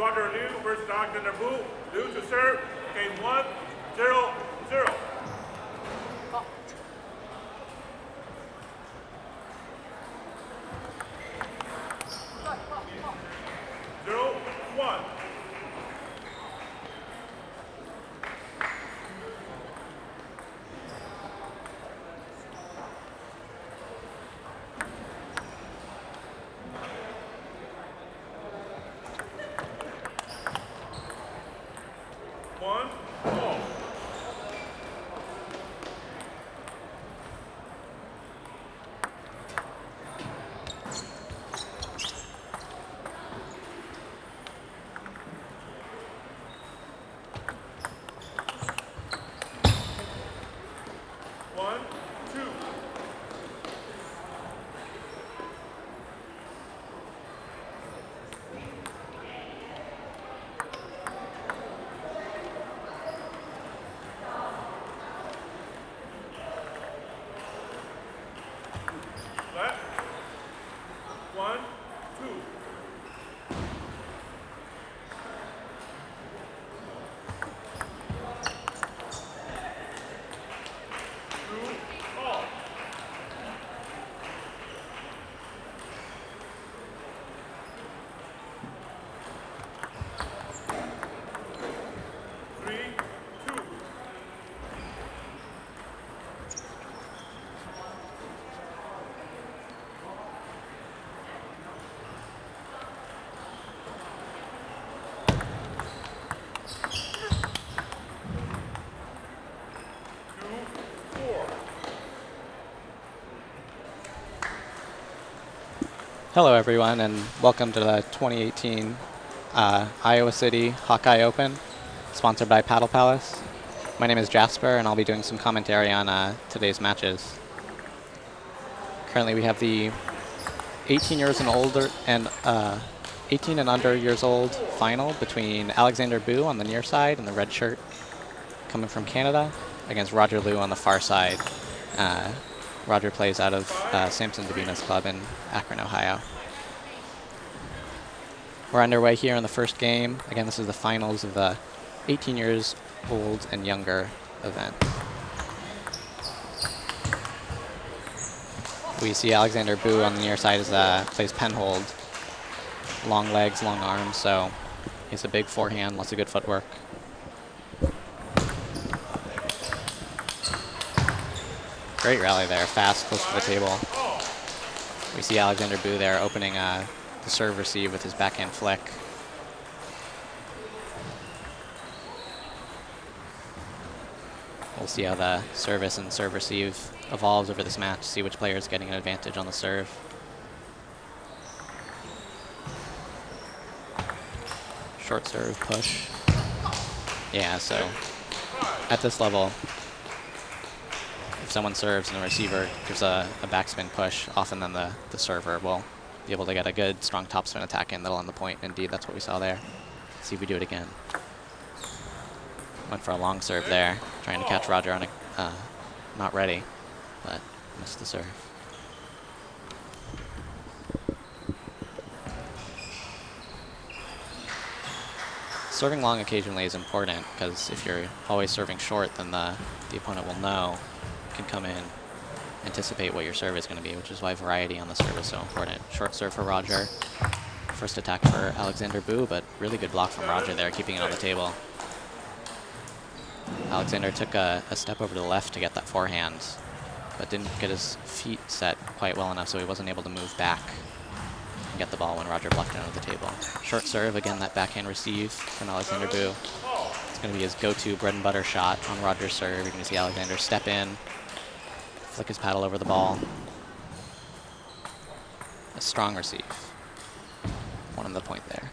Roger Liu versus Alexander Wu. Liu to serve. Game 1, 0-0. Hello everyone and welcome to the 2018 Iowa City Hawkeye Open, sponsored by Paddle Palace. My name is Jasper and I'll be doing some commentary on today's matches. Currently we have the 18 years and older and 18 and under years old final between Alexander Bu on the near side in the red shirt coming from Canada against Roger Liu on the far side. Roger plays out of Samson Davina's club in Akron, Ohio. We're underway here in the first game. Again, this is the finals of the 18 years old and younger event. We see Alexander Bu on the near side plays penhold. Long legs, long arms, so he has a big forehand, lots of good footwork. Great rally there, fast, close to the table. We see Alexander Bu there opening the serve receive with his backhand flick. We'll see how the service and serve receive evolves over this match, see which player is getting an advantage on the serve. Short serve, push. Yeah, so at this level, if someone serves and the receiver gives a backspin push, often then the server will be able to get a good, strong topspin attack in that'll end the point. Indeed, that's what we saw there. Let's see if we do it again. Went for a long serve there, trying to catch Roger on a, not ready, but missed the serve. Serving long occasionally is important, because if you're always serving short, then the opponent will know, can come in, anticipate what your serve is going to be, which is why variety on the serve is so important. Short serve for Roger. First attack for Alexander Bu, but really good block from Roger there, keeping it on the table. Alexander took a step over to the left to get that forehand, but didn't get his feet set quite well enough, so he wasn't able to move back and get the ball when Roger blocked it under the table. Short serve, again, that backhand receive from Alexander Bu. It's going to be his go-to bread and butter shot on Roger's serve. You're going to see Alexander step in, flick his paddle over the ball. A strong receive. One on the point there.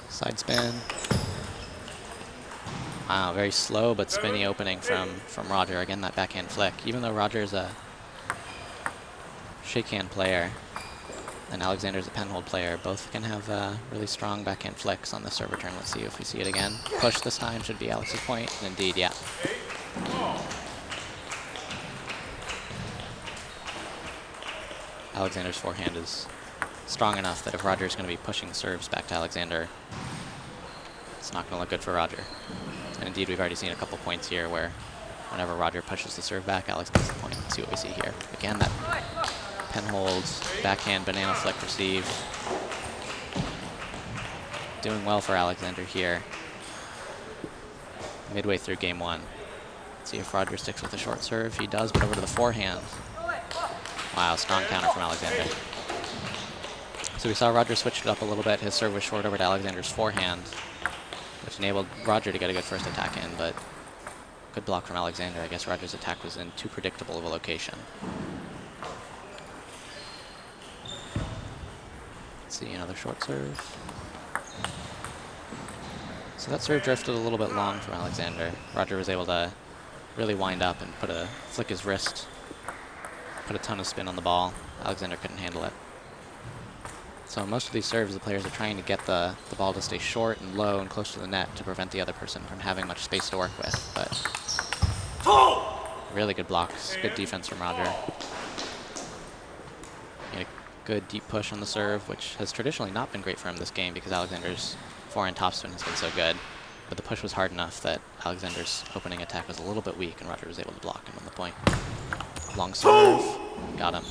Side spin. Wow, very slow but spinny opening from Roger. Again, that backhand flick. Even though Roger's a shakehand player and Alexander's a penhold player, both can have really strong backhand flicks on the serve return. Let's see if we see it again. Push this time should be Alex's point. And indeed, yeah. Alexander's forehand is strong enough that if Roger's going to be pushing serves back to Alexander, it's not going to look good for Roger. And indeed, we've already seen a couple points here where whenever Roger pushes the serve back, Alex gets the point. Let's see what we see here. Again, that pen holds, backhand, banana flick receive. Doing well for Alexander here. Midway through game one. Let's see if Roger sticks with the short serve. He does, but over to the forehand. Wow, strong counter from Alexander. So we saw Roger switch it up a little bit. His serve was short over to Alexander's forehand, which enabled Roger to get a good first attack in, but good block from Alexander. I guess Roger's attack was in too predictable of a location. Let's see, another short serve. So that serve drifted a little bit long from Alexander. Roger was able to really wind up and flick his wrist, put a ton of spin on the ball. Alexander couldn't handle it. So most of these serves, the players are trying to get the ball to stay short and low and close to the net to prevent the other person from having much space to work with. But really good blocks, good defense from Roger. He had a good deep push on the serve, which has traditionally not been great for him this game because Alexander's forehand topspin has been so good. But the push was hard enough that Alexander's opening attack was a little bit weak and Roger was able to block and win the point. Long serve, got him.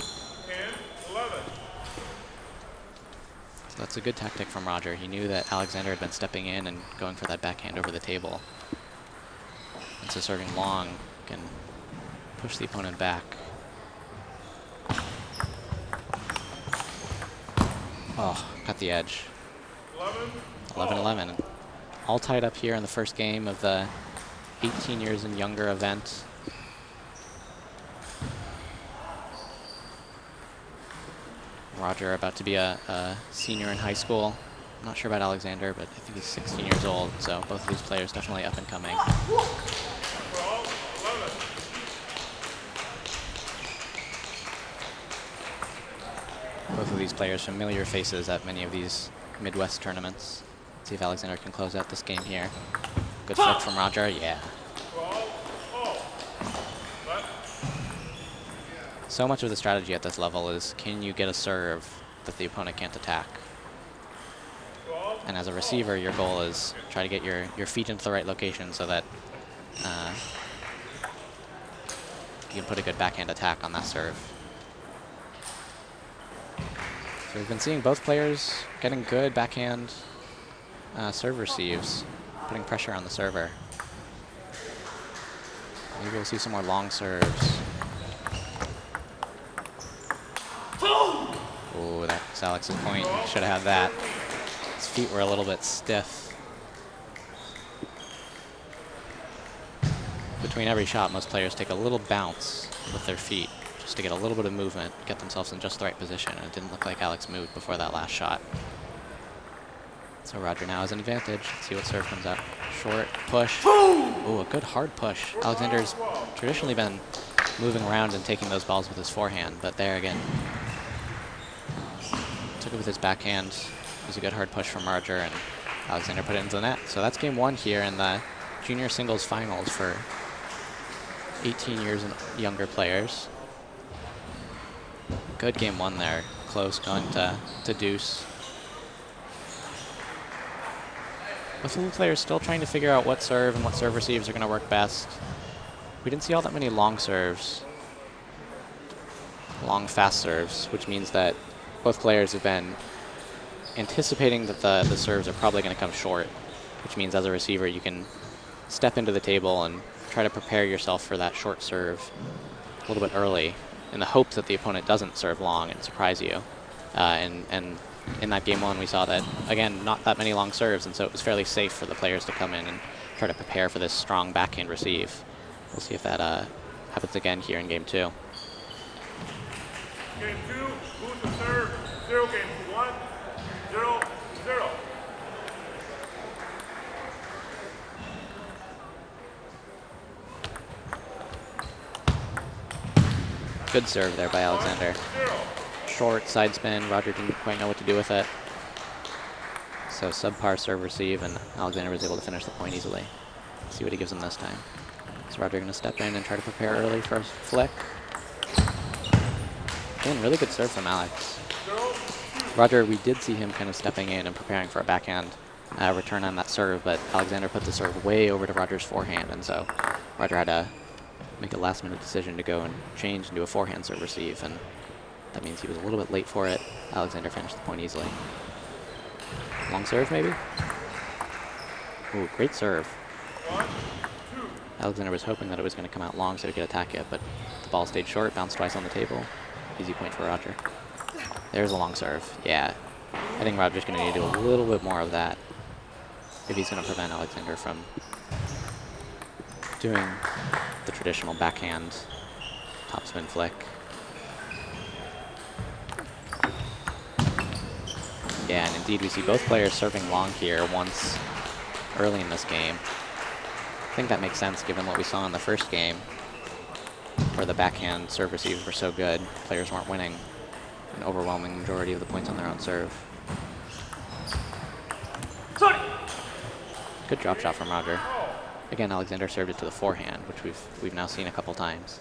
So that's a good tactic from Roger. He knew that Alexander had been stepping in and going for that backhand over the table. And so serving long can push the opponent back. Oh, cut the edge. 11-11. All tied up here in the first game of the 18 years and younger event. Roger about to be a senior in high school. I'm not sure about Alexander, but I think he's 16 years old, so both of these players definitely up and coming. Both of these players familiar faces at many of these Midwest tournaments. Let's see if Alexander can close out this game here. Good flick from Roger, yeah. So much of the strategy at this level is, can you get a serve that the opponent can't attack? And as a receiver, your goal is try to get your feet into the right location so that you can put a good backhand attack on that serve. So we've been seeing both players getting good backhand serve receives, putting pressure on the server. Maybe we'll see some more long serves. Oh, that's Alex's point. Should have had that. His feet were a little bit stiff. Between every shot, most players take a little bounce with their feet just to get a little bit of movement, get themselves in just the right position, and it didn't look like Alex moved before that last shot. So Roger now has an advantage. Let's see what serve comes out. Short, push. Ooh, a good hard push. Alexander's traditionally been moving around and taking those balls with his forehand, but there again, took it with his backhand. It was a good hard push from Roger, and Alexander put it into the net. So that's game one here in the junior singles finals for 18 years and younger players. Good game one there. Close, going to deuce. Both of the players still trying to figure out what serve and what serve receives are going to work best. We didn't see all that many long serves. Long, fast serves, which means that both players have been anticipating that the serves are probably going to come short, which means as a receiver you can step into the table and try to prepare yourself for that short serve a little bit early in the hope that the opponent doesn't serve long and surprise you. And in that game one, we saw that, again, not that many long serves, and so it was fairly safe for the players to come in and try to prepare for this strong backhand receive. We'll see if that happens again here in game two. Game two, move to serve, 0 game 1, 0, 0. Good serve there by Alexander. Short side spin. Roger didn't quite know what to do with it. So subpar serve receive, and Alexander was able to finish the point easily. Let's see what he gives him this time. So Roger going to step in and try to prepare early for a flick. Again, really good serve from Alex. Roger, we did see him kind of stepping in and preparing for a backhand return on that serve, but Alexander put the serve way over to Roger's forehand, and so Roger had to make a last-minute decision to go and change and do a forehand serve receive, and that means he was a little bit late for it. Alexander finished the point easily. Long serve, maybe? Ooh, great serve. Alexander was hoping that it was going to come out long so he could attack it, but the ball stayed short, bounced twice on the table. Easy point for Roger. There's a long serve. Yeah, I think Roger's going to need to do a little bit more of that if he's going to prevent Alexander from doing the traditional backhand topspin flick. Yeah, and indeed we see both players serving long here once early in this game. I think that makes sense given what we saw in the first game, where the backhand serve receives were so good, players weren't winning an overwhelming majority of the points on their own serve. Good drop shot from Roger. Again, Alexander served it to the forehand, which we've now seen a couple times.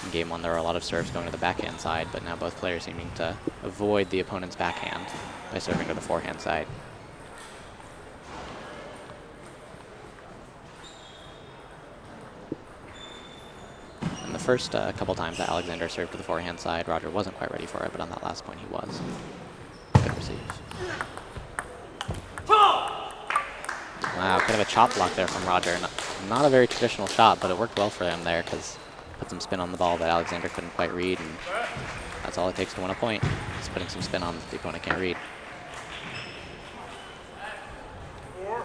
In game one, there were a lot of serves going to the backhand side, but now both players seeming to avoid the opponent's backhand by serving to the forehand side. And the first couple times that Alexander served to the forehand side, Roger wasn't quite ready for it, but on that last point he was. Good receive. Wow, kind of a chop block there from Roger. Not a very traditional shot, but it worked well for him there because put some spin on the ball that Alexander couldn't quite read, and that's all it takes to win a point. Just putting some spin on that the opponent can't read. 4-3.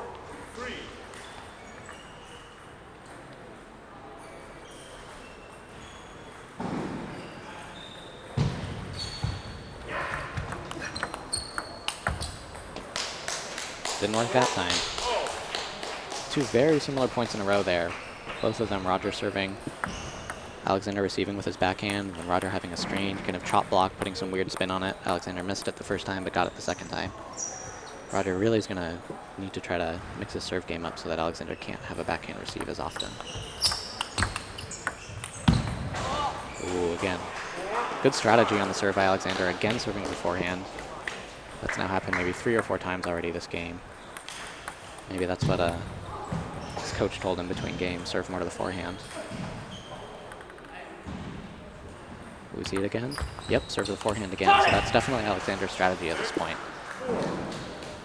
Didn't work that time. Two very similar points in a row there. Both of them Roger serving, Alexander receiving with his backhand, and Roger having a strange kind of chop block, putting some weird spin on it. Alexander missed it the first time, but got it the second time. Roger really is going to need to try to mix his serve game up so that Alexander can't have a backhand receive as often. Ooh, again. Good strategy on the serve by Alexander, again serving to the forehand. That's now happened maybe 3 or 4 times already this game. Maybe that's what his coach told him between games, serve more to the forehand. Will we see it again? Yep, serve to the forehand again. So that's definitely Alexander's strategy at this point.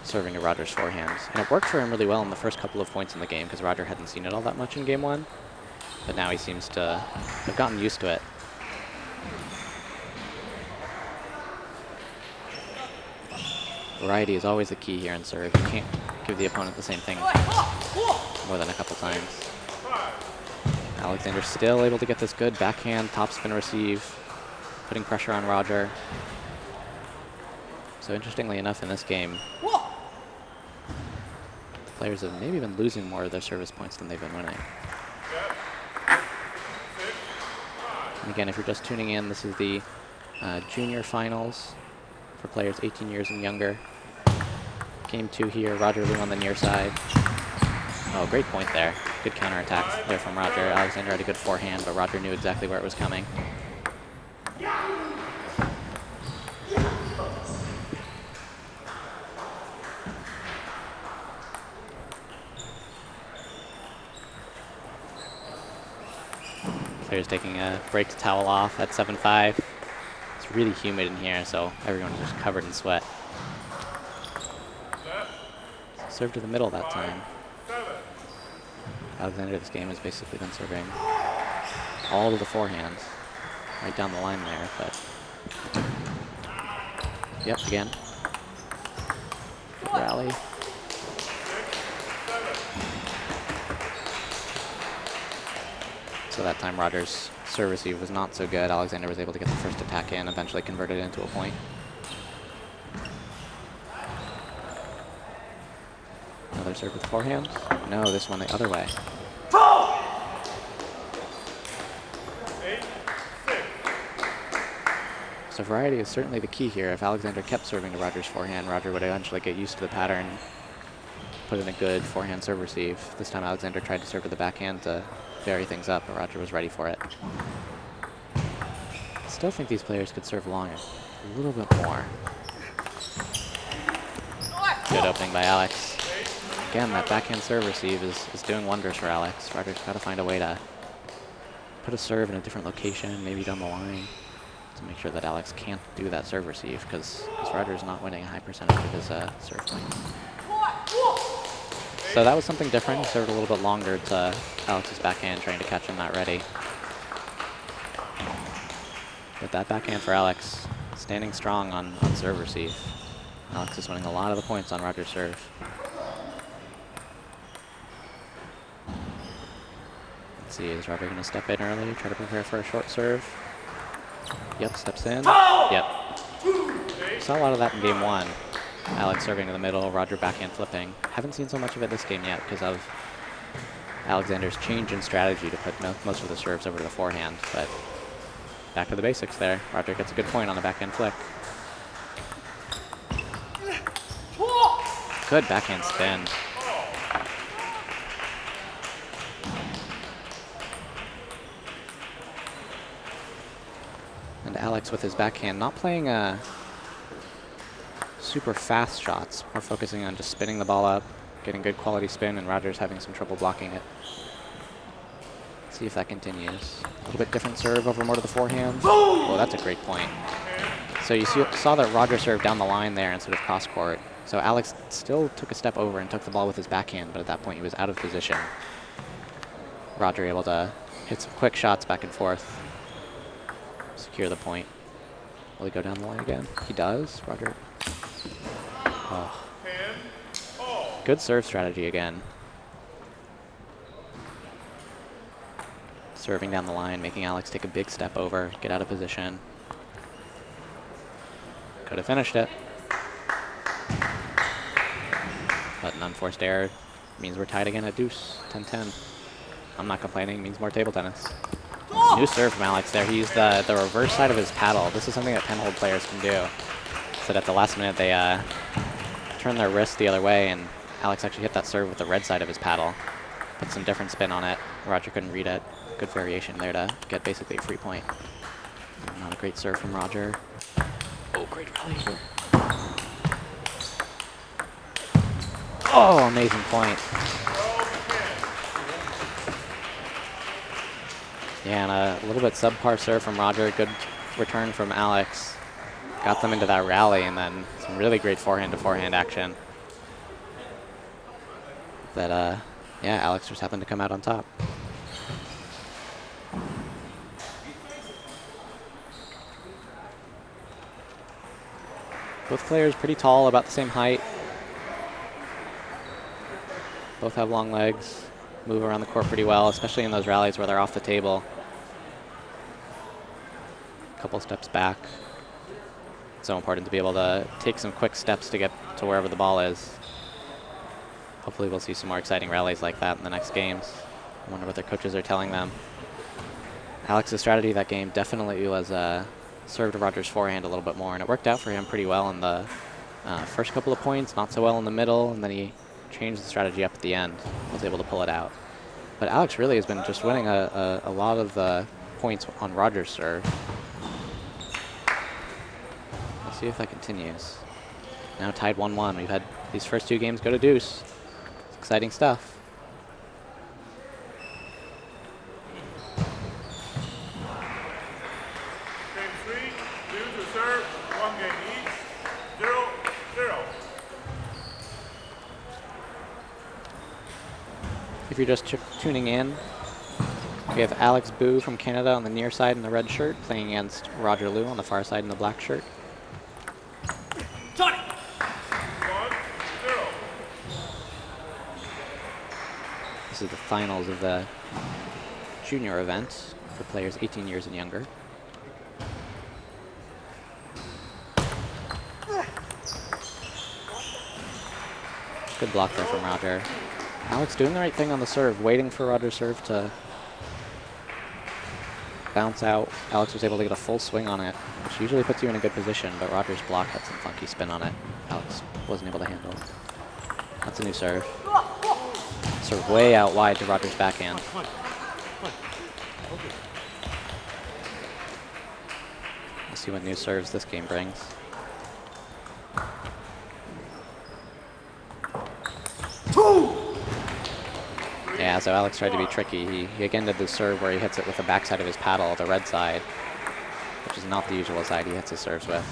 Serving to Roger's forehand. And it worked for him really well in the first couple of points in the game because Roger hadn't seen it all that much in game 1. But now he seems to have gotten used to it. Variety is always the key here in serve. You can't give the opponent the same thing more than a couple times. Alexander still able to get this good backhand topspin receive, putting pressure on Roger. So interestingly enough in this game, the players have maybe been losing more of their service points than they've been winning. And again, if you're just tuning in, this is the junior finals for players 18 years and younger. Game 2 here, Roger Liu on the near side. Oh, great point there. Good counterattack there from Roger. Alexander had a good forehand, but Roger knew exactly where it was coming. Players taking a break to towel off at 7-5. It's really humid in here, so everyone's just covered in sweat. Serve to the middle that time. Alexander this game has basically been serving all to the forehand. Right down the line there, but... Yep, again. Good rally. So that time Roger's serve receive was not so good. Alexander was able to get the first attack in, eventually converted it into a point. Another serve with forehand. No, this one the other way. 8-6. So variety is certainly the key here. If Alexander kept serving to Roger's forehand, Roger would eventually get used to the pattern, put in a good forehand serve receive. This time Alexander tried to serve to the backhand to vary things up, but Roger was ready for it. still think these players could serve long a little bit more. Good opening by Alex. Again, that backhand serve receive is doing wonders for Alex. Roger's got to find a way to put a serve in a different location, maybe down the line, to make sure that Alex can't do that serve receive, because Roger's not winning a high percentage of his serve points. So that was something different. He served a little bit longer to Alex's backhand, trying to catch him not ready. But that backhand for Alex, standing strong on serve receive. Alex is winning a lot of the points on Roger's serve. Let's see, is Roger going to step in early, try to prepare for a short serve? Yep, steps in. Yep. Saw a lot of that in game 1. Alex serving to the middle, Roger backhand flipping. Haven't seen so much of it this game yet because of Alexander's change in strategy to put most of the serves over to the forehand. But back to the basics there. Roger gets a good point on the backhand flick. Good backhand spin. And Alex with his backhand not playing super fast shots, more focusing on just spinning the ball up, getting good quality spin, and Roger's having some trouble blocking it. Let's see if that continues. A little bit different serve over more to the forehand. Oh, that's a great point. So you saw that Roger served down the line there instead of cross court. So Alex still took a step over and took the ball with his backhand, but at that point he was out of position. Roger able to hit some quick shots back and forth, secure the point. Will he go down the line again? He does. Roger. Oh. Good serve strategy again. Serving down the line, making Alex take a big step over, get out of position. Could have finished it. But an unforced error means we're tied again at deuce, 10-10. I'm not complaining, means more table tennis. New serve from Alex there. He used the reverse side of his paddle. This is something that penhold players can do. So that at the last minute they turn their wrist the other way, and Alex actually hit that serve with the red side of his paddle. Put some different spin on it. Roger couldn't read it. Good variation there to get basically a free point. Not a great serve from Roger. Oh, great rally here. Oh, amazing point. Yeah, and a little bit subpar serve from Roger. Good return from Alex. Got them into that rally, and then some really great forehand-to-forehand action. That, yeah, Alex just happened to come out on top. Both players pretty tall, about the same height. Both have long legs, move around the court pretty well, especially in those rallies where they're off the table. Couple steps back. So important to be able to take some quick steps to get to wherever the ball is. Hopefully we'll see some more exciting rallies like that in the next games. I wonder what their coaches are telling them. Alex's strategy that game definitely was served Roger's forehand a little bit more, and it worked out for him pretty well in the first couple of points, not so well in the middle, and then he changed the strategy up at the end, was able to pull it out. But Alex really has been just winning a lot of the points on Roger's serve. We'll see if that continues. Now tied 1-1. We've had these first two games go to deuce. It's exciting stuff. Game 3, due to serve, 1 game each, 0-0. If you're just tuning in, we have Alex Boo from Canada on the near side in the red shirt, playing against Roger Liu on the far side in the black shirt. 1-0. This is the finals of the junior event for players 18 years and younger. Good block there from Roger. Alex doing the right thing on the serve, waiting for Roger's serve to bounce out. Alex was able to get a full swing on it, which usually puts you in a good position, but Roger's block had some funky spin on it. Alex wasn't able to handle. That's a new serve. Serve way out wide to Roger's backhand. We'll see what new serves this game brings. Yeah, so Alex tried to be tricky. He again did the serve where he hits it with the backside of his paddle, the red side, which is not the usual side he hits his serves with.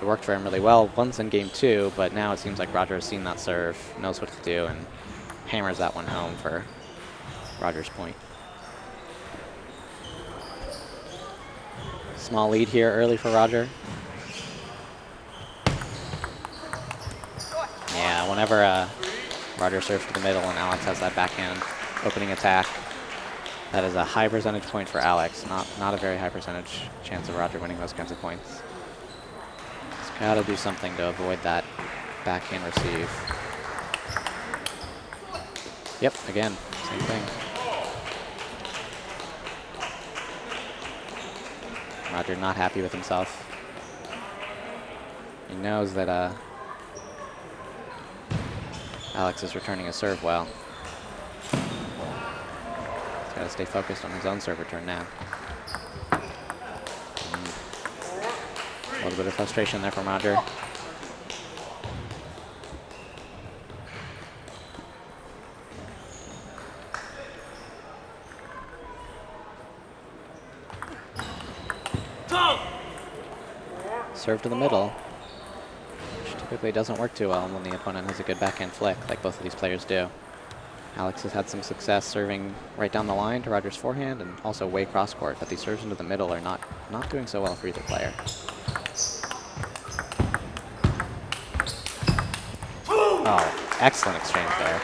It worked for him really well once in game 2, but now it seems like Roger has seen that serve, knows what to do, and hammers that one home for Roger's point. Small lead here early for Roger. Yeah, whenever Roger serves to the middle and Alex has that backhand opening attack, that is a high percentage point for Alex, not a very high percentage chance of Roger winning those kinds of points. He's got to do something to avoid that backhand receive. Yep, again, same thing. Roger not happy with himself. He knows that Alex is returning a serve well. He's got to stay focused on his own serve return now. A little bit of frustration there from Roger. Serve to the middle, which typically doesn't work too well when the opponent has a good backhand flick, like both of these players do. Alex has had some success serving right down the line to Roger's forehand and also way cross court, but these serves into the middle are not doing so well for either player. Oh, excellent exchange there.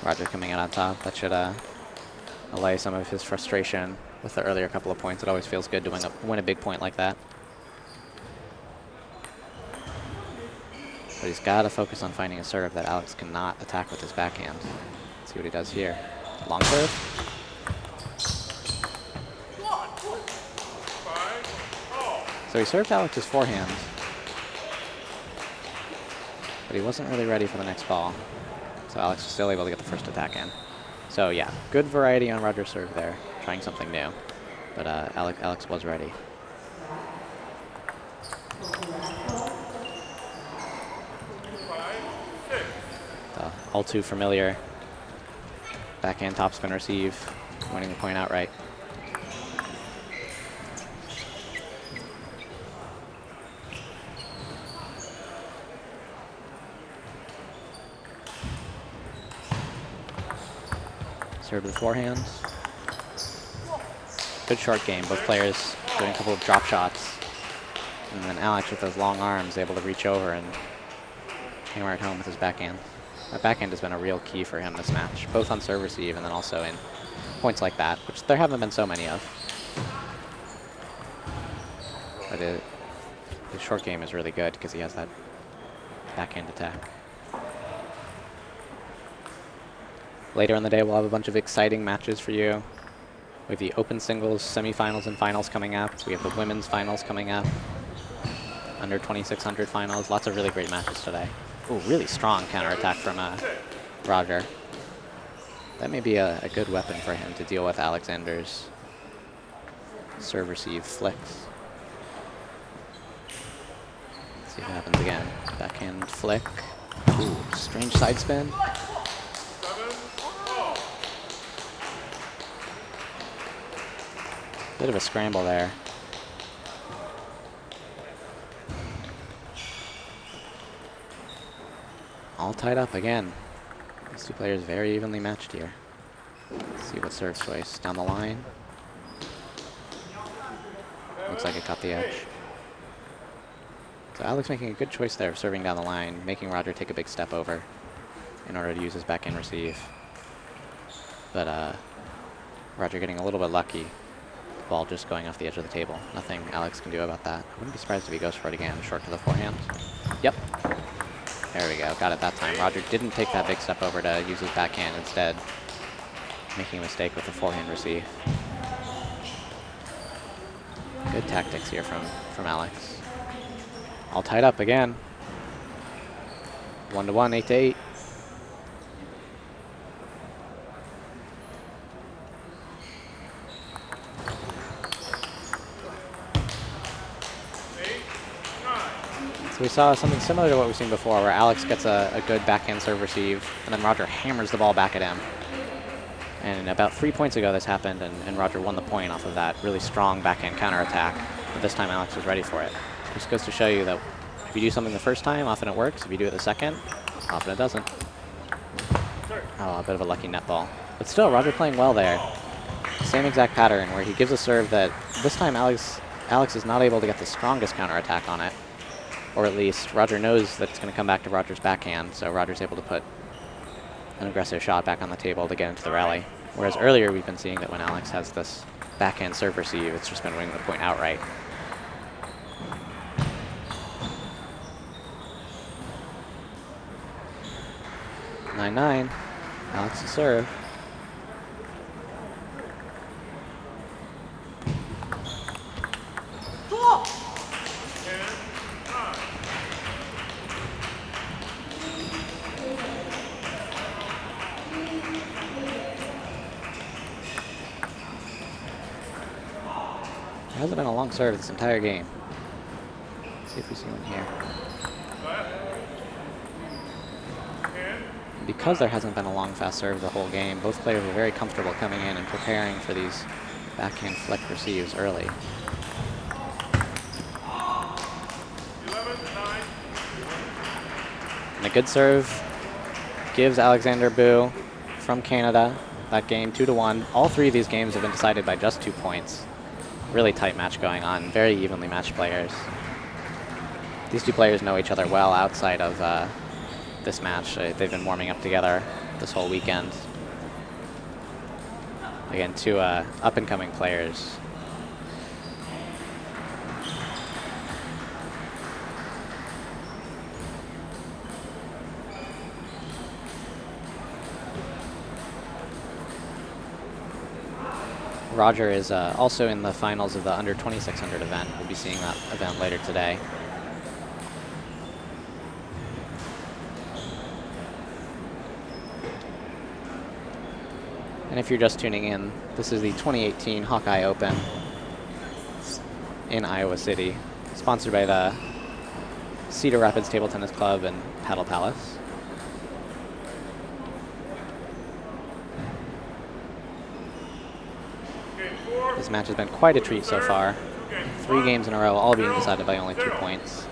Roger coming out on top. That should allay some of his frustration with the earlier couple of points. It always feels good to win a big point like that. But he's got to focus on finding a serve that Alex cannot attack with his backhand. Let's see what he does here. Long serve. So he served Alex's forehand, but he wasn't really ready for the next ball. So Alex was still able to get the first attack in. So yeah, good variety on Roger's serve there, trying something new. But Alex was ready. The all too familiar backhand topspin receive, winning the point outright. Serve with forehand. Good short game. Both players doing a couple of drop shots. And then Alex with those long arms able to reach over and hammer it home with his backhand. That backhand has been a real key for him this match, both on serve receive and then also in points like that, which there haven't been so many of. But his short game is really good because he has that backhand attack. Later in the day, we'll have a bunch of exciting matches for you. We have the open singles, semifinals, and finals coming up. We have the women's finals coming up. Under 2600 finals. Lots of really great matches today. Ooh, really strong counterattack from Roger. That may be a good weapon for him to deal with Alexander's serve receive flicks. Let's see what happens again. Backhand flick. Ooh, strange side spin. Bit of a scramble there. All tied up again. These two players very evenly matched here. Let's see what serve choice down the line. Looks like it caught the edge. So Alex making a good choice there of serving down the line, making Roger take a big step over in order to use his backhand receive. But Roger getting a little bit lucky. Ball just going off the edge of the table. Nothing Alex can do about that. I wouldn't be surprised if he goes for it again. Short to the forehand. Yep. There we go. Got it that time. Roger didn't take that big step over to use his backhand, instead making a mistake with the forehand receive. Good tactics here from Alex. All tied up again. 1-1, 8-8. We saw something similar to what we've seen before, where Alex gets a good backhand serve receive, and then Roger hammers the ball back at him. And about 3 points ago this happened, and Roger won the point off of that really strong backhand counterattack. But this time Alex was ready for it. Just goes to show you that if you do something the first time, often it works. If you do it the second, often it doesn't. Oh, a bit of a lucky net ball. But still, Roger playing well there. Same exact pattern, where he gives a serve that this time Alex is not able to get the strongest counterattack on it. Or at least Roger knows that it's going to come back to Roger's backhand, so Roger's able to put an aggressive shot back on the table to get into the rally. Whereas earlier we've been seeing that when Alex has this backhand serve receive, it's just been winning the point outright. 9-9. Alex's serve. There hasn't been a long serve this entire game. Let's see if we see one here. Because there hasn't been a long, fast serve the whole game, both players are very comfortable coming in and preparing for these backhand flick receives early. 11-9. And a good serve gives Alexander Bu from Canada that game 2-1. All three of these games have been decided by just 2 points. Really tight match going on, very evenly matched players. These two players know each other well outside of this match. They've been warming up together this whole weekend. Again, two up-and-coming players. Roger is also in the finals of the under 2600 event. We'll be seeing that event later today. And if you're just tuning in, this is the 2018 Hawkeye Open in Iowa City, sponsored by the Cedar Rapids Table Tennis Club and Paddle Palace. This match has been quite a treat so far. 3 games in a row, all being decided by only 2 points.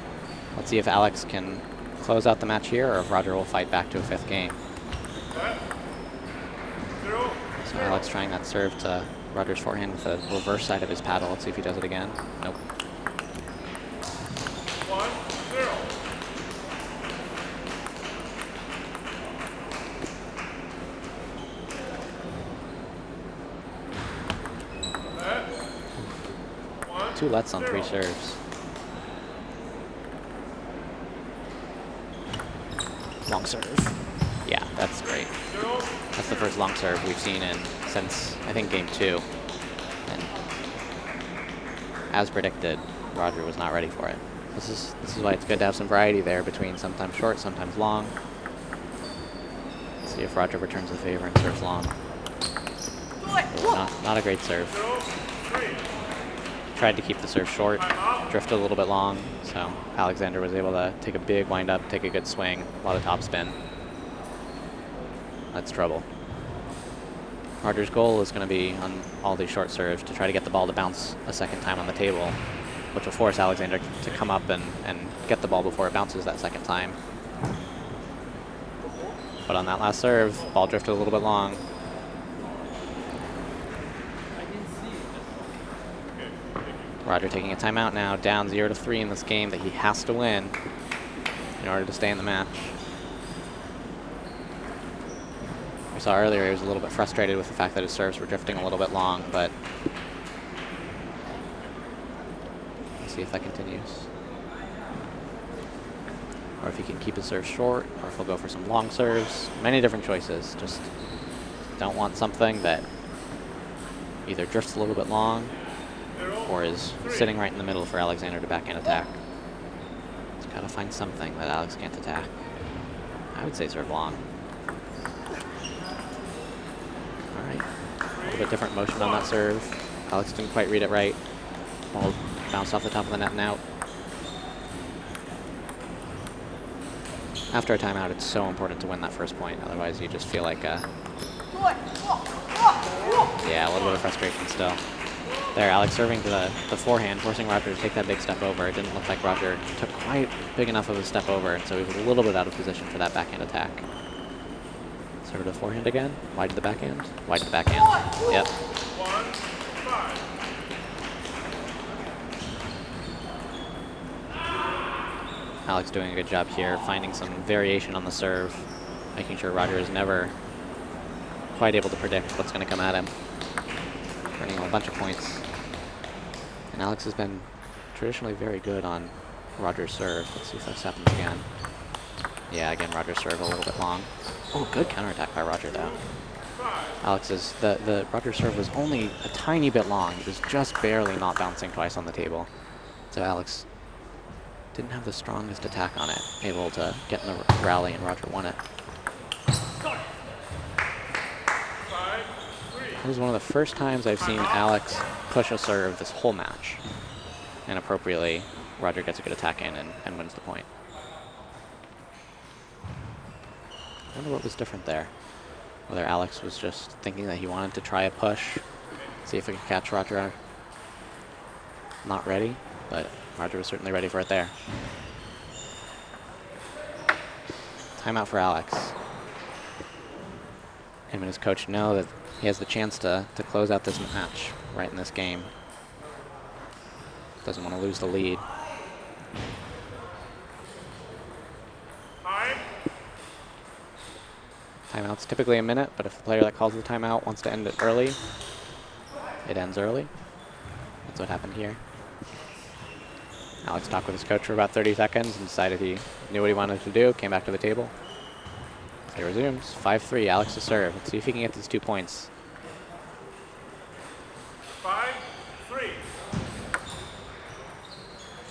Let's see if Alex can close out the match here, or if Roger will fight back to a 5th game. So Alex trying that serve to Roger's forehand with the reverse side of his paddle. Let's see if he does it again. Nope. 1-0. Two lets on 3 serves. Long serve. Yeah, that's great. That's the first long serve we've seen since, I think, game 2. And as predicted, Roger was not ready for it. This is why it's good to have some variety there between sometimes short, sometimes long. Let's see if Roger returns the favor and serves long. Not a great serve. Tried to keep the serve short, drifted a little bit long, so Alexander was able to take a big wind up, take a good swing, a lot of topspin. That's trouble. Roger's goal is going to be on all these short serves to try to get the ball to bounce a second time on the table, which will force Alexander to come up and get the ball before it bounces that second time. But on that last serve, ball drifted a little bit long. Roger taking a timeout now, down 0-3 in this game that he has to win in order to stay in the match. We saw earlier he was a little bit frustrated with the fact that his serves were drifting a little bit long, but let's see if that continues. Or if he can keep his serve short, or if he'll go for some long serves. Many different choices. Just don't want something that either drifts a little bit long or is sitting right in the middle for Alexander to backhand attack. Just gotta find something that Alex can't attack. I would say serve long. Alright. A little bit different motion on that serve. Alex didn't quite read it right. Ball bounced off the top of the net and out. after a timeout, it's so important to win that first point. Otherwise, you just feel like, yeah, a little bit of frustration still. There, Alex serving to the forehand, forcing Roger to take that big step over. It didn't look like Roger took quite big enough of a step over, and so he was a little bit out of position for that backhand attack. Serve to the forehand again. Wide to the backhand. Wide to the backhand. Yep. 1-5. Alex doing a good job here, finding some variation on the serve, making sure Roger is never quite able to predict what's going to come at him. Earning a bunch of points. And Alex has been traditionally very good on Roger's serve. Let's see if this happens again. Yeah, again, Roger's serve a little bit long. Oh, good counterattack by Roger, though. Alex's, the Roger serve was only a tiny bit long. It was just barely not bouncing twice on the table. So Alex didn't have the strongest attack on it, able to get in the rally, and Roger won it. It was one of the first times I've seen Alex push a serve this whole match. And appropriately, Roger gets a good attack in and wins the point. I wonder what was different there. Whether Alex was just thinking that he wanted to try a push, see if he could catch Roger not ready, but Roger was certainly ready for it there. Timeout for Alex. Him and his coach know that he has the chance to close out this match right in this game. Doesn't want to lose the lead. Timeout's typically a minute, but if the player that calls the timeout wants to end it early, it ends early. That's what happened here. Alex talked with his coach for about 30 seconds and decided he knew what he wanted to do, came back to the table. He resumes. 5-3, Alex to serve. Let's see if he can get these 2 points. 5-3.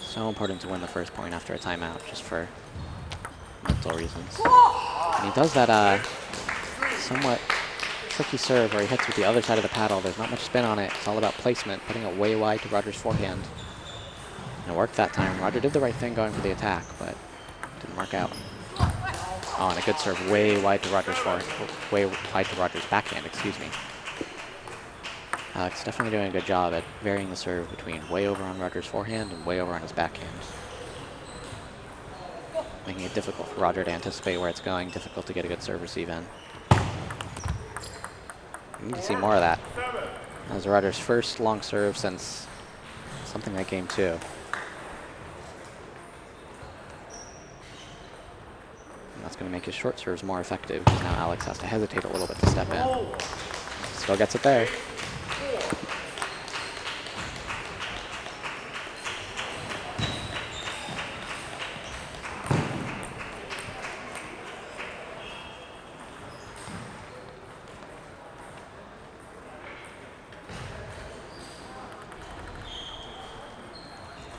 So important to win the first point after a timeout, just for mental reasons. And he does that somewhat tricky serve where he hits with the other side of the paddle. There's not much spin on it. It's all about placement, putting it way wide to Roger's forehand. And it worked that time. Roger did the right thing going for the attack, but didn't work out. Oh, and a good serve way wide to Roger's way wide to Roger's backhand, excuse me. Alex definitely doing a good job at varying the serve between way over on Roger's forehand and way over on his backhand. Making it difficult for Roger to anticipate where it's going, difficult to get a good serve receive in. We need to see more of that. That was Roger's first long serve since something like game 2. And that's going to make his short serves more effective, because now Alex has to hesitate a little bit to step in. Still gets it there.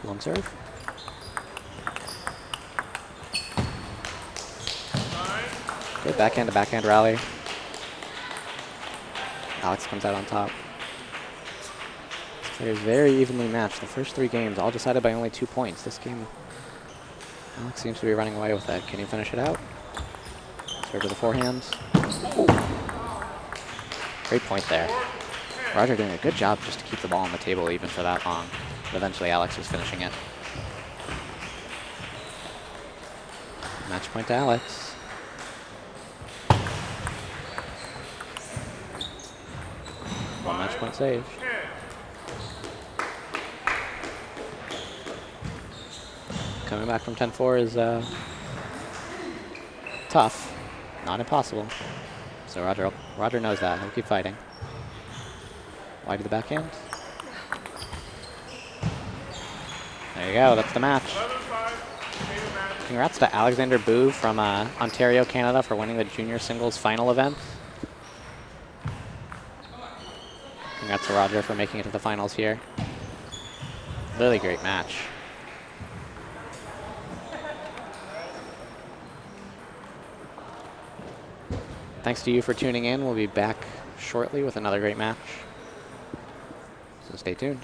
Long serve. Good backhand to backhand rally. Alex comes out on top. It is very evenly matched. The first 3 games all decided by only 2 points. This game, Alex seems to be running away with that. Can he finish it out? Serve to the forehand. Ooh. Great point there. Roger doing a good job just to keep the ball on the table even for that long. But eventually Alex was finishing it. Match point to Alex. One match point saved. Coming back from 10-4 is tough, not impossible. So Roger knows that. He'll keep fighting. Wide to the backhand. There you go. That's the match. Congrats to Alexander Boo from Ontario, Canada, for winning the junior singles final event. Congrats to Roger for making it to the finals here. Really great match. Thanks to you for tuning in. We'll be back shortly with another great match. So stay tuned.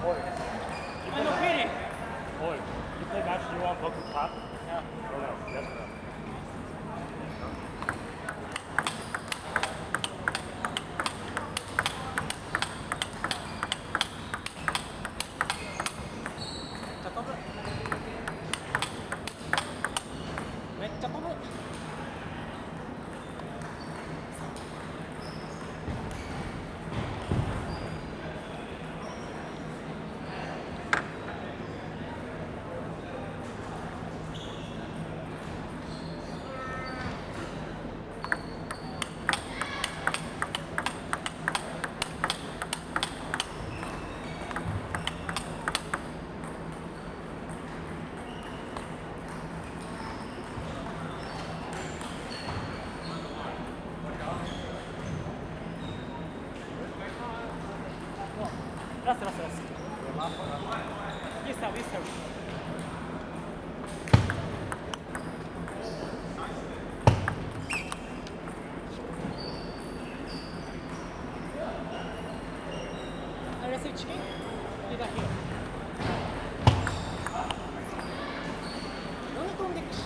I'm not kidding. Boy, you play match, you want both to clap? Yeah. Or no? Yes or no? Last. Yes, sir. Let's switch in. Do that here. Don't go next.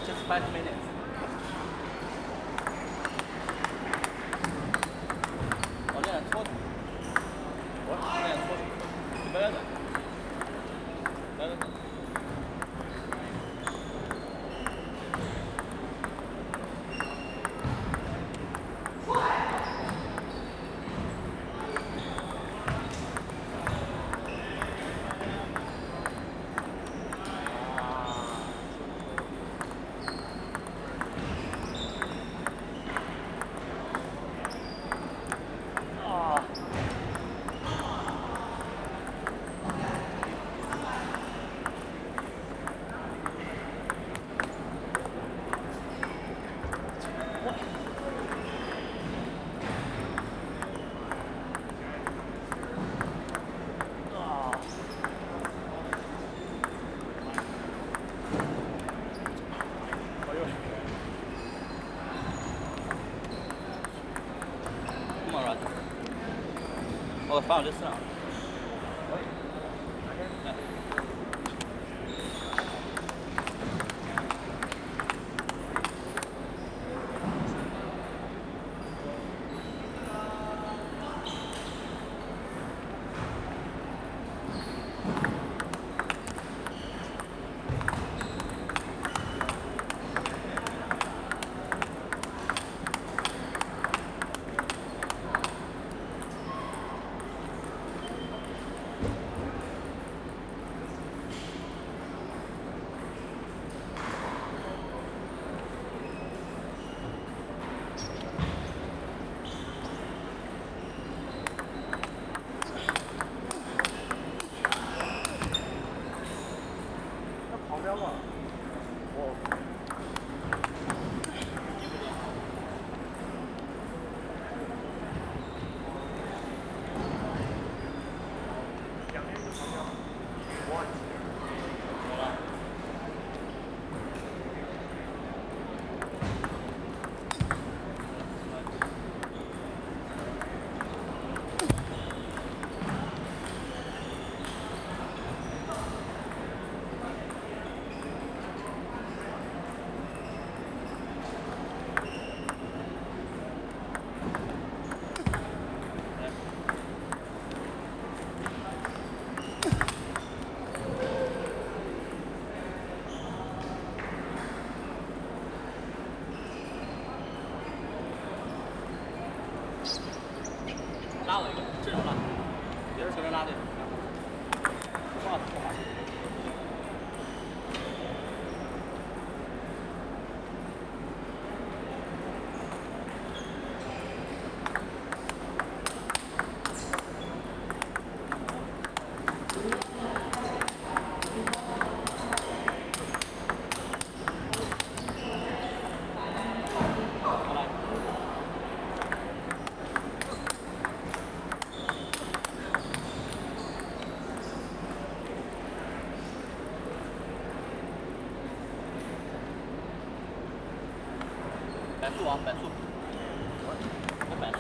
Just 5 minutes. 어제는 첫. 어제는 첫. 기다려야 돼. Oh, I found this now. 球员拉队。说话说话。摆速啊，摆速，摆速。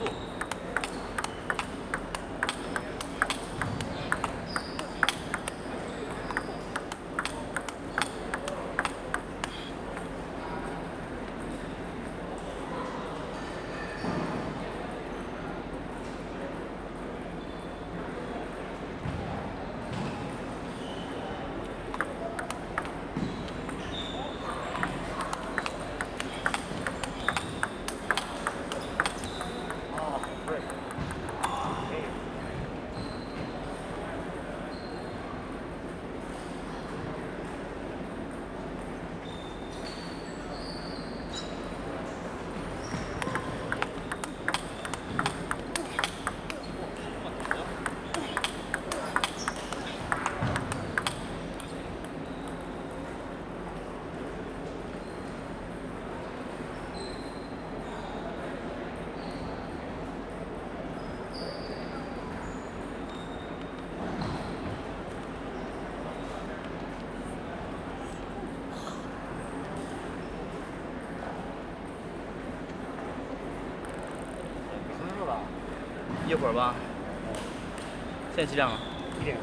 一会儿吧。现在几点了1点。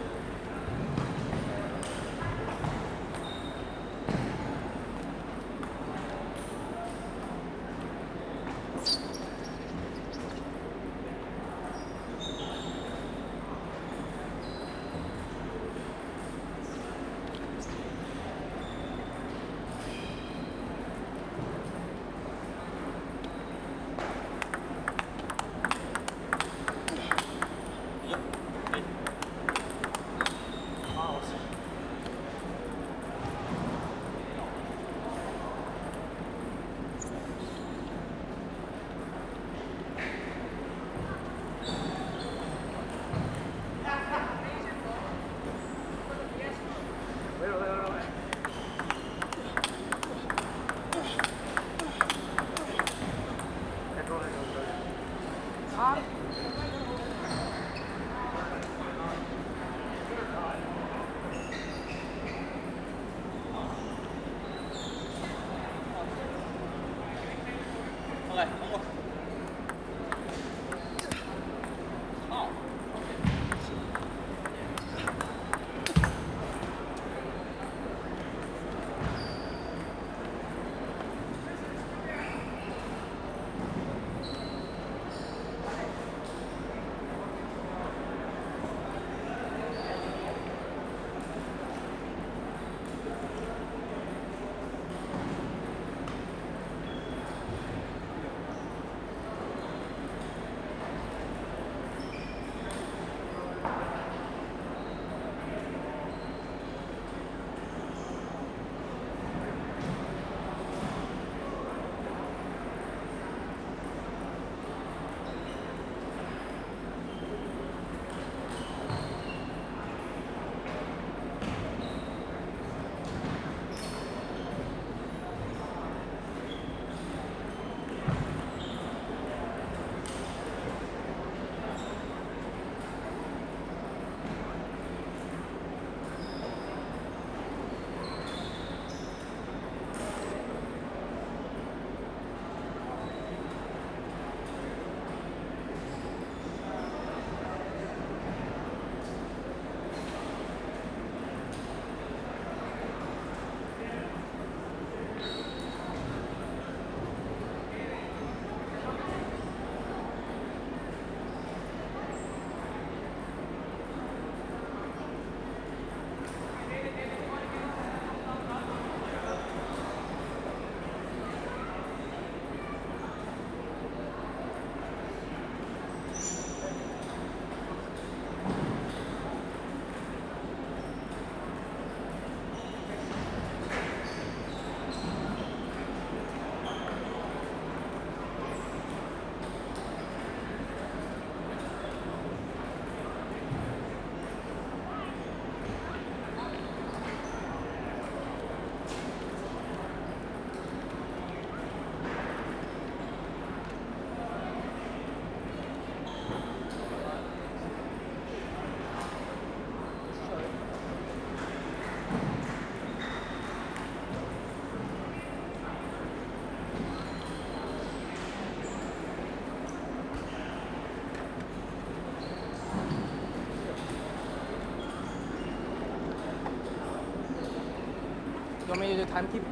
want me to do time keep?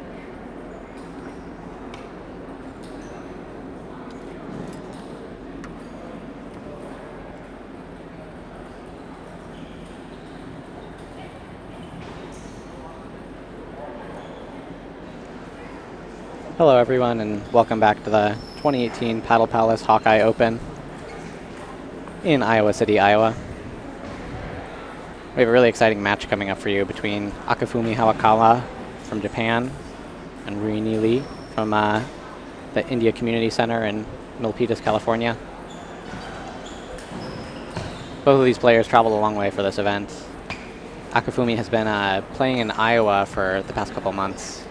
Hello everyone and welcome back to the 2018 Paddle Palace Hawkeye Open in Iowa City, Iowa. We have a really exciting match coming up for you between Akifumi Hamakawa from Japan and Ruini Lee from the India Community Center in Milpitas, California. Both of these players traveled a long way for this event. Akifumi has been playing in Iowa for the past couple months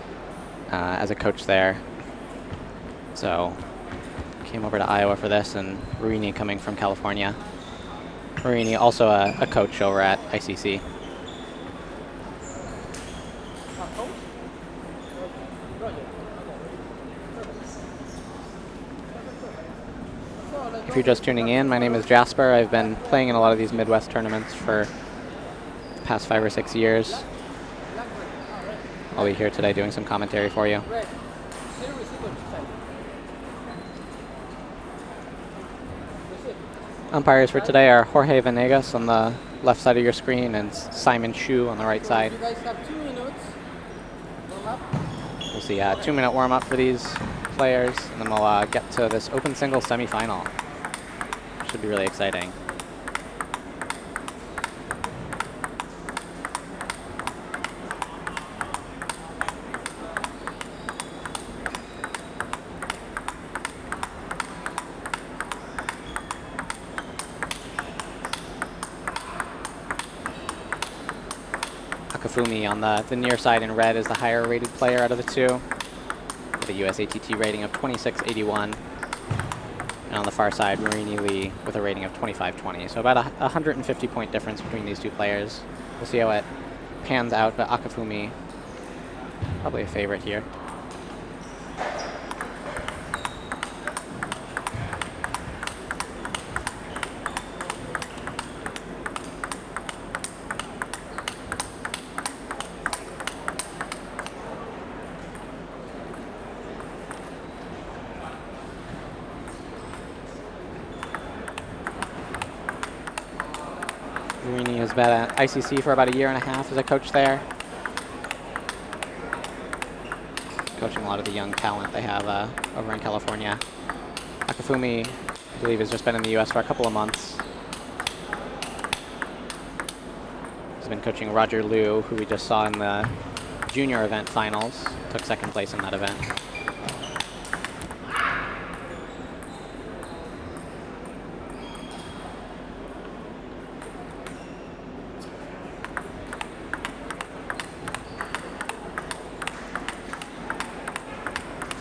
as a coach there. So came over to Iowa for this, and Ruini coming from California. Ruini also a coach over at ICC. If you're just tuning in, my name is Jasper. I've been playing in a lot of these Midwest tournaments for the past 5 or 6 years. I'll be here today doing some commentary for you. Umpires for today are Jorge Venegas on the left side of your screen and Simon Shu on the right side. You guys have 2 minutes. Warm up. We'll see a 2-minute warm-up for these players, and then we'll get to this open singles semifinal. Should be really exciting. Akifumi on the near side in red is the higher rated player out of the two, with a US ATT rating of 2681. And on the far side, Ruini Lee with a rating of 2520. So about a 150 point difference between these two players. We'll see how it pans out, but Akifumi, probably a favorite here. Ruini has been at ICC for about a 1.5 years as a coach there. Coaching a lot of the young talent they have over in California. Akifumi, I believe, has just been in the US for a couple of months. He's been coaching Roger Liu, who we just saw in the junior event finals. Took second place in that event.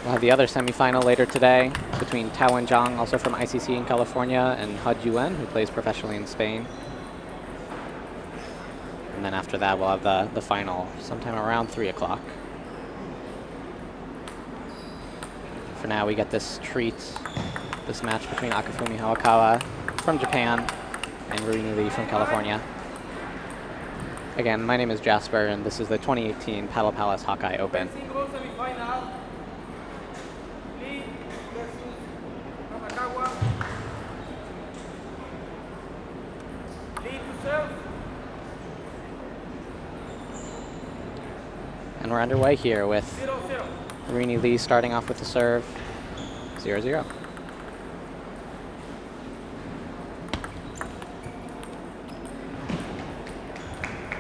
We'll have the other semifinal later today between Wenzhang, also from ICC in California, and Zhiwen, who plays professionally in Spain. And then after that, we'll have the final sometime around 3 o'clock. For now, we get this treat, this match between Akifumi Hamakawa from Japan and Ruini Lee from California. Again, my name is Jasper, and this is the 2018 Paddle Palace Hawkeye Open. Singles semifinal. Lee versus Hamakawa. Lee to serve. And we're underway here with 0-0. Ruini Lee starting off with the serve, 0-0.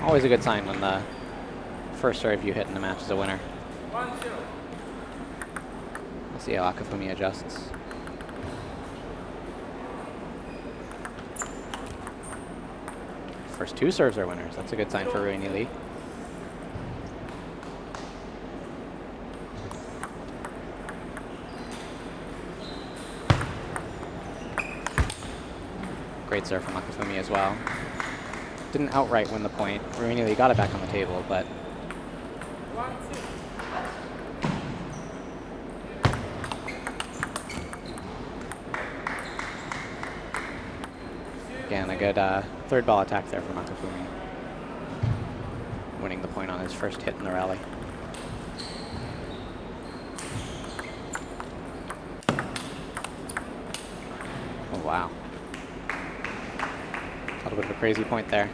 Always a good sign when the first serve you hit in the match is a winner. 1-0. We'll see how Akifumi adjusts. First 2 serves are winners. That's a good sign for Ruini Lee. Great serve from Akifumi as well. Didn't outright win the point. Ruini Lee got it back on the table, but 1-2. again, a good third ball attack there from Akifumi. Winning the point on his first hit in the rally. wow. A little bit of a crazy point there.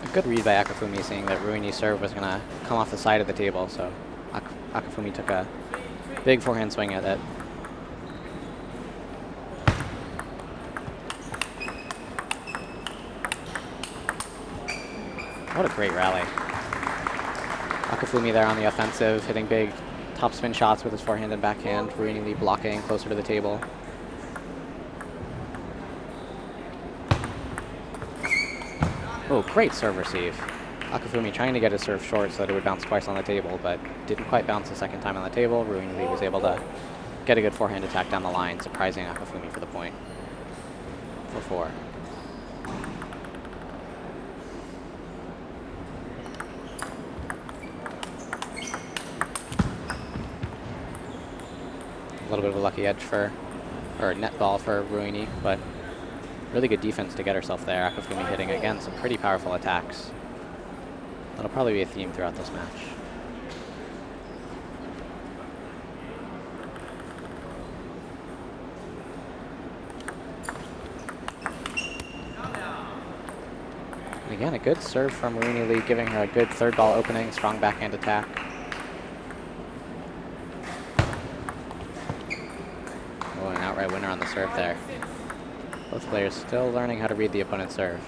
A good read by Akifumi, seeing that Ruini's serve was going to come off the side of the table, so Akifumi took a big forehand swing at it. What a great rally. Akifumi there on the offensive, hitting big topspin shots with his forehand and backhand. Ruini blocking closer to the table. Oh, great serve receive. Akifumi trying to get his serve short so that it would bounce twice on the table, but didn't quite bounce the second time on the table. Ruini was able to get a good forehand attack down the line, surprising Akifumi for the point. 4-4. A little bit of a lucky edge or net ball for Ruini, but really good defense to get herself there. Akifumi hitting, again, some pretty powerful attacks. That'll probably be a theme throughout this match. And again, a good serve from Ruini, giving her a good third ball opening, strong backhand attack. Oh, an outright winner on the serve there. Both players still learning how to read the opponent's serve.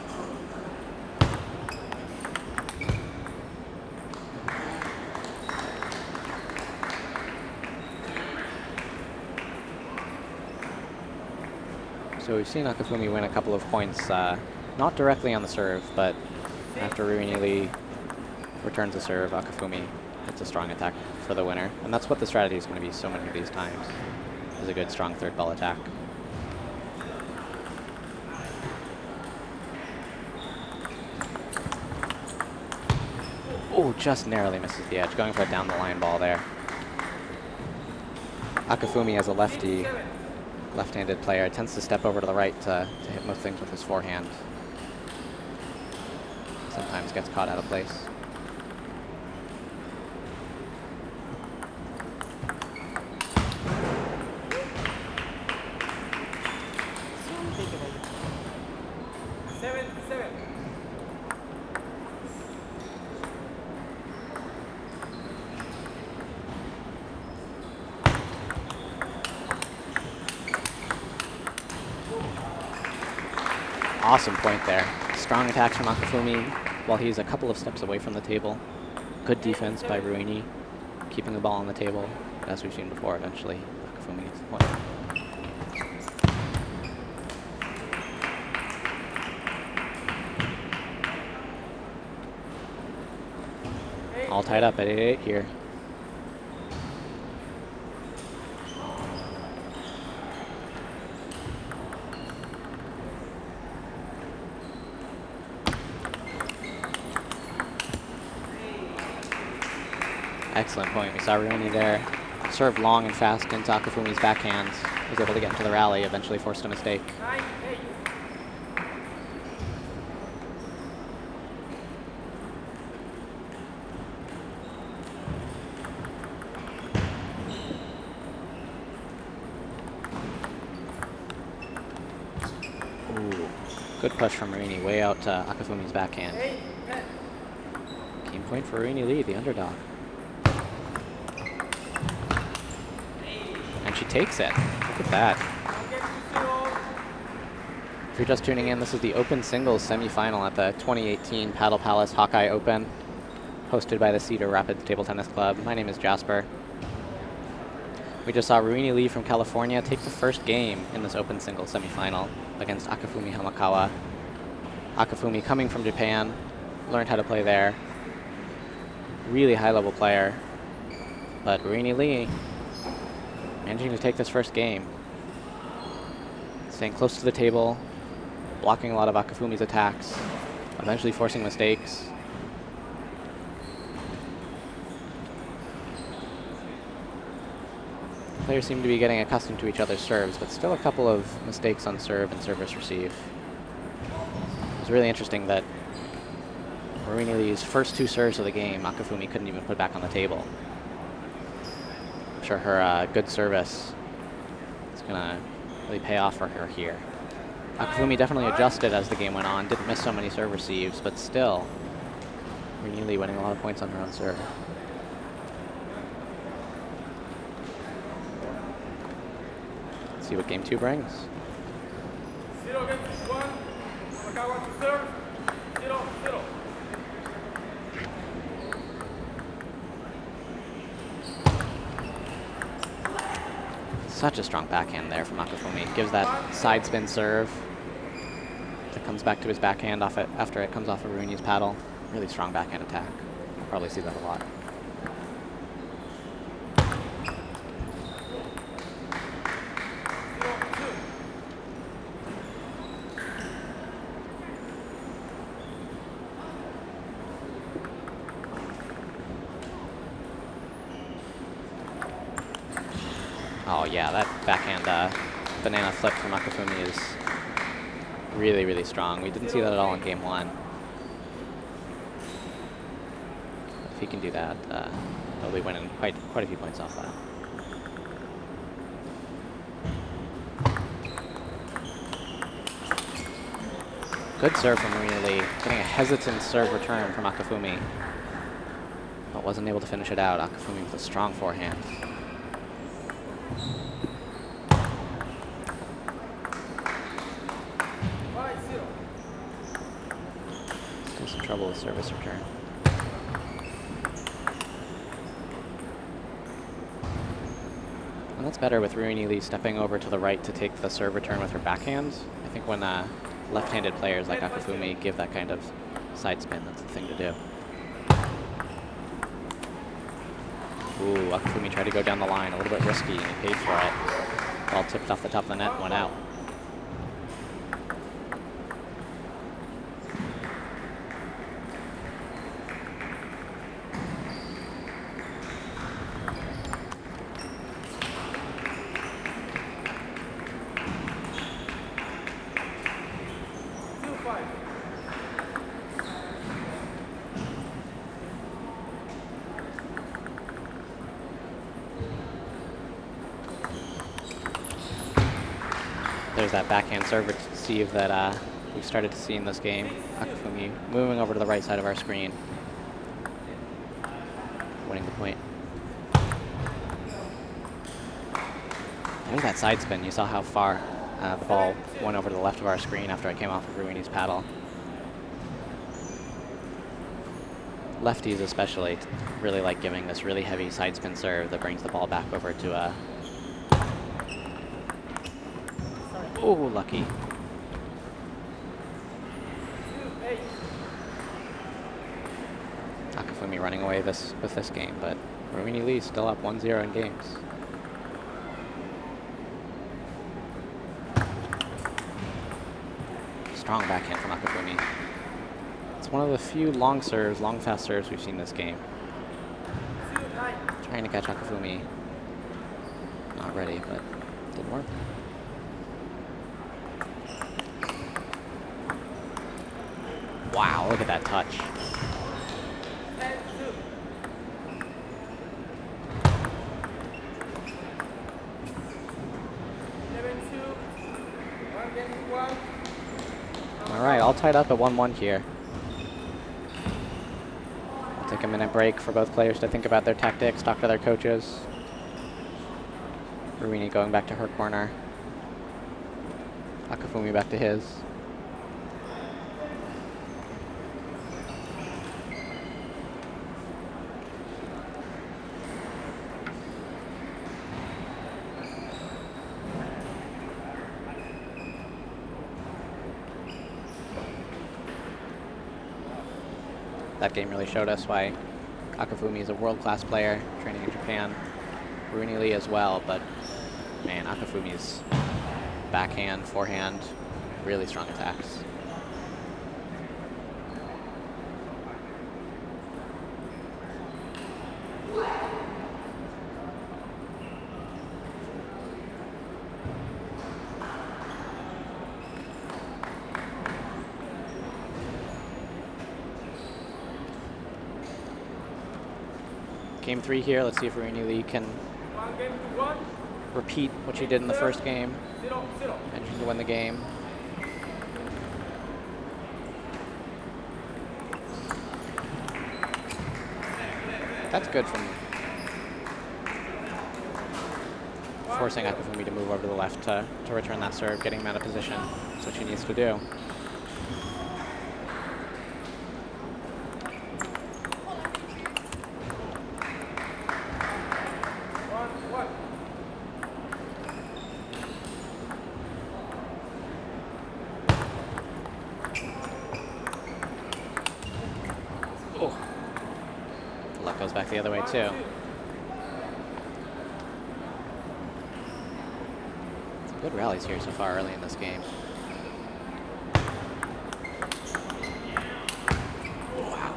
So we've seen Akifumi win a couple of points, not directly on the serve, but after Ruini returns the serve, Akifumi hits a strong attack for the winner. And that's what the strategy is going to be so many of these times, is a good strong third ball attack. Oh, just narrowly misses the edge, going for a down the line ball there. Akifumi, as a left-handed player, tends to step over to the right to hit most things with his forehand. Sometimes gets caught out of place. Awesome point there. Strong attacks from Akifumi while he's a couple of steps away from the table. Good defense by Ruini, keeping the ball on the table. As we've seen before, eventually Akifumi gets the point. All tied up at 8-8 here. Excellent point. We saw Ruini there serve long and fast into Akifumi's backhand. Was able to get into the rally, eventually forced a mistake. Ooh, good push from Ruini, way out to Akifumi's backhand. Game point for Ruini, the underdog. And she takes it. Look at that. If you're just tuning in, this is the open singles semifinal at the 2018 Paddle Palace Hawkeye Open, hosted by the Cedar Rapids Table Tennis Club. My name is Jasper. We just saw Ruini from California take the first game in this open singles semifinal against Akifumi Hamakawa. Akifumi, coming from Japan, learned how to play there. Really high-level player. But Ruini managing to take this first game. Staying close to the table, blocking a lot of Akifumi's attacks, eventually forcing mistakes. Players seem to be getting accustomed to each other's serves, but still a couple of mistakes on serve and service receive. It was really interesting that Ruini Lee's first 2 serves of the game, Akifumi couldn't even put back on the table. I'm sure her good service is going to really pay off for her here. Akifumi definitely adjusted as the game went on, didn't miss so many serve receives, but still, Ruini Lee winning a lot of points on her own serve. Let's see what game 2 brings. 0 against 1. Hamakawa to serve. 0-0. Such a strong backhand there from Akifumi. Gives that side spin serve that comes back to his backhand after it comes off of Ruini's paddle. Really strong backhand attack. You'll probably see that a lot. Oh yeah, that backhand banana flip from Akifumi is really, really strong. We didn't see that at all in game 1. If he can do that, he'll be winning quite a few points off that. Good serve from Ruini Lee, getting a hesitant serve return from Akifumi, but wasn't able to finish it out. Akifumi with a strong forehand. Still some trouble with service return. And that's better with Ruini Lee stepping over to the right to take the serve return with her backhand. I think when left-handed players like Akifumi give that kind of side spin, that's the thing to do. Ooh, Akifumi tried to go down the line, a little bit risky, and he paid for it. Ball tipped off the top of the net and went out. There's that backhand serve receive that we've started to see in this game. Akifumi moving over to the right side of our screen. Winning the point. There's that side spin. You saw how far the ball went over to the left of our screen after it came off of Ruini's paddle. Lefties especially really like giving this really heavy side spin serve that brings the ball back over to oh, lucky. Akifumi running away with this game, but Ruini Lee still up 1-0 in games. Strong backhand from Akifumi. It's one of the few long serves, long fast serves we've seen this game. Trying to catch Akifumi. Not ready, but didn't work. Wow, look at that touch. All right, all tied up at 1-1 here. We'll take a minute break for both players to think about their tactics, talk to their coaches. Ruini going back to her corner. Akifumi back to his. That game really showed us why Akifumi is a world-class player, training in Japan. Ruini Lee as well, but man, Akifumi's backhand, forehand, really strong attacks. game 3 here. Let's see if Ruini Lee can repeat what she did in the first game. Managing to win the game. That's good from forcing Akifumi to move over to the left to return that serve, getting him out of position. That's what she needs to do. Goes back the other way too. Some good rallies here so far early in this game. Wow.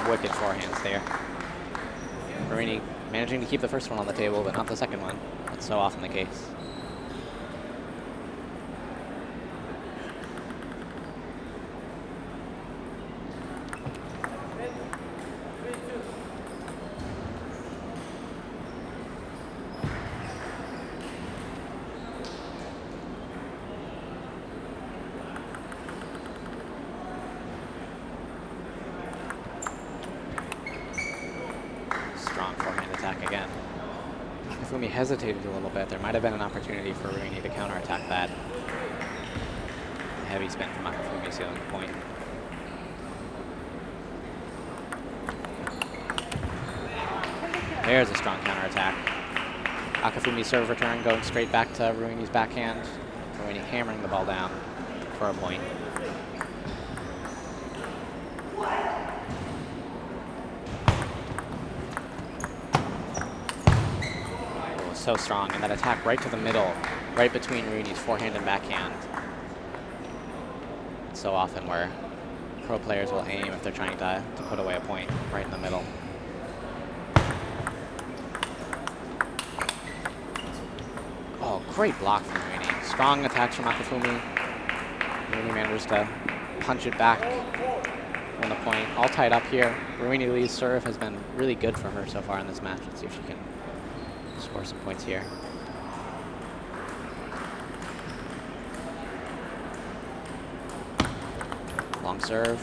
Wicked forehands there. Ruini managing to keep the first one on the table, but not the second one. That's so often the case. Akifumi hesitated a little bit. There might have been an opportunity for Ruini to counterattack that. A heavy spin from Akifumi sealing the point. There's a strong counterattack. Akifumi's serve return going straight back to Ruini's backhand. Ruini hammering the ball down for a point. So strong, and that attack right to the middle, right between Ruini's forehand and backhand. It's so often where pro players will aim if they're trying to put away a point right in the middle. Oh, great block from Ruini. Strong attacks from Akifumi. Ruini manages to punch it back, win the point. All tied up here. Ruini Lee's serve has been really good for her so far in this match. Let's see if she can score some points here. Long serve.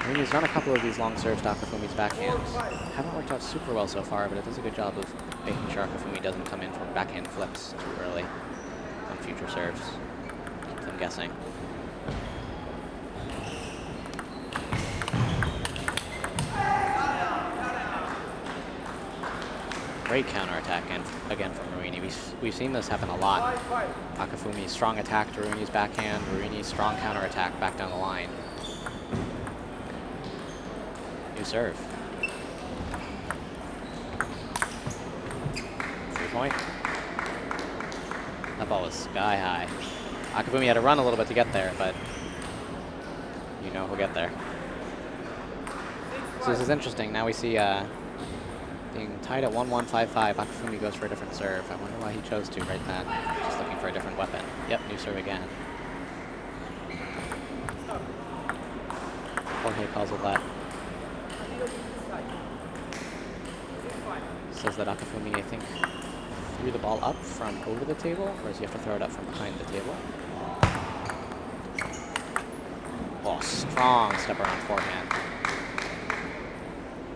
Ruini's done a couple of these long serves to Akifumi's backhands. Haven't worked out super well so far, but it does a good job of making sure Akifumi doesn't come in from backhand flips too early on future serves. Keep them guessing. Great counterattack again from Ruini. We've seen this happen a lot. Akifumi's strong attack to Ruini's backhand, Ruini's strong counterattack back down the line. New serve. 3-point. That ball was sky high. Akifumi had to run a little bit to get there, but you know he'll get there. So this is interesting. Now we see being tied at 1-1-5-5, Akifumi goes for a different serve. I wonder why he chose to right then. Just looking for a different weapon. Yep, new serve again. Jorge calls it that. Says that Akifumi, I think, threw the ball up from over the table, whereas you have to throw it up from behind the table. Oh, strong step around forehand.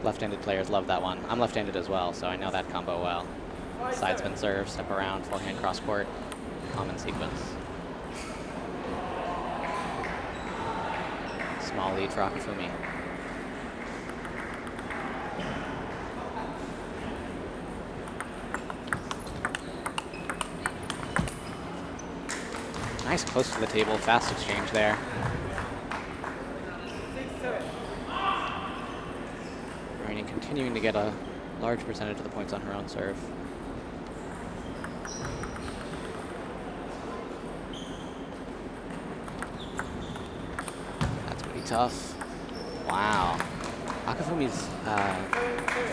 Left-handed players love that one. I'm left-handed as well, so I know that combo well. Side spin serve, step around, forehand cross court, common sequence. Small lead for Akifumi. Nice close to the table, fast exchange there. Ruini continuing to get a large percentage of the points on her own serve. That's pretty tough. Wow. Akifumi's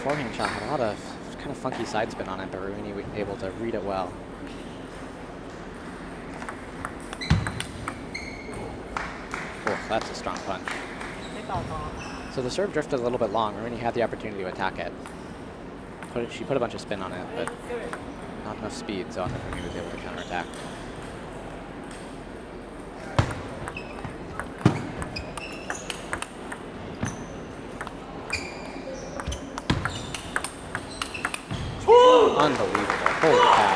forehand shot had a lot of kind of funky side spin on it, but Ruini was able to read it well. Oh, That's a strong punch. ไม่ต่อต่อ So the serve drifted a little bit long. Ruini had the opportunity to attack it. She put a bunch of spin on it, but not enough speed, so Akifumi was able to counterattack. Unbelievable. Holy cow.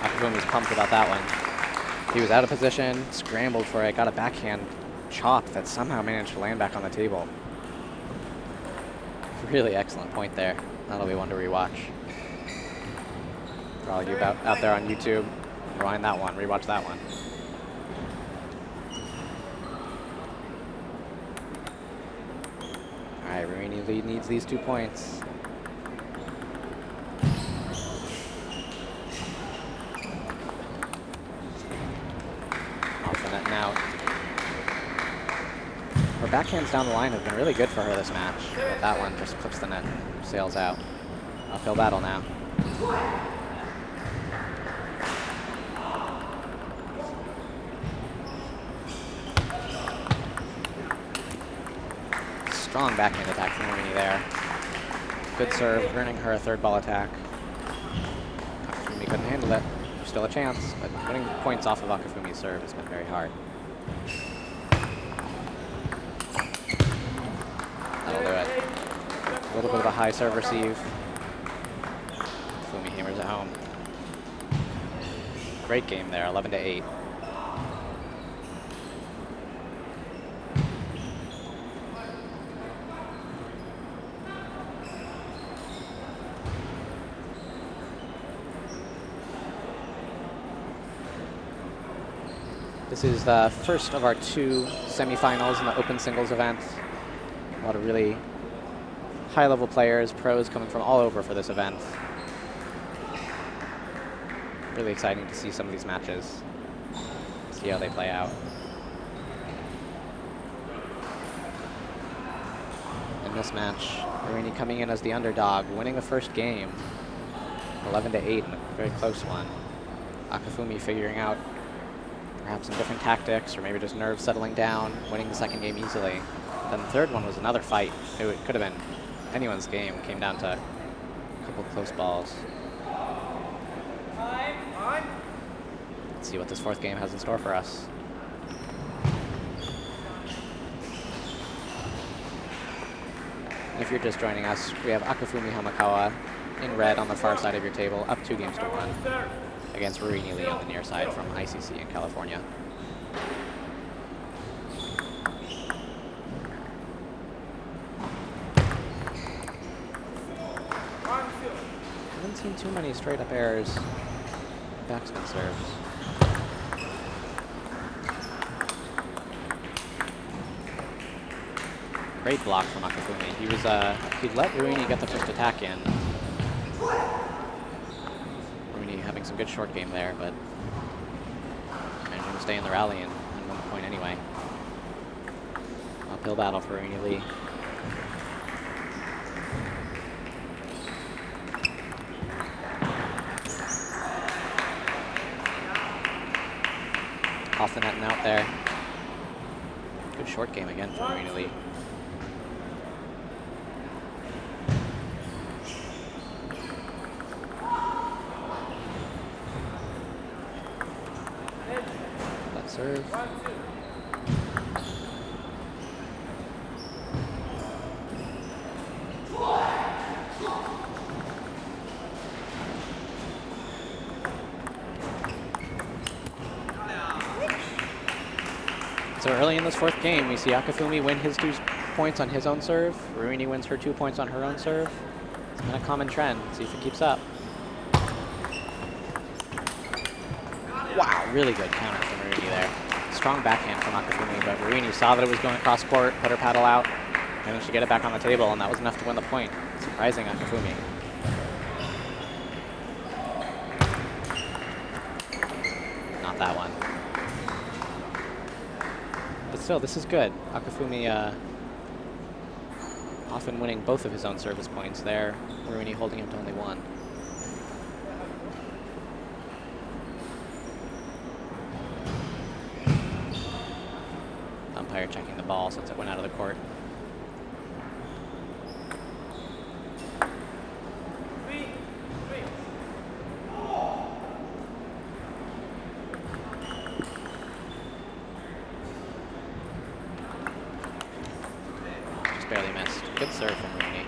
Akifumi's pumped about that one. He was out of position, scrambled for it, got a backhand chop that somehow managed to land back on the table. Really excellent point there. That'll be one to rewatch. For all you out there on YouTube, rewind that one, rewatch that one. All right, Ruini lead needs these 2 points. Off the net and out. Her backhands down the line have been really good for her this match, but that one just clips the net, sails out. Uphill battle now. Strong backhand attack from Ruini there. Good serve, earning her a 3rd ball attack. Akifumi couldn't handle it. Still a chance, but putting points off of Akifumi's serve has been very hard. That'll do it. A little bit of a high serve receive. Akifumi hammers it home. Great game there, 11-8. This is the first of our 2 semifinals in the open singles event. A lot of really high-level players, pros coming from all over for this event. Really exciting to see some of these matches, see how they play out. In this match, Ruini coming in as the underdog, winning the first game, 11-8 in a very close one. Akifumi figuring out perhaps some different tactics, or maybe just nerves settling down, winning the second game easily. Then the third one was another fight. It could have been anyone's game. It came down to a couple close balls. Let's see what this 4th game has in store for us. If you're just joining us, we have Akifumi Hamakawa in red on the far side of your table, up 2 games to 1. Against Ruini Lee on the near side from ICC in California. Haven't seen too many straight up errors. Backspin serves. Great block from Akifumi. He let Ruini get the first attack in. Having some good short game there, but managing to stay in the rally and win the point anyway. Uphill battle for Ruini Lee. Off the net and out there. Good short game again for Ruini Lee. Serve. So early in this 4th game, we see Akifumi win his 2 points on his own serve. Ruini wins her 2 points on her own serve. It's been a common trend. Let's see if it keeps up. Wow, really good counter from Ruini there. Strong backhand from Akifumi, but Ruini saw that it was going across court, put her paddle out, managed to get it back on the table, and that was enough to win the point. Surprising Akifumi. Not that one. But still, this is good. Akifumi often winning both of his own service points there. Ruini holding him to only 1. umpire checking the ball since it went out of the court. Just barely missed. Good serve from Ruini.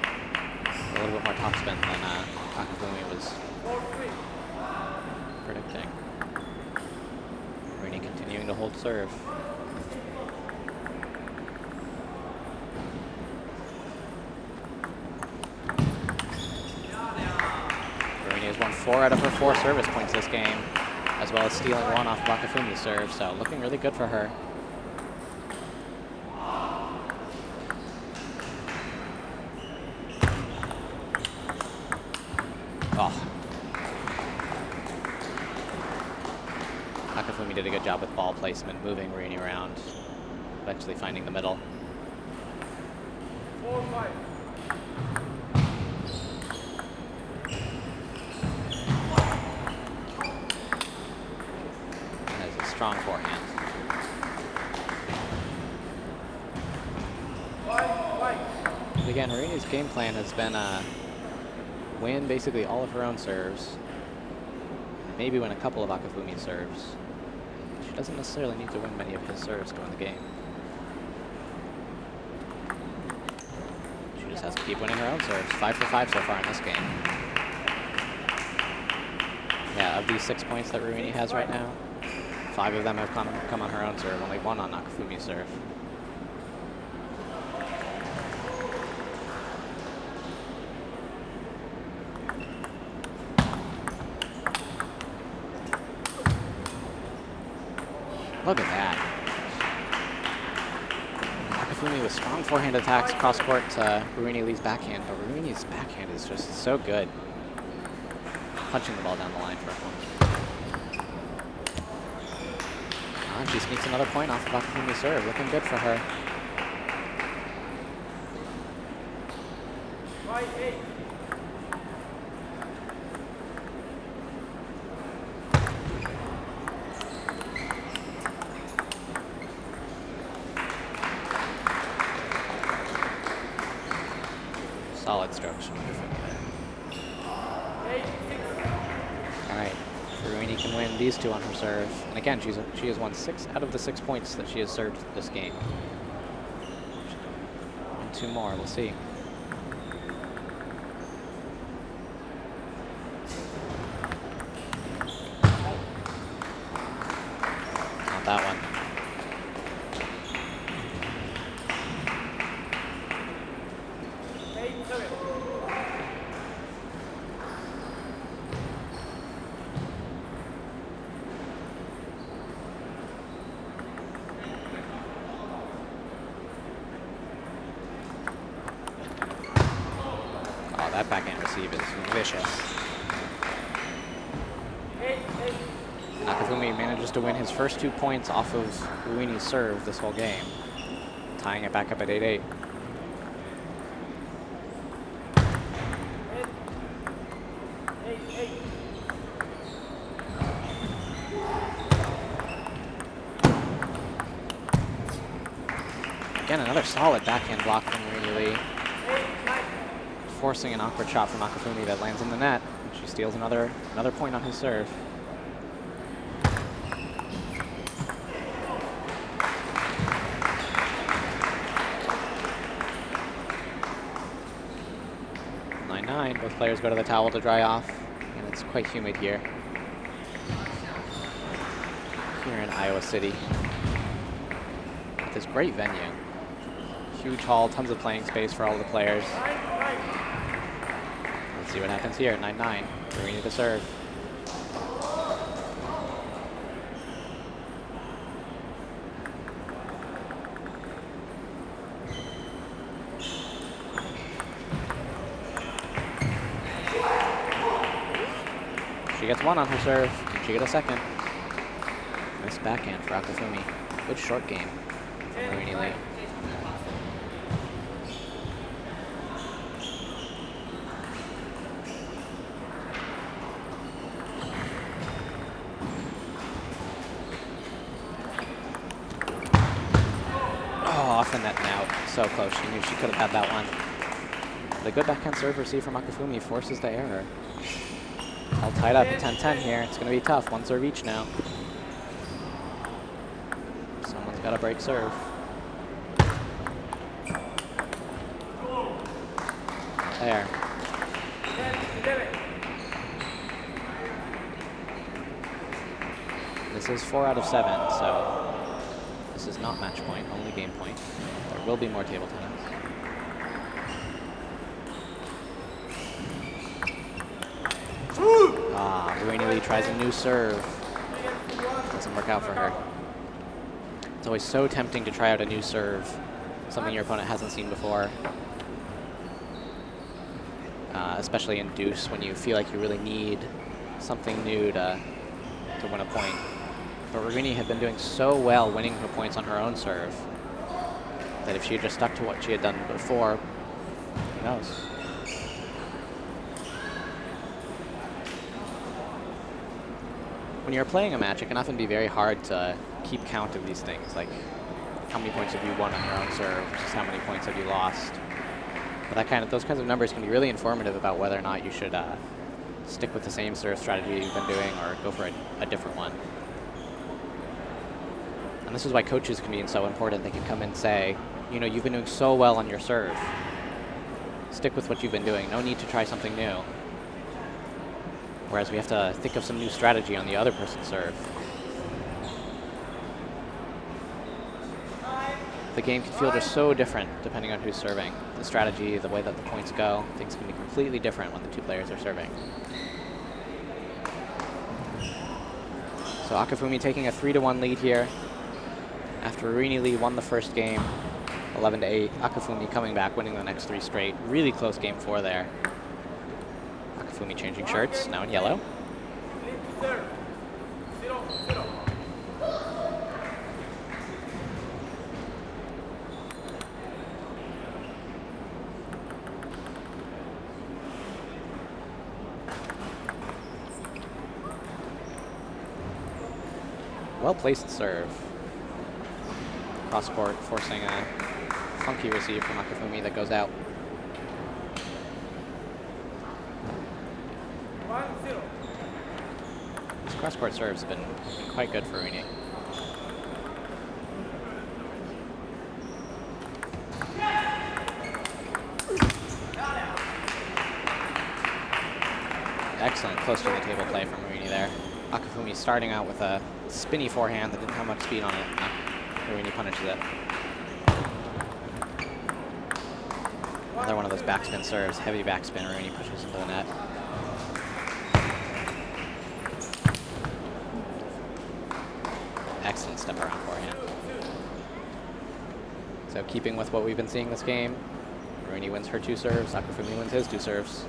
A little bit more topspin than Akifumi was predicting. Ruini continuing to hold serve. Ruini has won 4 out of her 4 service points this game, as well as stealing 1 off Akifumi's serve, so looking really good for her. Oh. Akifumi did a good job with ball placement, moving Ruini around, eventually finding the middle. 4-5. That is a strong forehand. But again, Ruini's game plan has been win basically all of her own serves, maybe win a couple of Akifumi's serves. She doesn't necessarily need to win many of his serves to win the game. She just has to keep winning her own serves. 5 for 5 so far in this game. Yeah, of these 6 points that Ruini has right now, 5 of them have come on her own serve, only 1 on Akifumi's serve. Look at that. Akifumi with strong forehand attacks cross court to Ruini Lee's backhand, but Ruini's backhand is just so good. Punching the ball down the line for a point. And she sneaks another point off of Akifumi's serve. Looking good for her. 5-8. Solid strokes from Akifumi there. Alright, Ruini can win these 2 on her serve. And again, she has won 6 out of the 6 points that she has served this game. And 2 more, we'll see. Not that one. That backhand receive is vicious. Akifumi manages to win his first 2 points off of Ruini's serve this whole game, tying it back up at 8-8. Again, another solid backhand block from Ruini Lee, forcing an awkward shot from Akifumi that lands in the net. She steals another point on his serve. Both players go to the towel to dry off, and it's quite humid here in Iowa City. With this great venue. Huge hall, tons of playing space for all of the players. Let's see what happens here. 9-9. Ruini to serve. She gets 1 on her serve, and she gets a second. Nice backhand for Akifumi. Good short game from Ruini Lee. off the net and out. So close. She knew she could have had that one. The good backhand serve receive from Akifumi forces the error. All tied up, 10-10 here. It's going to be tough. One serve each now. Someone's got to break serve. There. This is 4 out of 7, so this is not match point, only game point. There will be more table tennis. Ruini Lee tries a new serve. Doesn't work out for her. It's always so tempting to try out a new serve, something your opponent hasn't seen before. Especially in deuce when you feel like you really need something new to win a point. But Ruini had been doing so well winning her points on her own serve that if she had just stuck to what she had done before, who knows? When you're playing a match, it can often be very hard to keep count of these things, like how many points have you won on your own serve, just how many points have you lost. But those kinds of numbers can be really informative about whether or not you should stick with the same serve strategy you've been doing or go for a different one. And this is why coaches can be so important. They can come and say, you know, you've been doing so well on your serve. Stick with what you've been doing. No need to try something new. Whereas we have to think of some new strategy on the other person's serve. The game can feel just so different depending on who's serving. The strategy, the way that the points go, things can be completely different when the two players are serving. So Akifumi taking a 3-1 lead here. After Ruini Lee won the first game, 11-8, Akifumi coming back, winning the next 3 straight. Really close game 4 there. Akifumi changing shirts, now in yellow. Well-placed serve. Cross-court, forcing a funky receive from Akifumi that goes out. 1-0. These cross-court serves have been quite good for Ruini. Excellent close to the table play from Ruini there. Akifumi starting out with a spinny forehand that didn't have much speed on it. Ruini punishes it. Another one of those backspin serves, heavy backspin. Ruini pushes into the net. Excellent step around forehand. So keeping with what we've been seeing this game, Ruini wins her 2 serves, Akifumi wins his 2 serves.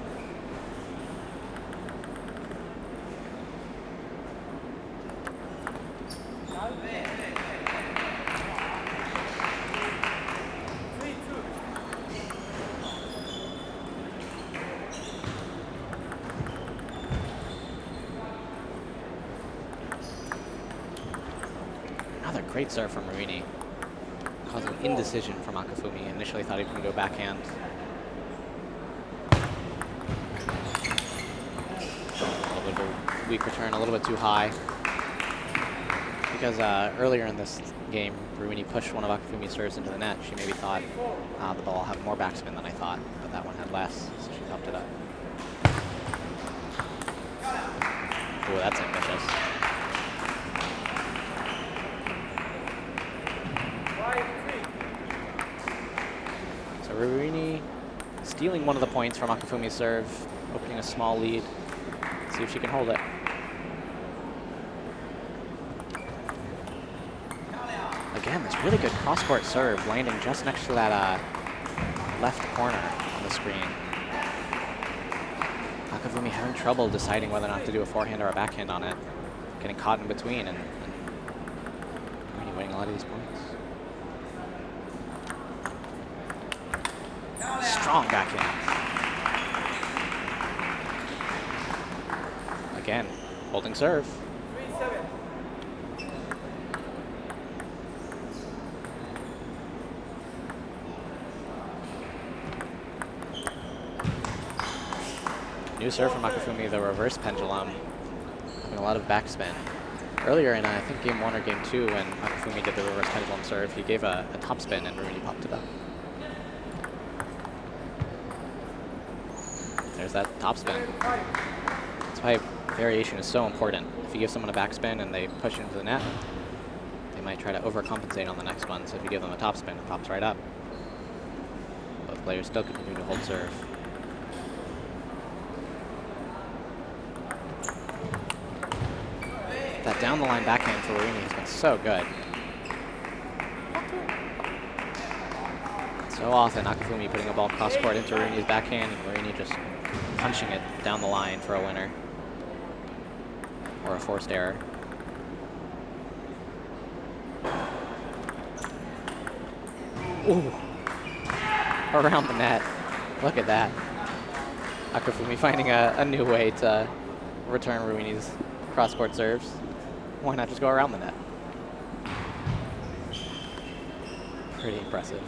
Great serve from Ruini. Causing indecision from Akifumi. Initially thought he was going to go backhand. A little bit of a weak return, a little bit too high. Because earlier in this game, Ruini pushed one of Akifumi's serves into the net. She maybe thought the ball had more backspin than I thought, but that one had less, so she topped it up. Oh, that's ambitious. Ruini stealing one of the points from Akifumi's serve, opening a small lead. See if she can hold it. Again, this really good cross-court serve, landing just next to that left corner on the screen. Akifumi having trouble deciding whether or not to do a forehand or a backhand on it. Getting caught in between and Ruini winning a lot of these points. Strong backhand. Again, holding serve. 3-7. New serve from Akifumi, the reverse pendulum. Having a lot of backspin. Earlier in, I think, game 1 or game 2, when Akifumi did the reverse pendulum serve, he gave a topspin and Ruini popped it up. There's that topspin. That's why variation is so important. If you give someone a backspin and they push into the net, they might try to overcompensate on the next one. So if you give them a topspin, it pops right up. Both players still continue to hold serve. That down the line backhand for Ruini has been so good. So often Akifumi putting a ball cross court into Ruini's backhand and Ruini just punching it down the line for a winner. Or a forced error. Ooh. Around the net. Look at that. Akifumi finding a new way to return Ruini's cross-court serves. Why not just go around the net? Pretty impressive.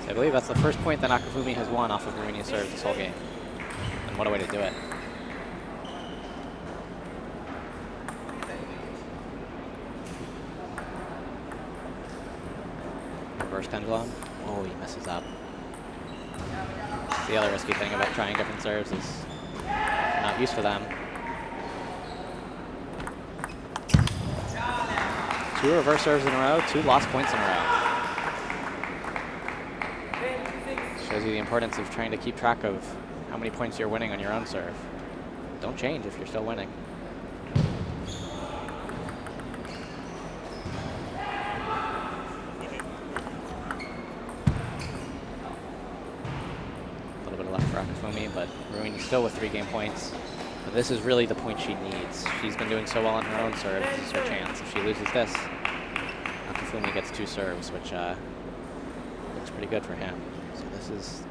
So I believe that's the first point that Akifumi has won off of Ruini's serve this whole game. And what a way to do it. Reverse pendulum. Oh, he messes up. The other risky thing about trying different serves is if you're not used to them. 2 reverse serves in a row, 2 lost points in a row. Shows you the importance of trying to keep track of how many points you're winning on your own serve. Don't change if you're still winning. A little bit left for Akifumi, but Ruini still with 3 game points. But this is really the point she needs. She's been doing so well on her own serve. This is her chance. If she loses this, Akifumi gets 2 serves, which looks pretty good for him. So this is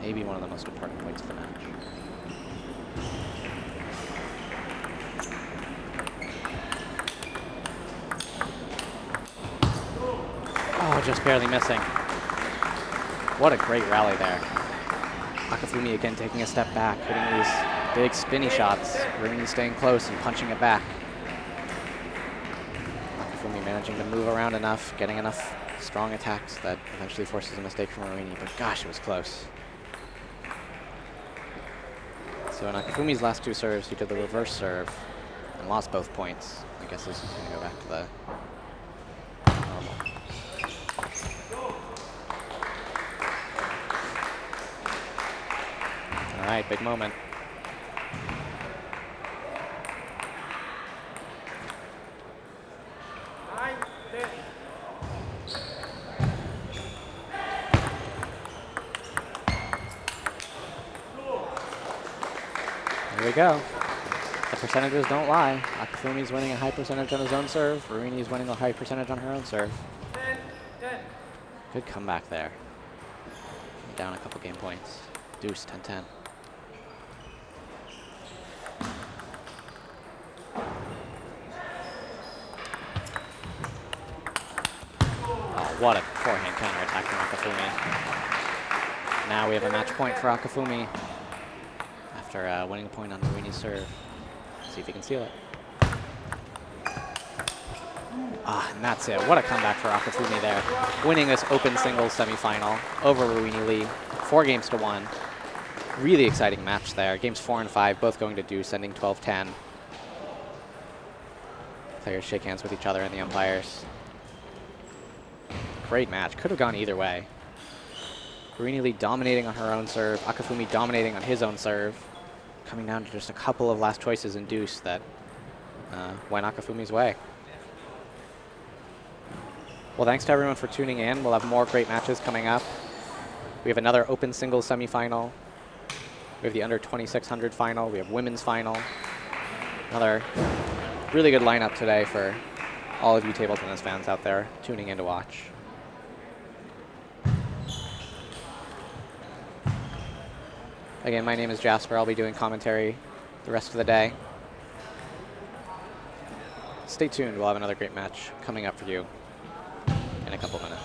maybe one of the most important points of the match. Oh, just barely missing. What a great rally there. Akifumi again taking a step back, hitting these big spinny shots. Ruini staying close and punching it back. Akifumi managing to move around enough, getting enough strong attacks that eventually forces a mistake from Ruini, but gosh, it was close. So in Akifumi's last 2 serves, he did the reverse serve and lost both points. I guess this is going to go back to the normal. All right, big moment. Here we go. The percentages don't lie. Akifumi's winning a high percentage on his own serve. Ruini's winning a high percentage on her own serve. Good comeback there. Down a couple game points. Deuce, 10-10. Oh, what a forehand counterattack from Akifumi. Now we have a match point for Akifumi. After winning a point on Ruini's serve. See if he can steal it. Ah, and that's it. What a comeback for Akifumi there. Winning this open singles semifinal over Ruini Lee. 4 games to 1. Really exciting match there. Games 4 and 5 both going to deuce, ending 12-10. Players shake hands with each other and the umpires. Great match. Could have gone either way. Ruini Lee dominating on her own serve. Akifumi dominating on his own serve. Coming down to just a couple of last choices in deuce that went Akifumi's way. Well, thanks to everyone for tuning in. We'll have more great matches coming up. We have another open singles semifinal. We have the under 2600 final. We have women's final. Another really good lineup today for all of you table tennis fans out there tuning in to watch. Again, my name is Jasper. I'll be doing commentary the rest of the day. Stay tuned. We'll have another great match coming up for you in a couple minutes.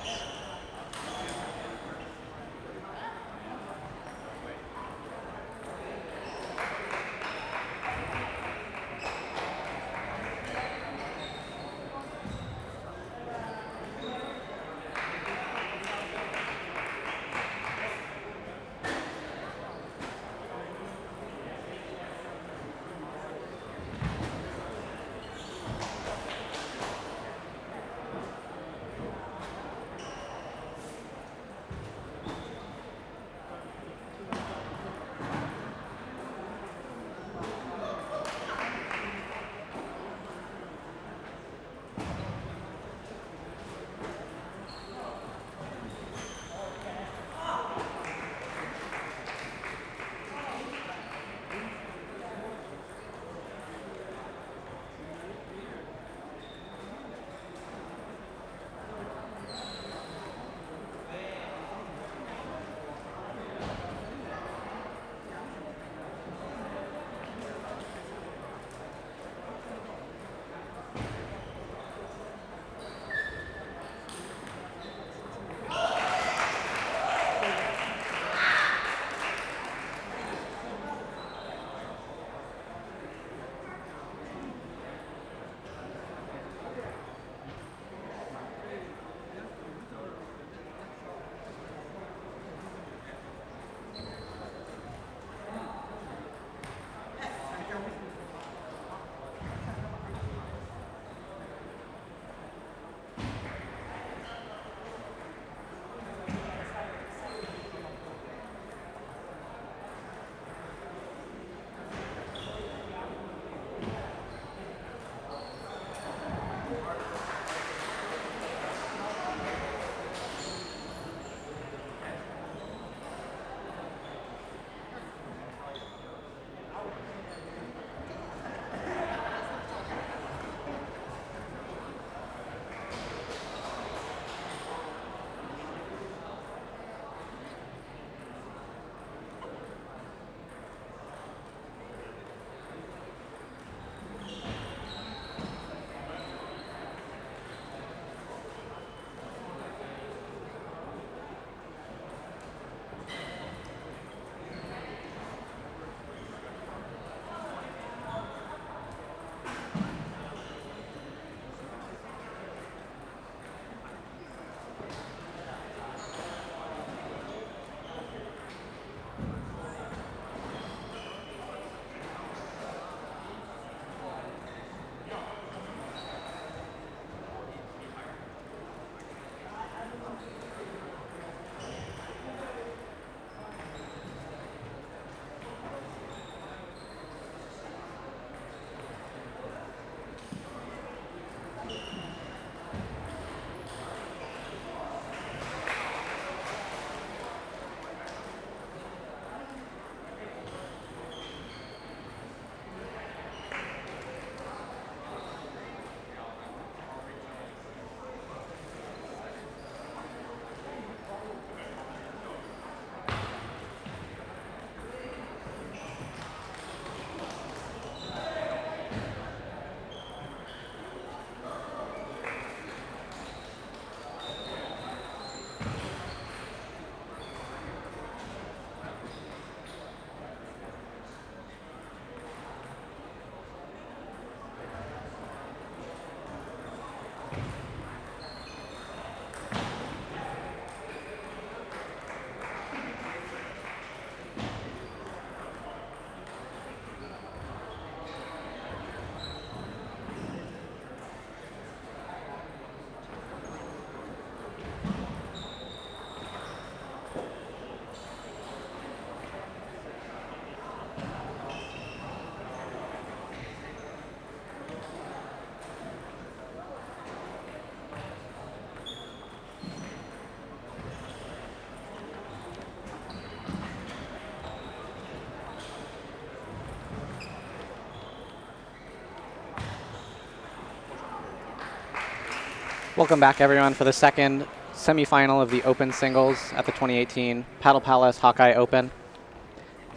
Welcome back, everyone, for the second semifinal of the Open Singles at the 2018 Paddle Palace Hawkeye Open.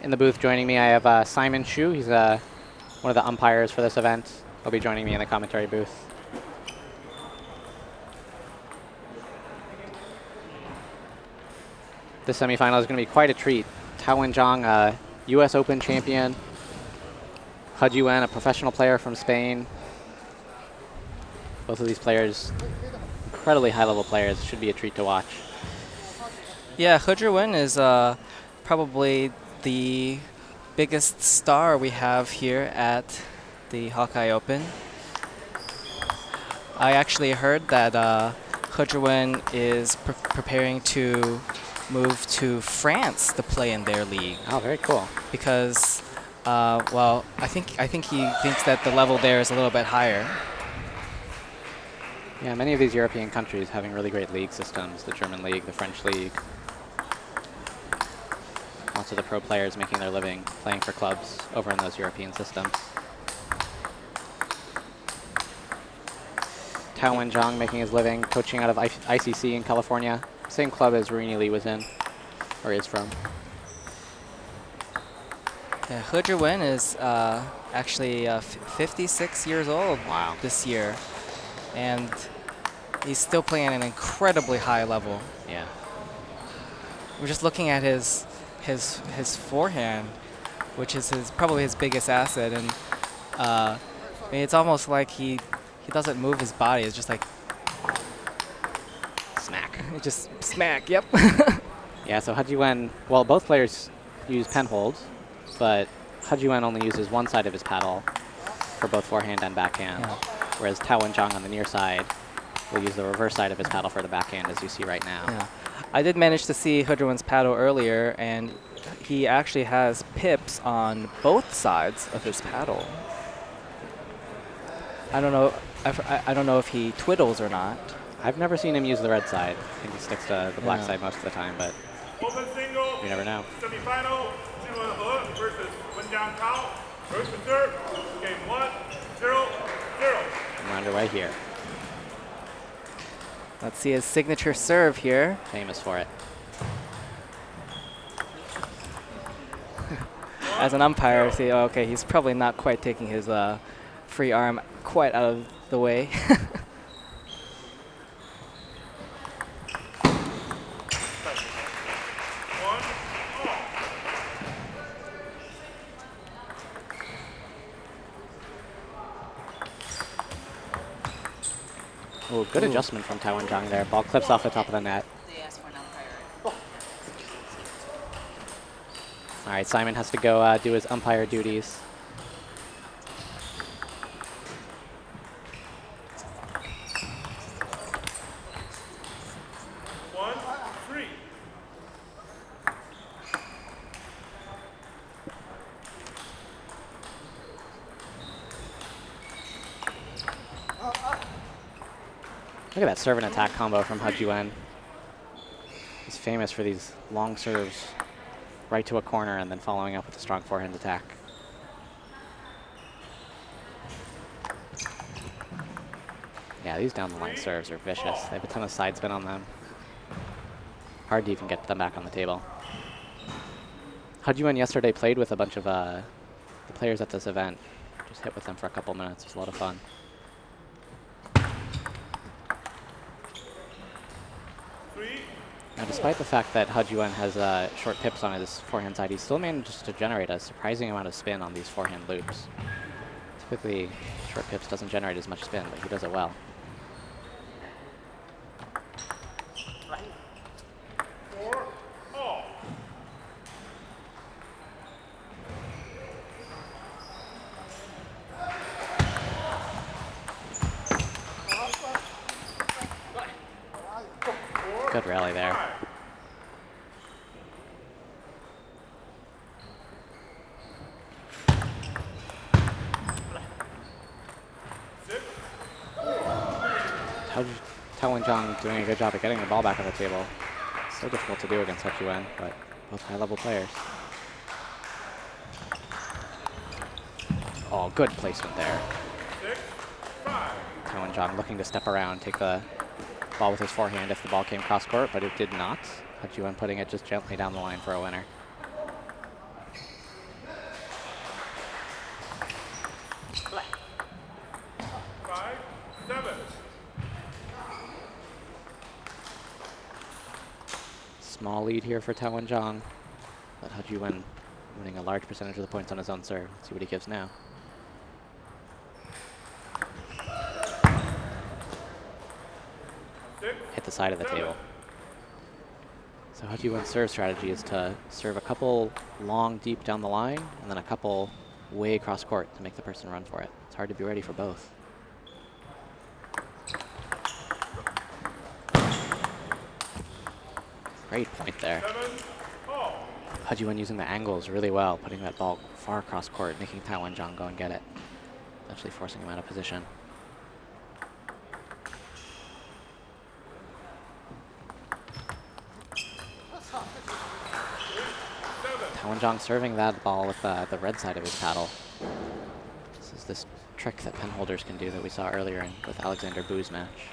In the booth joining me, I have Simon Shu. He's one of the umpires for this event. He'll be joining me in the commentary booth. This semifinal is going to be quite a treat. Wenzhang, U.S. Open champion. Zhiwen, a professional player from Spain. Both of these players, incredibly high-level players. Should be a treat to watch. Yeah, Zhiwen is probably the biggest star we have here at the Hawkeye Open. I actually heard that Zhiwen is preparing to move to France to play in their league. Oh, very cool. Because, well, I think he thinks that the level there is a little bit higher. Yeah, many of these European countries having really great league systems. The German league, the French league. Lots of the pro players making their living playing for clubs over in those European systems. Wenzhang making his living coaching out of ICC in California. Same club as Ruini was in, or is from. Yeah, Zhiwen is actually 56 years old this year. And he's still playing at an incredibly high level. Yeah. We're just looking at his forehand, which is probably his biggest asset, and I mean, it's almost like he doesn't move his body. It's just like smack. Just smack. Yep. Yeah. So Zhiwen, well, both players use pen holds, but Zhiwen only uses one side of his paddle for both forehand and backhand. Yeah. Whereas Wenzhang on the near side will use the reverse side of his paddle for the backhand, as you see right now. Yeah. I did manage to see Zhiwen's paddle earlier, and he actually has pips on both sides of his paddle. I don't know. I don't know if he twiddles or not. I've never seen him use the red side. I think he sticks to the black side most of the time, but Open single. you never know. Semifinal. Zhiwen versus Wenzhang Kao. First to serve. Game 1-0-0. We're underway here. Let's see his signature serve here. Famous for it. As an umpire, see, oh, okay, he's probably not quite taking his free arm quite out of the way. Oh, good adjustment from Wenzhang there. Ball clips off the top of the net. All right, Simon has to go do his umpire duties. Look at that serve and attack combo from Zhiwen. He's famous for these long serves right to a corner and then following up with a strong forehand attack. Yeah, these down the line serves are vicious. They have a ton of side spin on them. Hard to even get them back on the table. Zhiwen yesterday played with a bunch of the players at this event. Just hit with them for a couple minutes. It was a lot of fun. Now, despite the fact that Zhiwen has short pips on his forehand side, he still manages to generate a surprising amount of spin on these forehand loops. Typically, short pips doesn't generate as much spin, but he does it well. Good rally there. Wenzhang doing a good job of getting the ball back on the table. So difficult to do against Zhiwen, but both high-level players. Oh, good placement there. Wenzhang looking to step around, take the ball with his forehand if the ball came cross court, but it did not. Zhiwen putting it just gently down the line for a winner. Black. 5-7. Small lead here for Wenzhang, but Zhiwen winning a large percentage of the points on his own serve. Let's see what he gives now. Hit the side of the table. So Zhiwen's serve strategy is to serve a couple long, deep down the line, and then a couple way across court to make the person run for it. It's hard to be ready for both. Great point there. 7-all. Zhiwen using the angles really well, putting that ball far across court, making Wenzhang go and get it. Eventually forcing him out of position. Wenzhang serving that ball with the red side of his paddle. This is this trick that pen holders can do that we saw earlier with Alexander Bu's match.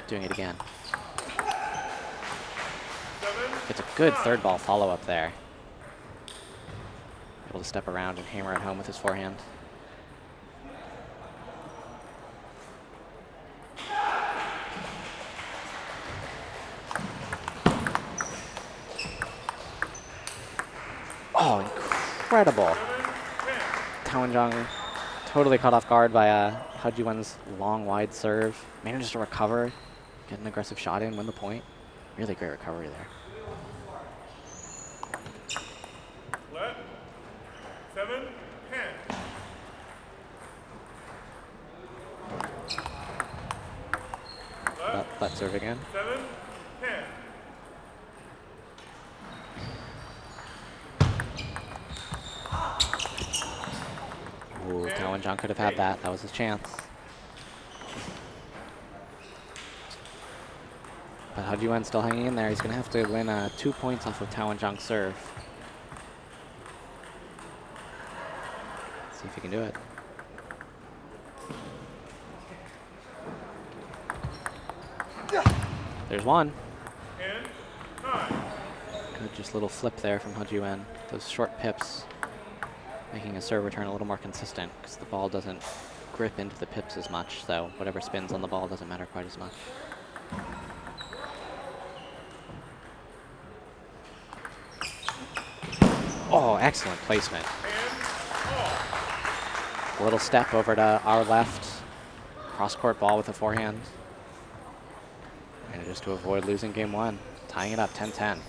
Doing it again. It's a good third ball follow-up there. Able to step around and hammer it home with his forehand. Oh, incredible. Wenzhang totally caught off guard by Zhiwen's long, wide serve. Manages to recover, get an aggressive shot in, win the point. Really great recovery there. Let 7-10. Let serve again. 7-10. Ooh, Wenzhang could have had that. That was his chance. But Zhiwen still hanging in there. He's going to have to win 2 points off of Wenzhang's serve. See if he can do it. There's one. 10-9. Good, just little flip there from Zhiwen. Those short pips making his serve return a little more consistent because the ball doesn't grip into the pips as much, so whatever spins on the ball doesn't matter quite as much. Oh, excellent placement. A little step over to our left. Cross-court ball with the forehand. And just to avoid losing game one. Tying it up 10-10.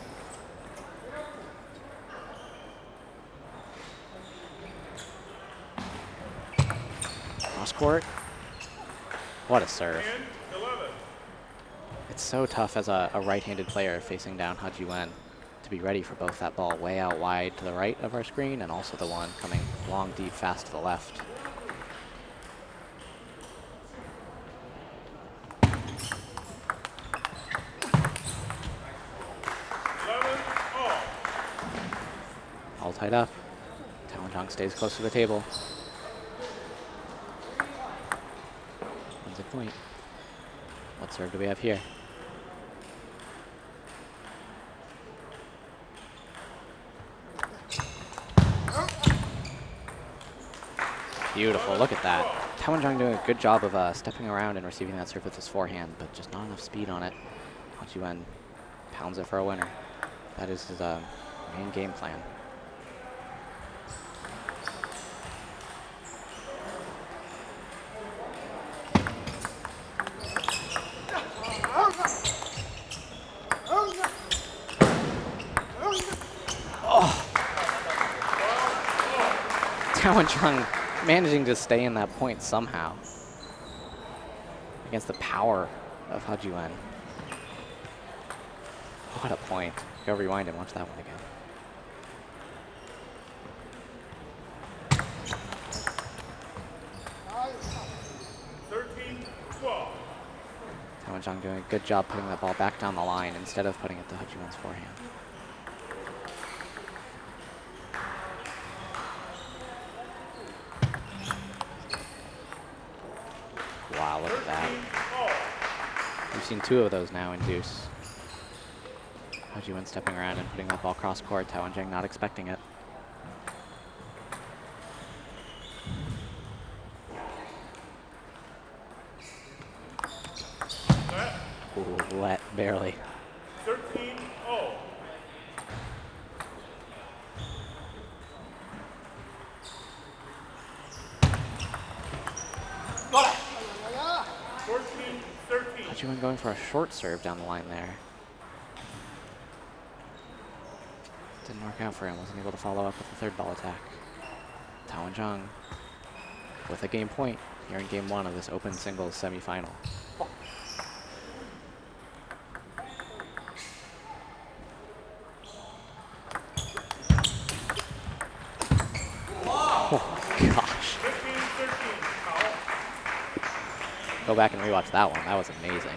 Cross-court. What a serve. 10-11. It's so tough as a right-handed player facing down Zhiwen to be ready for both that ball way out wide to the right of our screen and also the one coming long, deep, fast to the left. All tied up. Wenzhang stays close to the table. Wins a point. What serve do we have here? Beautiful, look at that. Wenzhang doing a good job of stepping around and receiving that serve with his forehand, but just not enough speed on it. Zhiwen pounds it for a winner. That is his main game plan. Oh! Wenzhang managing to stay in that point somehow against the power of Zhiwen. What a point. Go rewind and watch that one again. Wenzhang doing a good job putting that ball back down the line instead of putting it to Zhiwen's forehand. Wow, look at that. We've seen 2 of those now in deuce. Zhiwen stepping around and putting that ball cross court. Wenzhang not expecting it. Ooh, wet, barely. 13-0. Zhiwen going for a short serve down the line there. Didn't work out for him. Wasn't able to follow up with the 3rd ball attack. Wenzhang with a game point here in game 1 of this open singles semifinal. Oh gosh. 15-13. Go back and rewatch that one. That was amazing.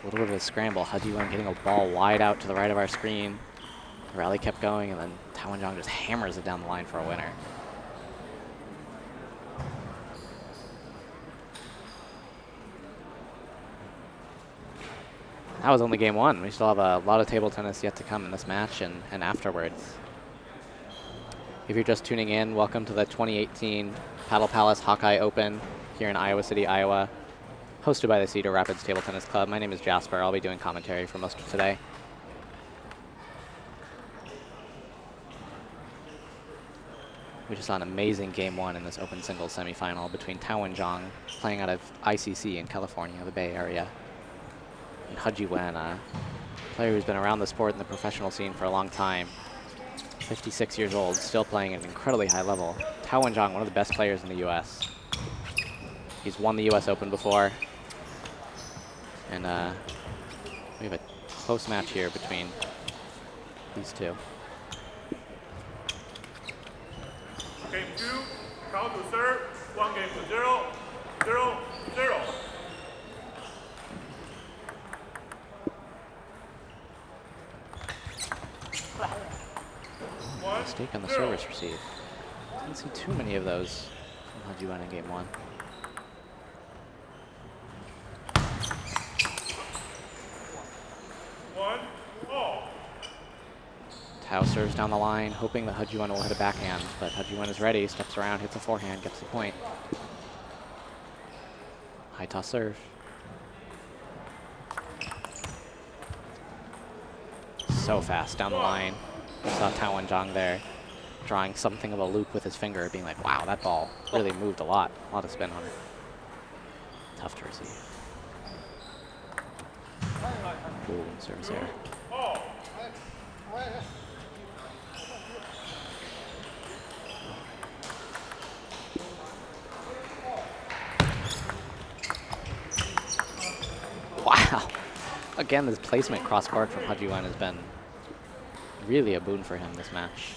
A little bit of a scramble. Zhiwen getting a ball wide out to the right of our screen. The rally kept going, and then Wenzhang just hammers it down the line for a winner. That was only game 1. We still have a lot of table tennis yet to come in this match and afterwards. If you're just tuning in, welcome to the 2018 Paddle Palace Hawkeye Open here in Iowa City, Iowa, hosted by the Cedar Rapids Table Tennis Club. My name is Jasper. I'll be doing commentary for most of today. We just saw an amazing game 1 in this open singles semifinal between Wenzhang, playing out of ICC in California, the Bay Area, and Zhiwen, a player who's been around the sport and the professional scene for a long time. 56 years old, still playing at an incredibly high level. Wenzhang, one of the best players in the U.S. He's won the U.S. Open before. And we have a close match here between these 2. Game 2, count to serve. 1 game to 0, 0, 0. Mistake on the service receive. Didn't see too many of those from Zhiwen in game 1. Tao serves down the line, hoping that Zhiwen will hit a backhand, but Zhiwen is ready, steps around, hits a forehand, gets the point. High toss serve. So fast down the line. We saw Wenzhang there drawing something of a loop with his finger, being like, wow, that ball really moved a lot of spin on it. Tough to receive. Ooh, service error. Wow. Again, this placement cross-court from Zhiwen has been really a boon for him this match.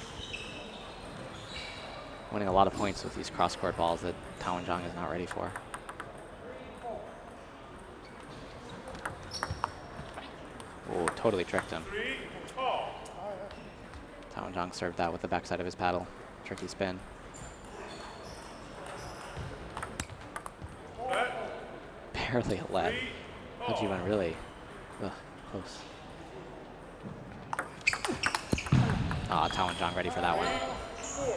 Winning a lot of points with these cross-court balls that Wenzhang is not ready for. Oh, totally tricked him. Wenzhang served that with the backside of his paddle. Tricky spin. Barely a let. Zhiwen really close. Ah, Wenzhang ready for that one.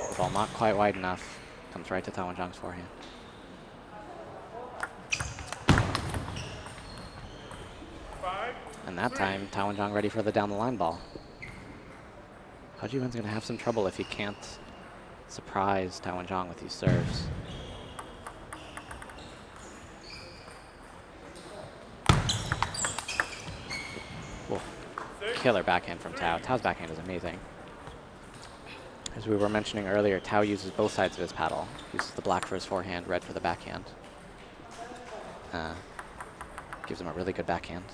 The ball not quite wide enough. Comes right to Wenzhang's forehand. And that time, Wenzhang ready for the down the line ball. Zhiwen's going to have some trouble if he can't surprise Wenzhang with these serves. Whoa. Killer backhand from Tao. Tao's backhand is amazing. As we were mentioning earlier, Tao uses both sides of his paddle. Uses the black for his forehand, red for the backhand. Gives him a really good backhand.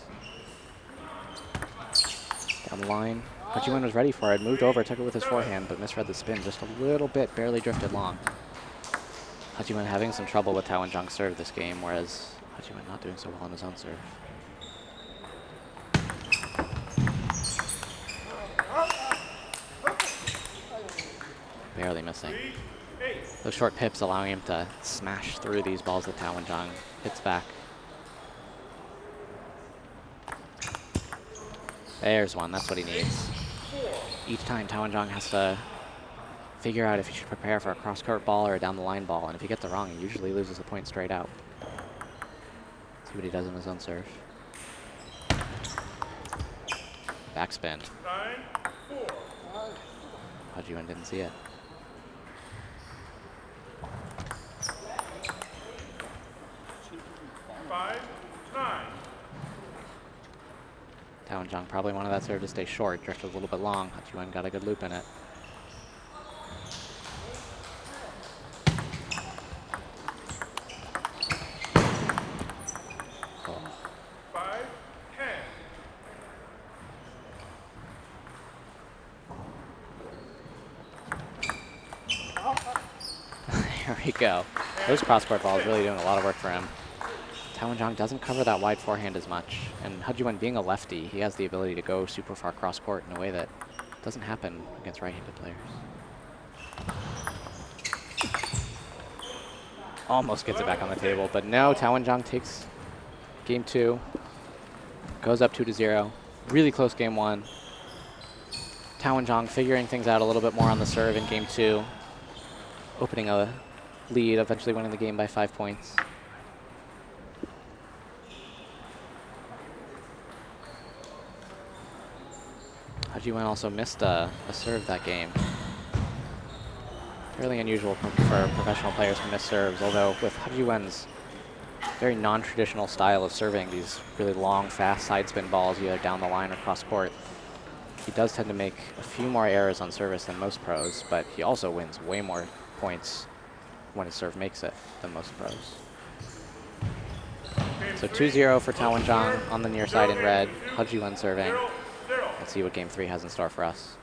Down the line. Zhiwen was ready for it, moved over, took it with his forehand, but misread the spin just a little bit, barely drifted long. Zhiwen having some trouble with Wenzhang's serve this game, whereas Zhiwen not doing so well on his own serve. Barely missing. Those short pips allowing him to smash through these balls that Wenzhang hits back. There's one. That's what he needs. Each time, Wenzhang has to figure out if he should prepare for a cross-court ball or a down-the-line ball, and if he gets it wrong, he usually loses the point straight out. See what he does in his own serve. Backspin. 9-4. Zhiwen didn't see it. Five, 9. Wenzhang probably wanted that serve to stay short, drifted a little bit long. Zhiwen got a good loop in it. Cool. 5, 10. There we go. Those cross-court balls really doing a lot of work for him. Wenzhang doesn't cover that wide forehand as much, and Zhiwen being a lefty, he has the ability to go super far cross-court in a way that doesn't happen against right-handed players. Almost gets it back on the table, but no, Wenzhang takes game 2, goes up 2-0. Really close game 1. Wenzhang figuring things out a little bit more on the serve in game 2, opening a lead, eventually winning the game by 5 points. Zhiwen also missed a serve that game. Fairly unusual for professional players to miss serves, although with Zhiwen's very non-traditional style of serving these really long, fast side spin balls, either down the line or cross court, he does tend to make a few more errors on service than most pros, but he also wins way more points when his serve makes it than most pros. So 2-0 for Wenzhang on the near side in red, Zhiwen serving. Let's see what game 3 has in store for us.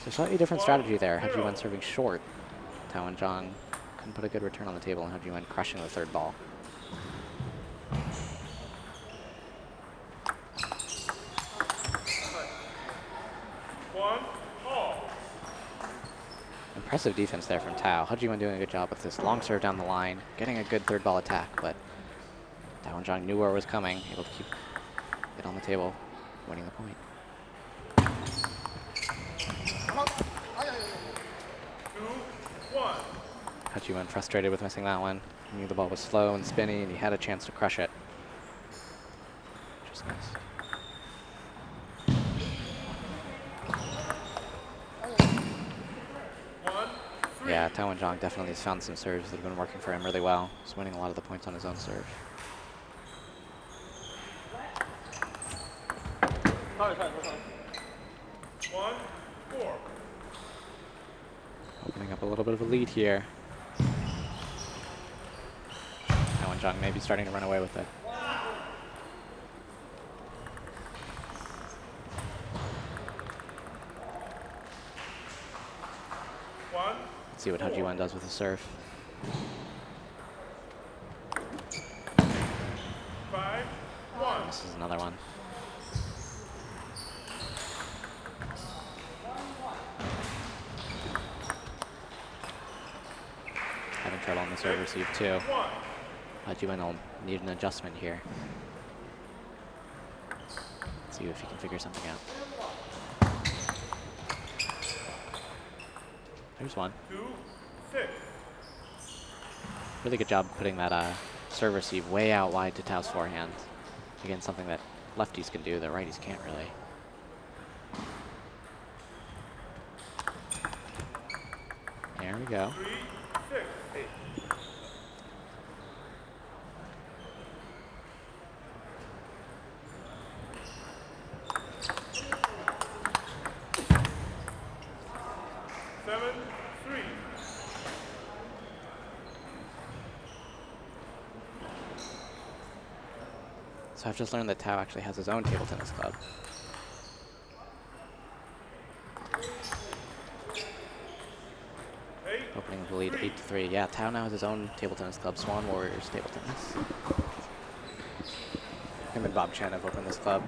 So slightly different strategy there. Zhiwen serving short. Wenzhang couldn't put a good return on the table, and Zhiwen crushing the third ball. Impressive defense there from Tao. Zhiwen doing a good job with this long serve down the line, getting a good third ball attack, but Wenzhang knew where it was coming, able to keep it on the table, winning the point. 2-1. Zhiwen frustrated with missing that one. He knew the ball was slow and spinny, and he had a chance to crush it. Just missed. Yeah, Wenzhang definitely has found some serves that have been working for him really well. He's winning a lot of the points on his own serve. One, 4. Opening up a little bit of a lead here. Wenzhang maybe starting to run away with it. Let's see what Zhiwen does with the serve. 5-1. This is another one. Having trouble on the serve receive too. Zhiwen will need an adjustment here. Let's see if he can figure something out. There's one. 2-6. Really good job putting that serve receive way out wide to Tao's forehand. Again, something that lefties can do that righties can't really. There we go. 3-6. 7-3. So I've just learned that Tao actually has his own table tennis club. Opening the lead 8-3. Yeah, Tao now has his own table tennis club, Swan Warriors Table Tennis. Him and Bob Chen have opened this club.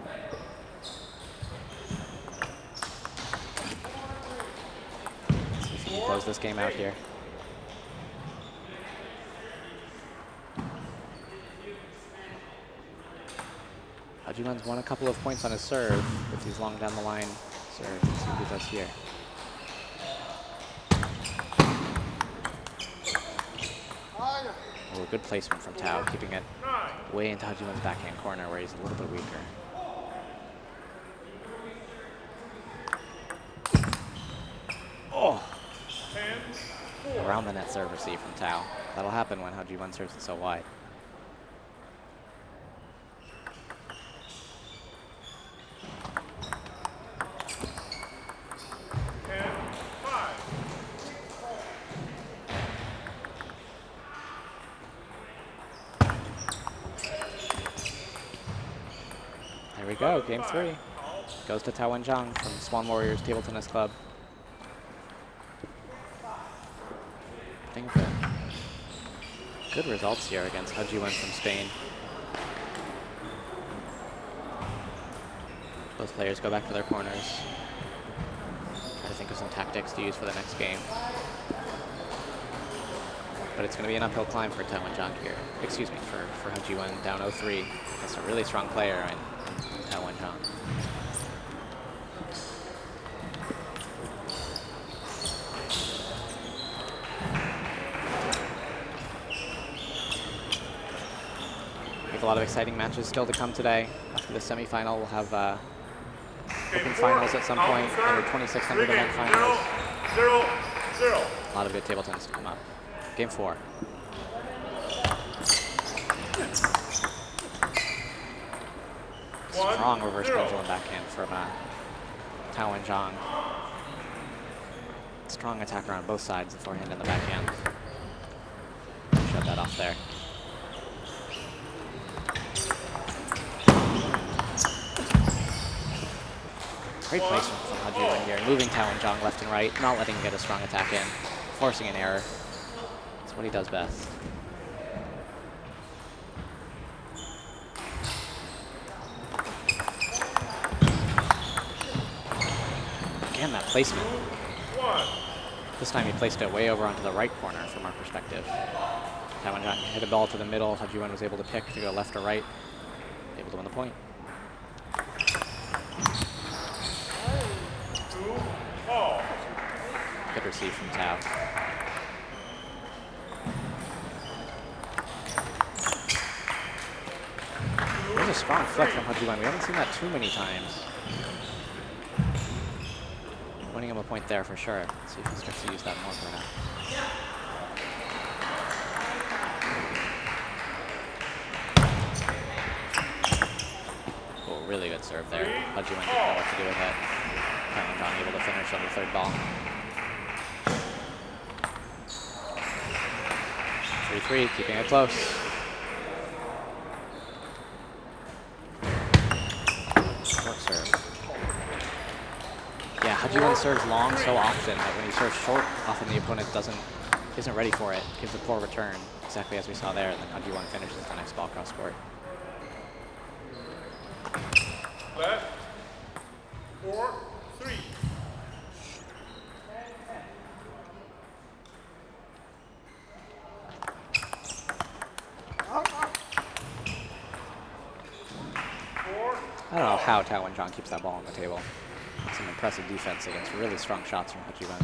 Let's see if he can close this game out here. Hajiman's won a couple of points on his serve with these long down the line serve. Let's see what he does here. Oh, good placement from Tao, keeping it way into Hajiman's backhand corner where he's a little bit weaker. Oh! Around the net serve receive from Tao. That'll happen when Hajiman serves it so wide. There we go, game 3. Goes to Wenzhang from Swan Warriors Table Tennis Club. I think good results here against Zhiwen from Spain. Both players go back to their corners. Try to think of some tactics to use for the next game. But it's going to be an uphill climb for Wenzhang here. Excuse me, for Zhiwen down 0-3. That's a really strong player in Wenzhang. A lot of exciting matches still to come today. After the semifinal, we'll have open finals at some point, under 2600 event finals. 0-0. A lot of good table tennis to come up. Game 4. Strong reverse pendulum backhand from Wenzhang. Strong attacker on both sides, the forehand and the backhand. Shut that off there. Great placement from Zhiwen here, moving Wenzhang left and right, not letting him get a strong attack in, forcing an error. That's what he does best. Again, that placement. This time he placed it way over onto the right corner from our perspective. Wenzhang hit a ball to the middle, Zhiwen was able to pick to go left or right, able to win the point. Good receive from Tao. There's a strong flick from Zhiwen. We haven't seen that too many times. Winning him a point there for sure. Let's see if he starts to use that more for now. Oh, really good serve there. Zhiwen didn't know what to do with it. Wenzhang able to finish on the third ball. 3-3, keeping it close. Short serve. Yeah, Zhiwen serves long so often that when he serves short, often the opponent isn't ready for it. Gives a poor return, exactly as we saw there, and then Zhiwen finishes the next ball cross court. Left. 4-3. I don't know how Wenzhang keeps that ball on the table. Some impressive defense against really strong shots from Zhiwen.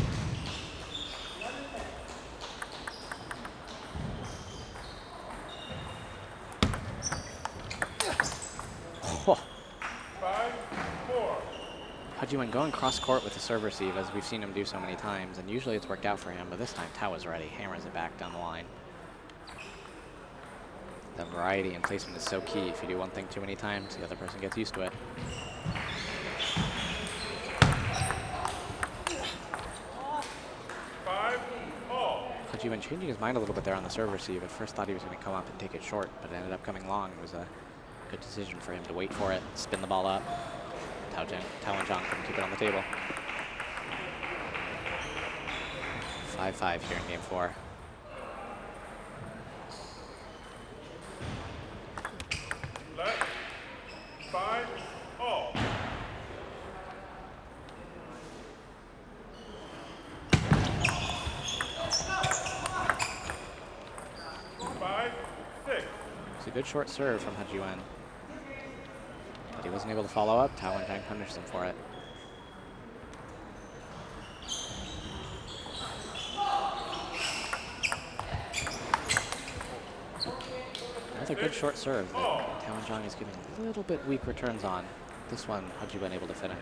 Oh. 5-4. Zhiwen going cross court with the serve receive, as we've seen him do so many times, and usually it's worked out for him, but this time Tao is ready, hammers it back down the line. The variety and placement is so key. If you do one thing too many times, the other person gets used to it. Zhiwen changing his mind a little bit there on the serve receive. At first thought he was going to come up and take it short, but it ended up coming long. It was a good decision for him to wait for it, spin the ball up. Wenzhang couldn't keep it on the table. 5-5 here in game 4. Left. 5-all. It's a good short serve from Zhiwen. wasn't able to follow up. Wenzhang punished him for it. Another good short serve that Wenzhang is giving a little bit weak returns on. This one, Zhiwen able to finish.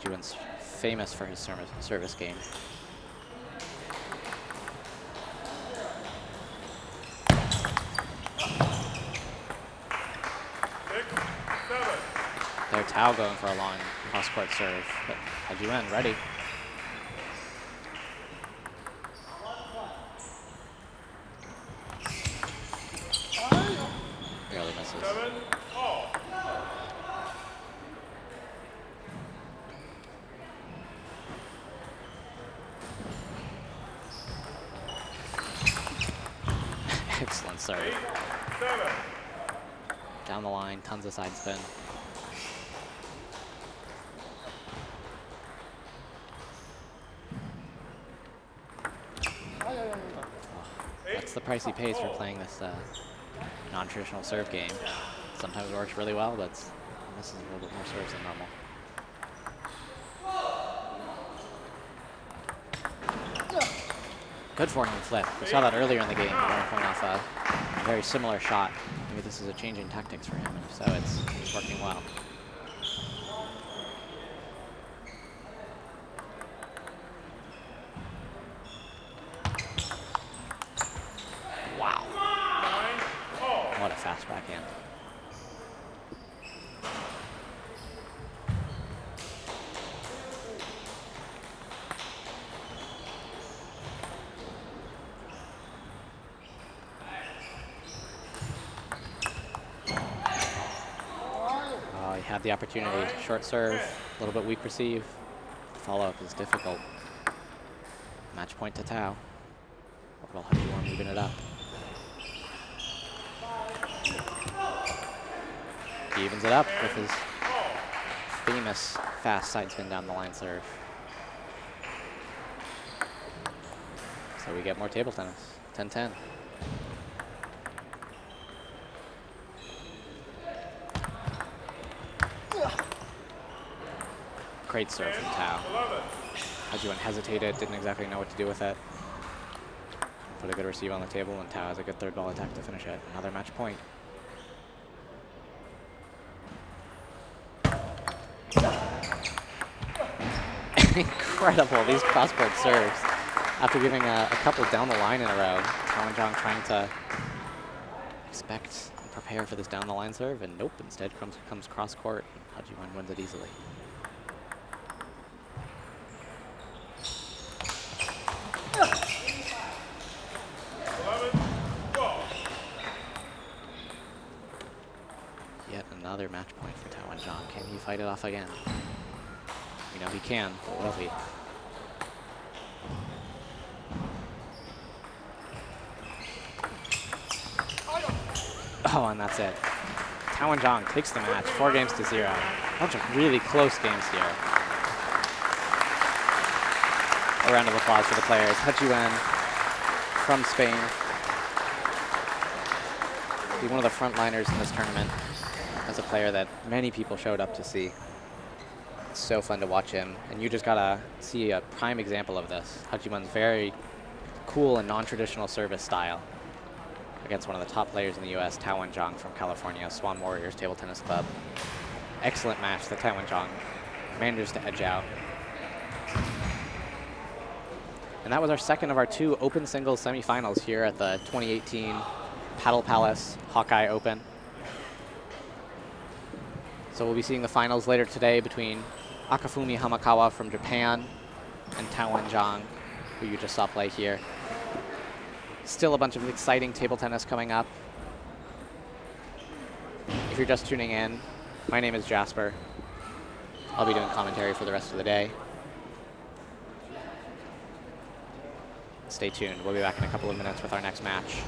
Zhiwen's famous for his service game. There, Tao going for a long cross-court serve, but Zhiwen ready. Barely misses. Excellent serve. Down the line, tons of side spin. That's the price he pays for playing this non-traditional serve game. Sometimes it works really well, but this is a little bit more serves than normal. Good forehand flip. We saw that earlier in the game. Going off a very similar shot. Maybe this is a change in tactics for him, and if so, it's working well. Wow. What a fast backhand. Had the opportunity. Short serve, a little bit weak receive. Follow-up is difficult. Match point to Tao. Orbital Zhiwen moving it up. He evens it up with his famous fast side spin down the line serve. So we get more table tennis. 10-10. Great serve from Tao. Zhiwen hesitated, didn't exactly know what to do with it. Put a good receive on the table, and Tao has a good third ball attack to finish it. Another match point. Incredible, these cross-court serves. After giving a couple down the line in a row, Wenzhang trying to expect and prepare for this down the line serve, and nope, instead comes cross-court, and Zhiwen wins it easily. Yet another match point for Wenzhang. Can he fight it off again? We know he can, but will he? Oh, and that's it. Wenzhang takes the match, 4-0. A bunch of really close games here. A round of applause for the players. Zhiwen from Spain. He's one of the frontliners in this tournament as a player that many people showed up to see. It's so fun to watch him, and you just gotta see a prime example of this. Zhiwen's very cool and non-traditional service style against one of the top players in the US, Wenzhang from California, Swan Warriors Table Tennis Club. Excellent match that Wenzhang manages to edge out. And that was our second of our 2 open singles semifinals here at the 2018 Paddle Palace Hawkeye Open. So we'll be seeing the finals later today between Akifumi Hamakawa from Japan and Wenzhang, who you just saw play here. Still a bunch of exciting table tennis coming up. If you're just tuning in, my name is Jasper. I'll be doing commentary for the rest of the day. Stay tuned. We'll be back in a couple of minutes with our next match.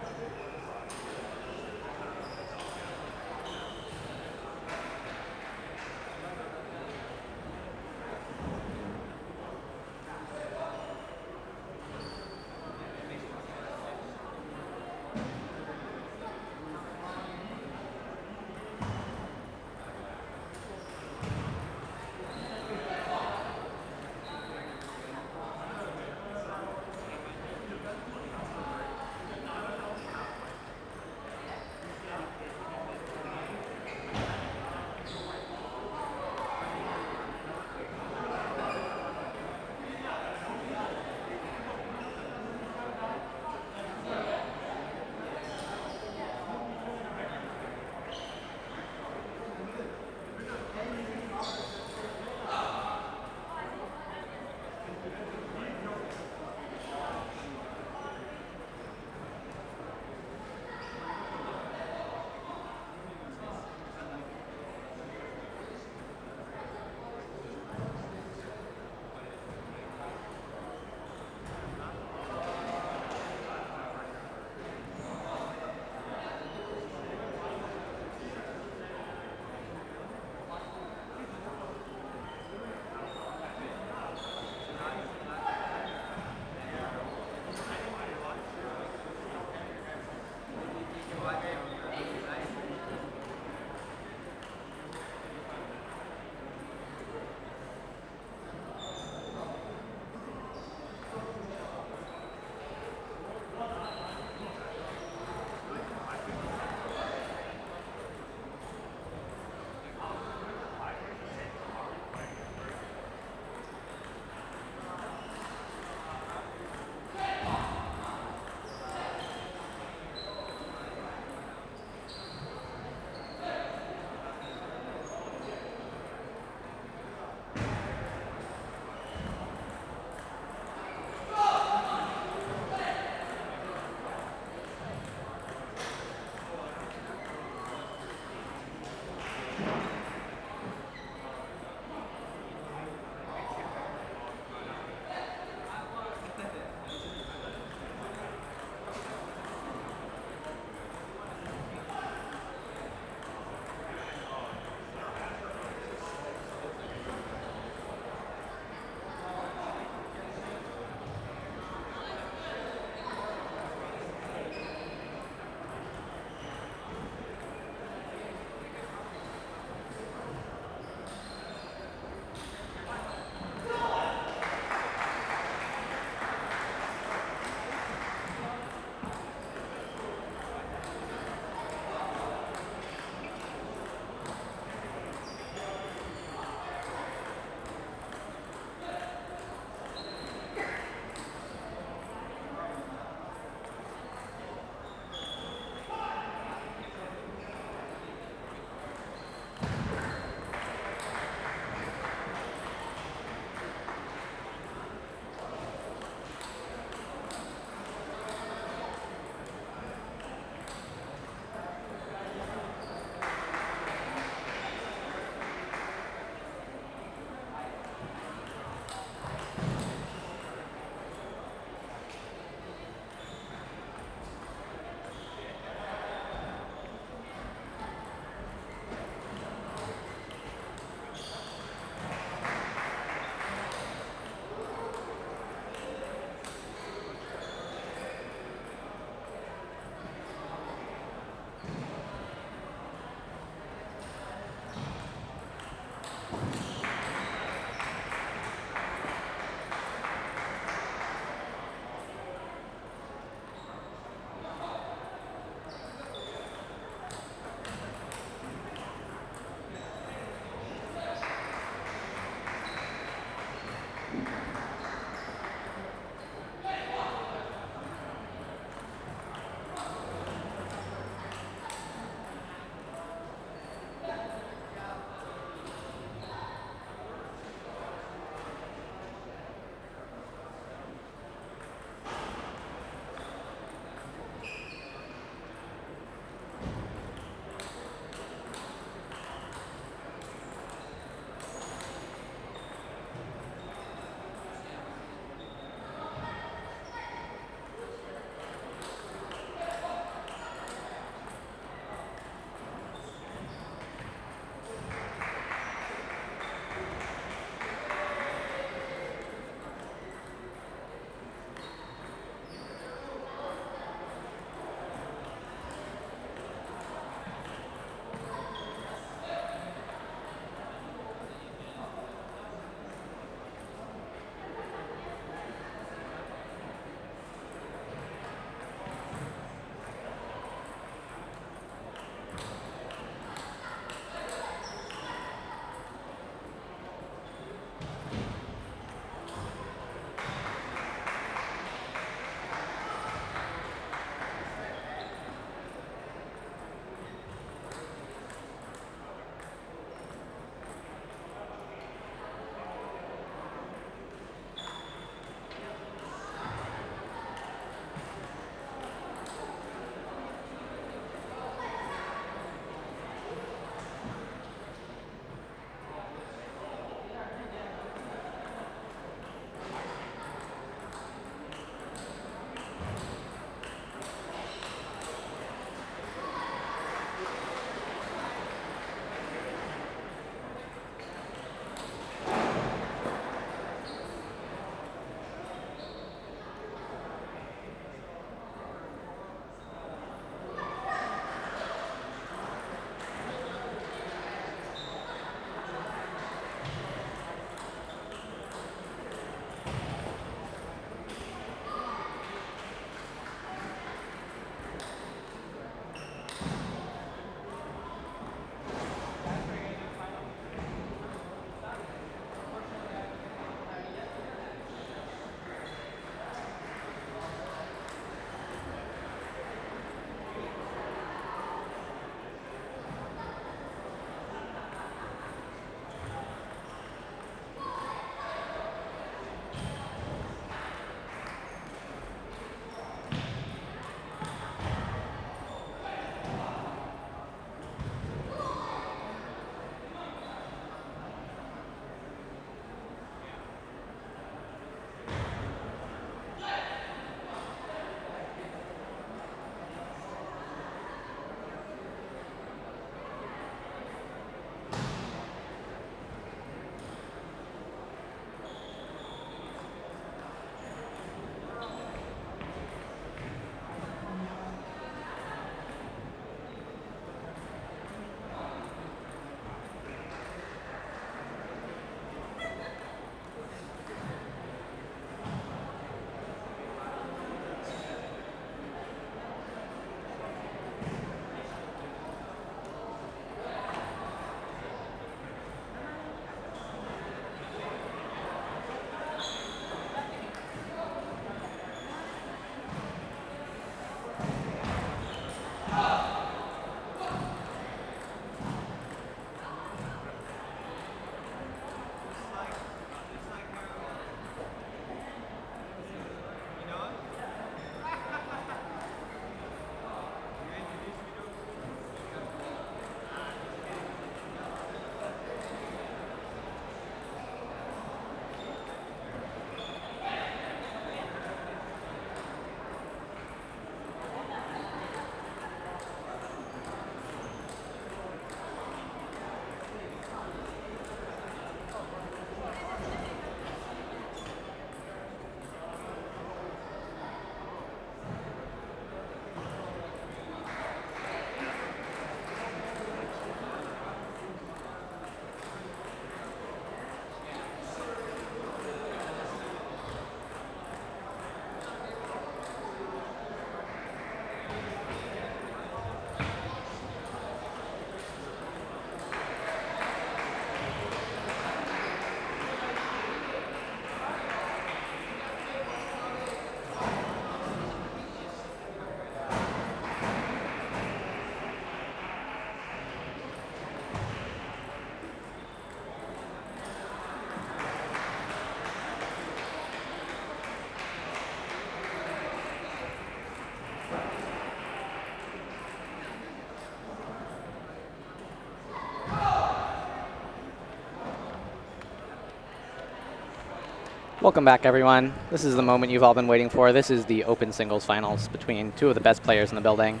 Welcome back, everyone. This is the moment you've all been waiting for. This is the open singles finals between two of the best players in the building.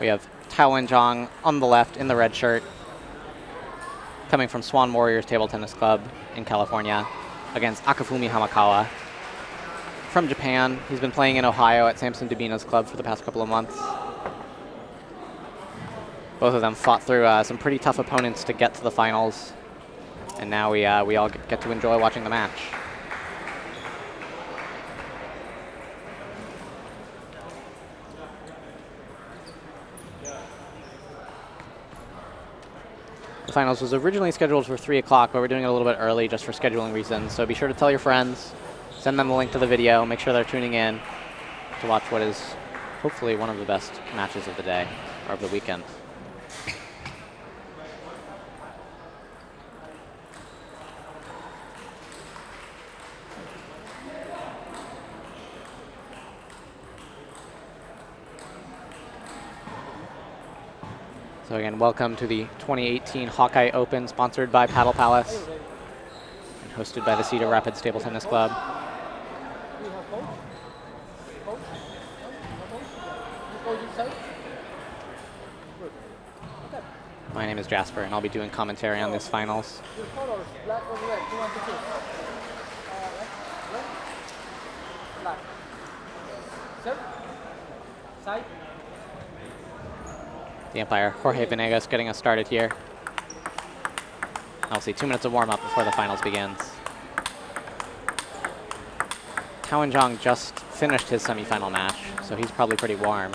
We have Wenzhang on the left in the red shirt, coming from Swan Warriors Table Tennis Club in California, against Akifumi Hamakawa from Japan. He's been playing in Ohio at Samson Dubina's club for the past couple of months. Both of them fought through some pretty tough opponents to get to the finals, and now we all get to enjoy watching the match. The finals was originally scheduled for 3 o'clock, but we're doing it a little bit early just for scheduling reasons. So be sure to tell your friends, send them the link to the video, make sure they're tuning in to watch what is hopefully one of the best matches of the day, or of the weekend. So again, welcome to the 2018 Hawkeye Open, sponsored by Paddle Palace and hosted by the Cedar Rapids Table Tennis Club. My name is Jasper, and I'll be doing commentary on this finals. The umpire, Jorge Venegas, getting us started here. I'll see 2 minutes of warm-up before the finals begins. Wenzhang just finished his semifinal match, so he's probably pretty warm.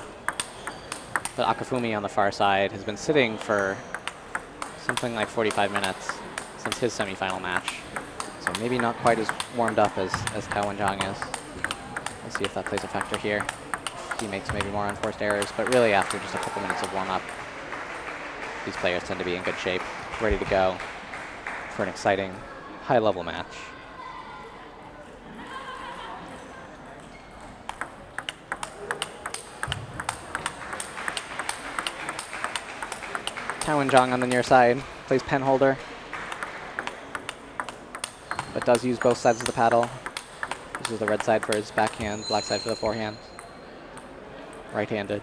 But Akifumi on the far side has been sitting for something like 45 minutes since his semifinal match. So maybe not quite as warmed up as Wenzhang is. We'll see if that plays a factor here. He makes maybe more unforced errors, but really after just a couple minutes of warm-up, these players tend to be in good shape, ready to go for an exciting, high-level match. Wenzhang on the near side, plays pen holder, but does use both sides of the paddle. Uses the red side for his backhand, black side for the forehand. Right-handed.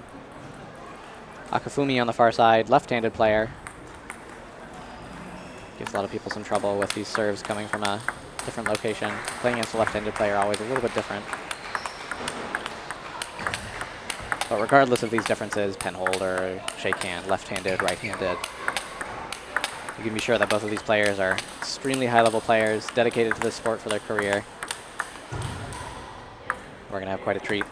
Akifumi on the far side, left-handed player. Gives a lot of people some trouble with these serves coming from a different location. Playing against a left-handed player always a little bit different. But regardless of these differences, pen holder, shake hand, left-handed, right-handed, you can be sure that both of these players are extremely high-level players, dedicated to this sport for their career. We're going to have quite a treat.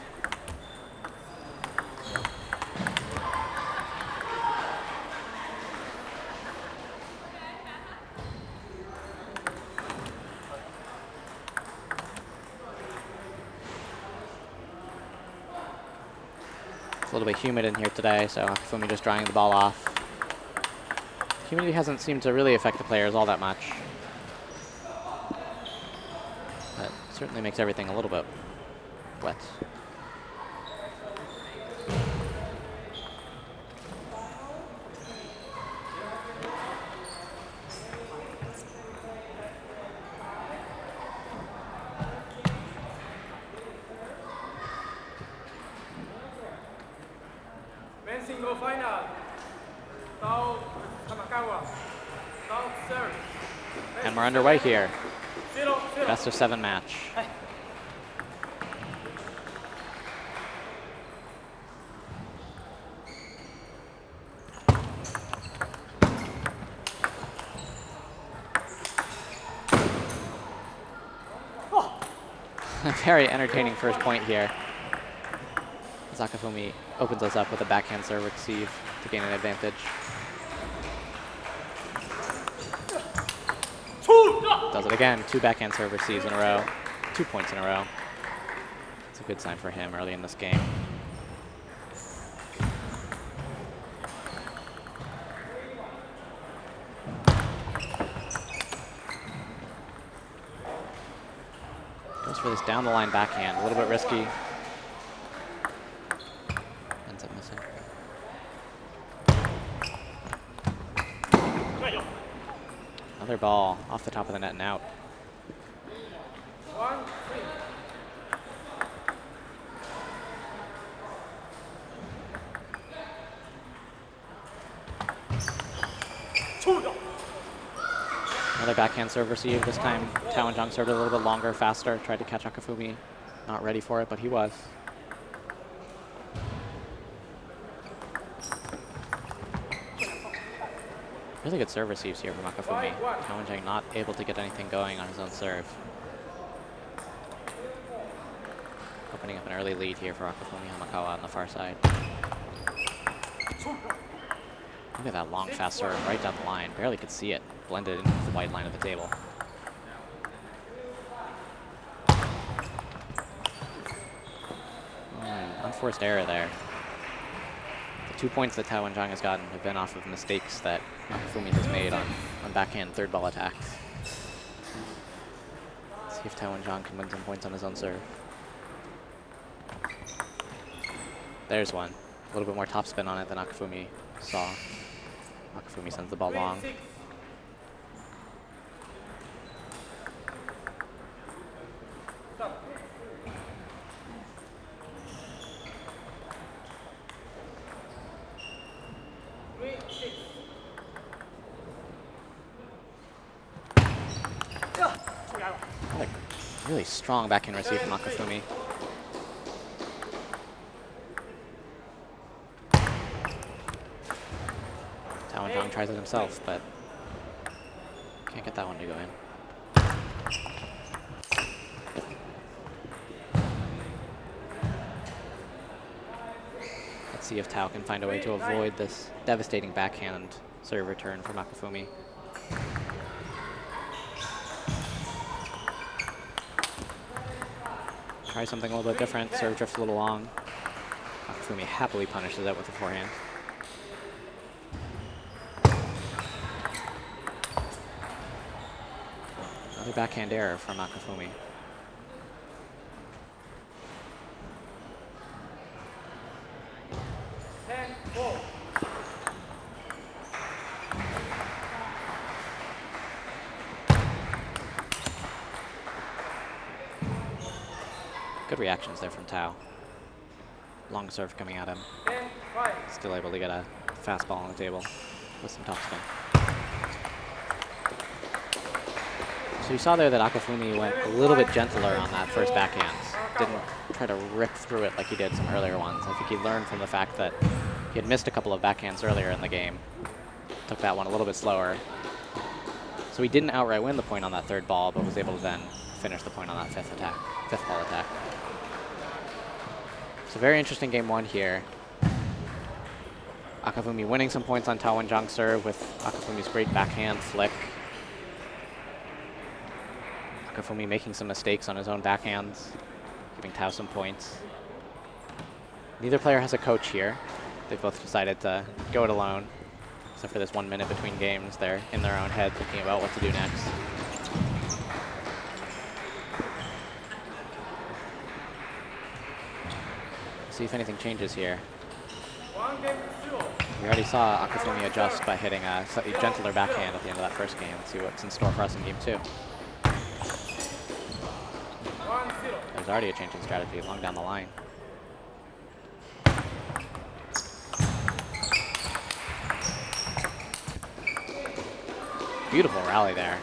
A little bit humid in here today, so Akifumi just drying the ball off. Humidity hasn't seemed to really affect the players all that much, but certainly makes everything a little bit wet. Men's single final. Hamakawa. Serve. And we're underway here. 0-0. Best of 7 match. A very entertaining first point here. Akifumi opens us up with a backhand serve receive to gain an advantage. Does it again. 2 backhand serve receives in a row. 2 points in a row. It's a good sign for him early in this game. Goes for this down the line backhand. A little bit risky. Ends up missing. Another ball off the top of the net and out. 1-0. Another backhand serve receive. This time, Wenzhang served a little bit longer, faster. Tried to catch Akifumi. Not ready for it, but he was. Really good serve receives here from Akifumi. Wenzhang not able to get anything going on his own serve. Opening up an early lead here for Akifumi Hamakawa on the far side. Look at that long, fast serve right down the line. Barely could see it. Blended into the white line of the table. Unforced error there. The 2 points that Wenzhang has gotten have been off of mistakes that Akifumi has made on backhand third ball attacks. Let's see if Wenzhang can win some points on his own serve. There's one. A little bit more topspin on it than Akifumi saw. Akifumi sends the ball long. Like really strong backhand receive from Akifumi. Wenzhang tries it himself, but can't get that one to go in. Let's see if Tao can find a way to avoid this devastating backhand serve return from Akifumi. Try something a little bit different. Serve drifts a little long. Akifumi happily punishes it with a forehand. Another backhand error from Akifumi. Good reactions there from Tao. Long serve coming at him. Still able to get a fastball on the table with some topspin. So you saw there that Akifumi went a little bit gentler on that first backhand. Didn't try to rip through it like he did some earlier ones. I think he learned from the fact that he had missed a couple of backhands earlier in the game. Took that one a little bit slower. So he didn't outright win the point on that third ball, but was able to then finish the point on that fifth ball attack. So very interesting game one here. Akifumi winning some points on Wenzhang's serve with Akifumi's great backhand flick. Akifumi making some mistakes on his own backhands, giving Tao some points. Neither player has a coach here. They both decided to go it alone. Except for this 1 minute between games, they're in their own head thinking about what to do next. See if anything changes here. We already saw Akifumi adjust by hitting a slightly gentler backhand at the end of that first game. Let's see what's in store for us in game two. There's already a change in strategy long down the line. Beautiful rally there.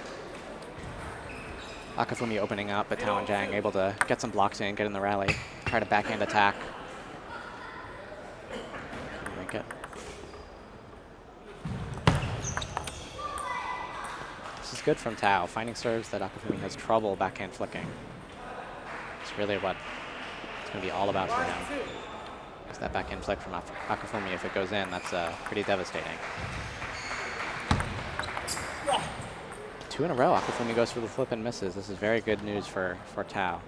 Akifumi opening up, but Wenzhang able to get some blocks in, get in the rally, try to backhand attack. Make it. This is good from Tao, finding serves that Akifumi has trouble backhand flicking. It's really what it's going to be all about for him. Because that backhand flick from Akifumi, if it goes in, that's pretty devastating. 2 in a row, Akifumi goes for the flip and misses. This is very good news for Tao.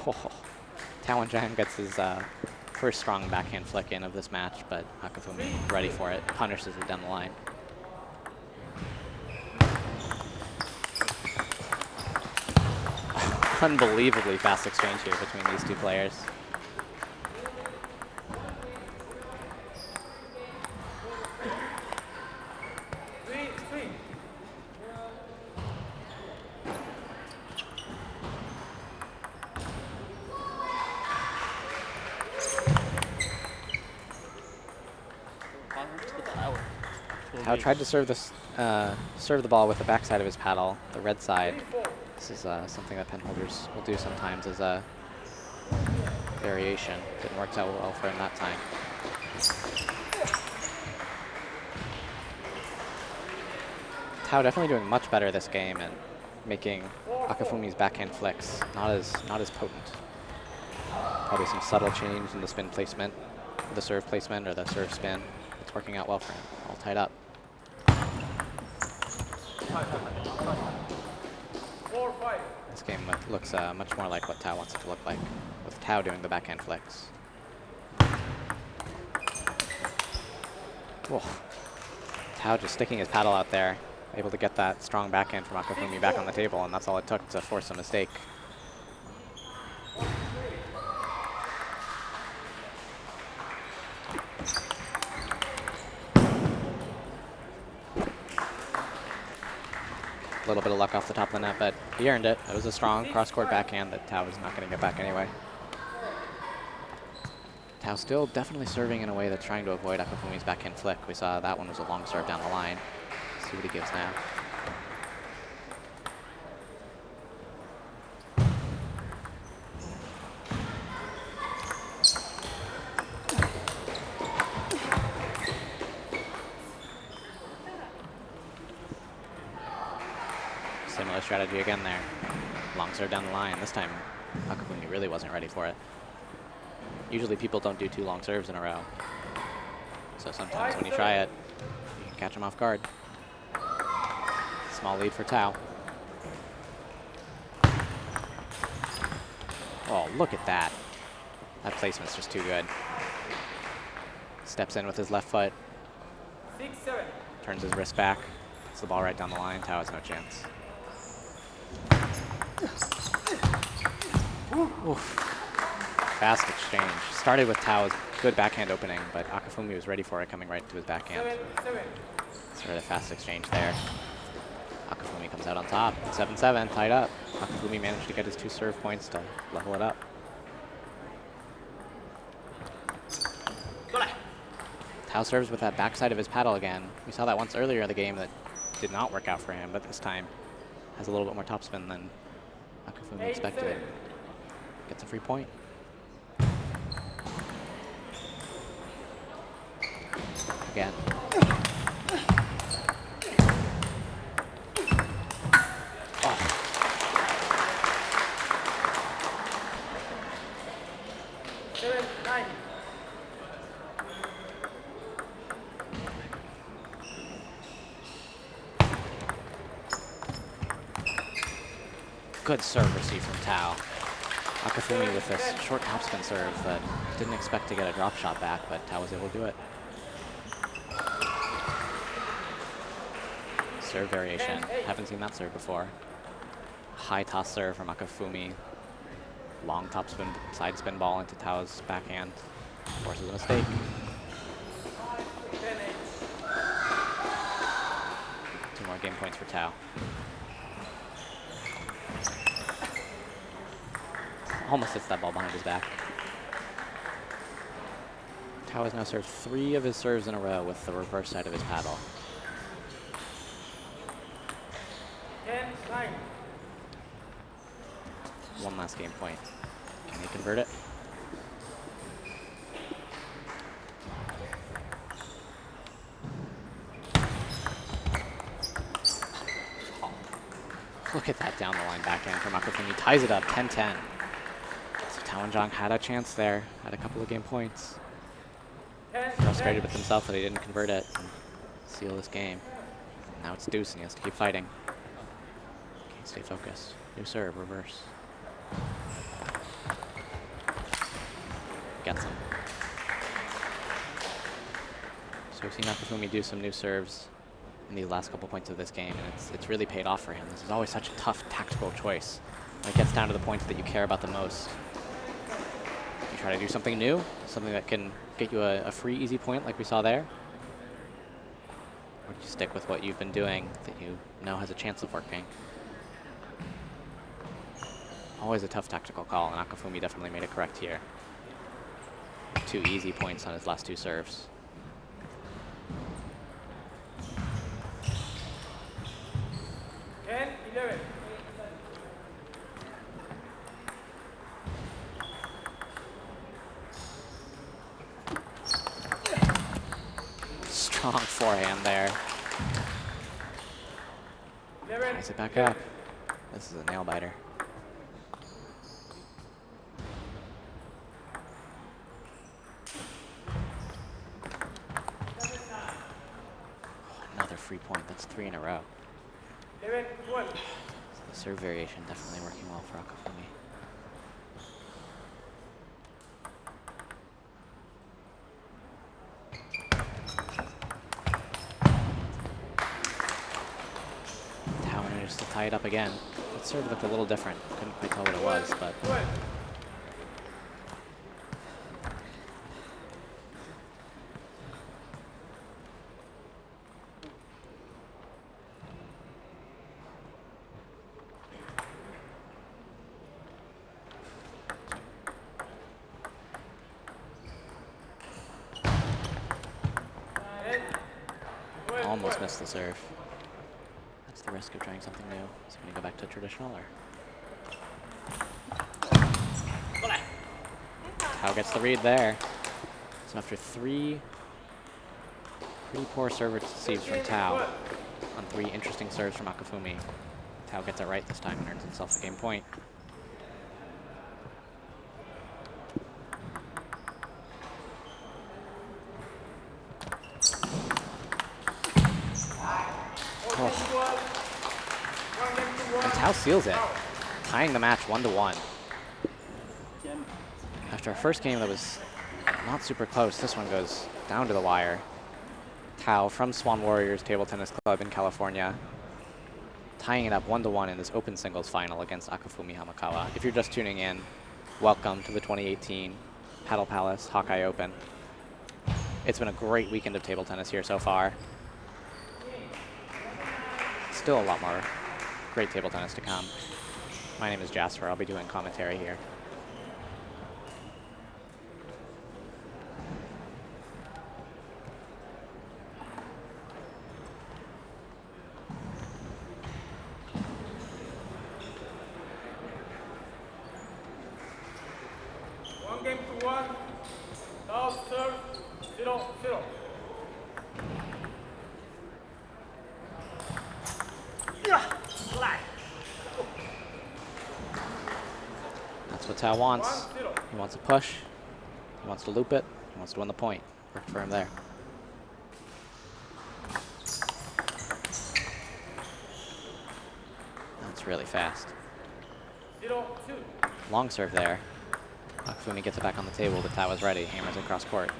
Oh, Wenzhang gets his first strong backhand flick in of this match, but Akifumi ready for it, punishes it down the line. Unbelievably fast exchange here between these two players. Tao tried to serve the ball with the backside of his paddle, the red side. This is something that pen holders will do sometimes as a variation. Didn't work out well for him that time. Tao definitely doing much better this game and making Akifumi's backhand flicks not as potent. Probably some subtle change in the spin placement, the serve placement or the serve spin. It's working out well for him. All tied up. This game looks much more like what Tao wants it to look like, with Tao doing the backhand flicks. Whoa. Tao just sticking his paddle out there, able to get that strong backhand from Akifumi back on the table, and that's all it took to force a mistake. A little bit of luck off the top of the net, but he earned it. It was a strong cross-court backhand that Tao was not going to get back anyway. Tao still definitely serving in a way that's trying to avoid Akifumi's backhand flick. We saw that one was a long serve down the line. See what he gives now. Similar strategy again there. Long serve down the line. This time, Akifumi really wasn't ready for it. Usually people don't do 2 long serves in a row. So sometimes when you try it, you can catch him off guard. Small lead for Tao. Oh, look at that. That placement's just too good. Steps in with his left foot. 6-7. Turns his wrist back. Puts the ball right down the line. Tao has no chance. Oof. Fast exchange. Started with Tao's good backhand opening, but Akifumi was ready for it, coming right to his backhand. 7-7. Sort of fast exchange there. Akifumi comes out on top. 7-7, tied up. Akifumi managed to get his 2 serve points to level it up. Tao serves with that backside of his paddle again. We saw that once earlier in the game that did not work out for him, but this time has a little bit more topspin than Akifumi expected. Gets a free point. Again. Oh. Good serve receive from Tao. Akifumi with this short topspin serve that didn't expect to get a drop shot back, but Tao was able to do it. Serve variation. Haven't seen that serve before. High toss serve from Akifumi. Long topspin, side spin ball into Tao's backhand. Forces a mistake. Two more game points for Tao. Almost hits that ball behind his back. Tao has now served 3 of his serves in a row with the reverse side of his paddle. 10-9. One last game point. Can he convert it? Oh. Look at that down the line backhand from Akifumi. Ties it up 10-10. So Wenzhang had a chance there, had a couple of game points. Frustrated with himself that he didn't convert it and seal this game. Now it's deuce and he has to keep fighting. Can't stay focused. New serve, reverse. Gets him. So we've seen Akifumi do some new serves in these last couple points of this game, and it's really paid off for him. This is always such a tough tactical choice. When it gets down to the points that you care about the most, you try to do something new, something that can get you a free, easy point like we saw there, or you stick with what you've been doing that you know has a chance of working. Always a tough tactical call, and Akifumi definitely made it correct here. 2 easy points on his last 2 serves. 10-11. Strong forehand there. Ties it back up. This is a nail biter. Another free point. That's 3 in a row. 11-12. The serve variation definitely working well for Akifumi. Tao manages to tie it up again. That serve looked a little different. Couldn't quite tell what it was, but 12. almost missed the serve. That's the risk of trying something new. Is he going to go back to traditional or? Tao gets the read there. So after 3 pretty poor serve receives from Tao on 3 interesting serves from Akifumi, Tao gets it right this time and earns himself a game point. And Tao seals it, tying the match 1-1. After our first game that was not super close, this one goes down to the wire. Tao from Swan Warriors Table Tennis Club in California, tying it up 1-1 in this open singles final against Akifumi Hamakawa. If you're just tuning in, welcome to the 2018 Paddle Palace Hawkeye Open. It's been a great weekend of table tennis here so far. Still a lot more great table tennis to come. My name is Jasper. I'll be doing commentary here. One game to one. Now serve 0-0. That's what Tao wants. He wants to push. He wants to loop it. He wants to win the point. Worked for him there. That's really fast. 0-2. Long serve there. Akifumi gets it back on the table, but Tao is ready. Hammers it cross court.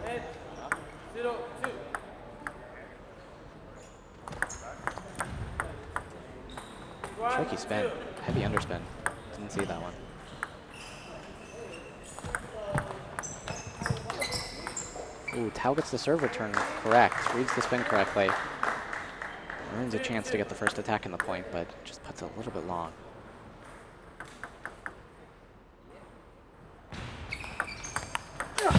And 0-2. Tricky spin. Heavy underspin. Didn't see that one. Ooh, Tao gets the serve return correct. Reads the spin correctly. Earns a chance to get the first attack in the point, but just puts it a little bit long. So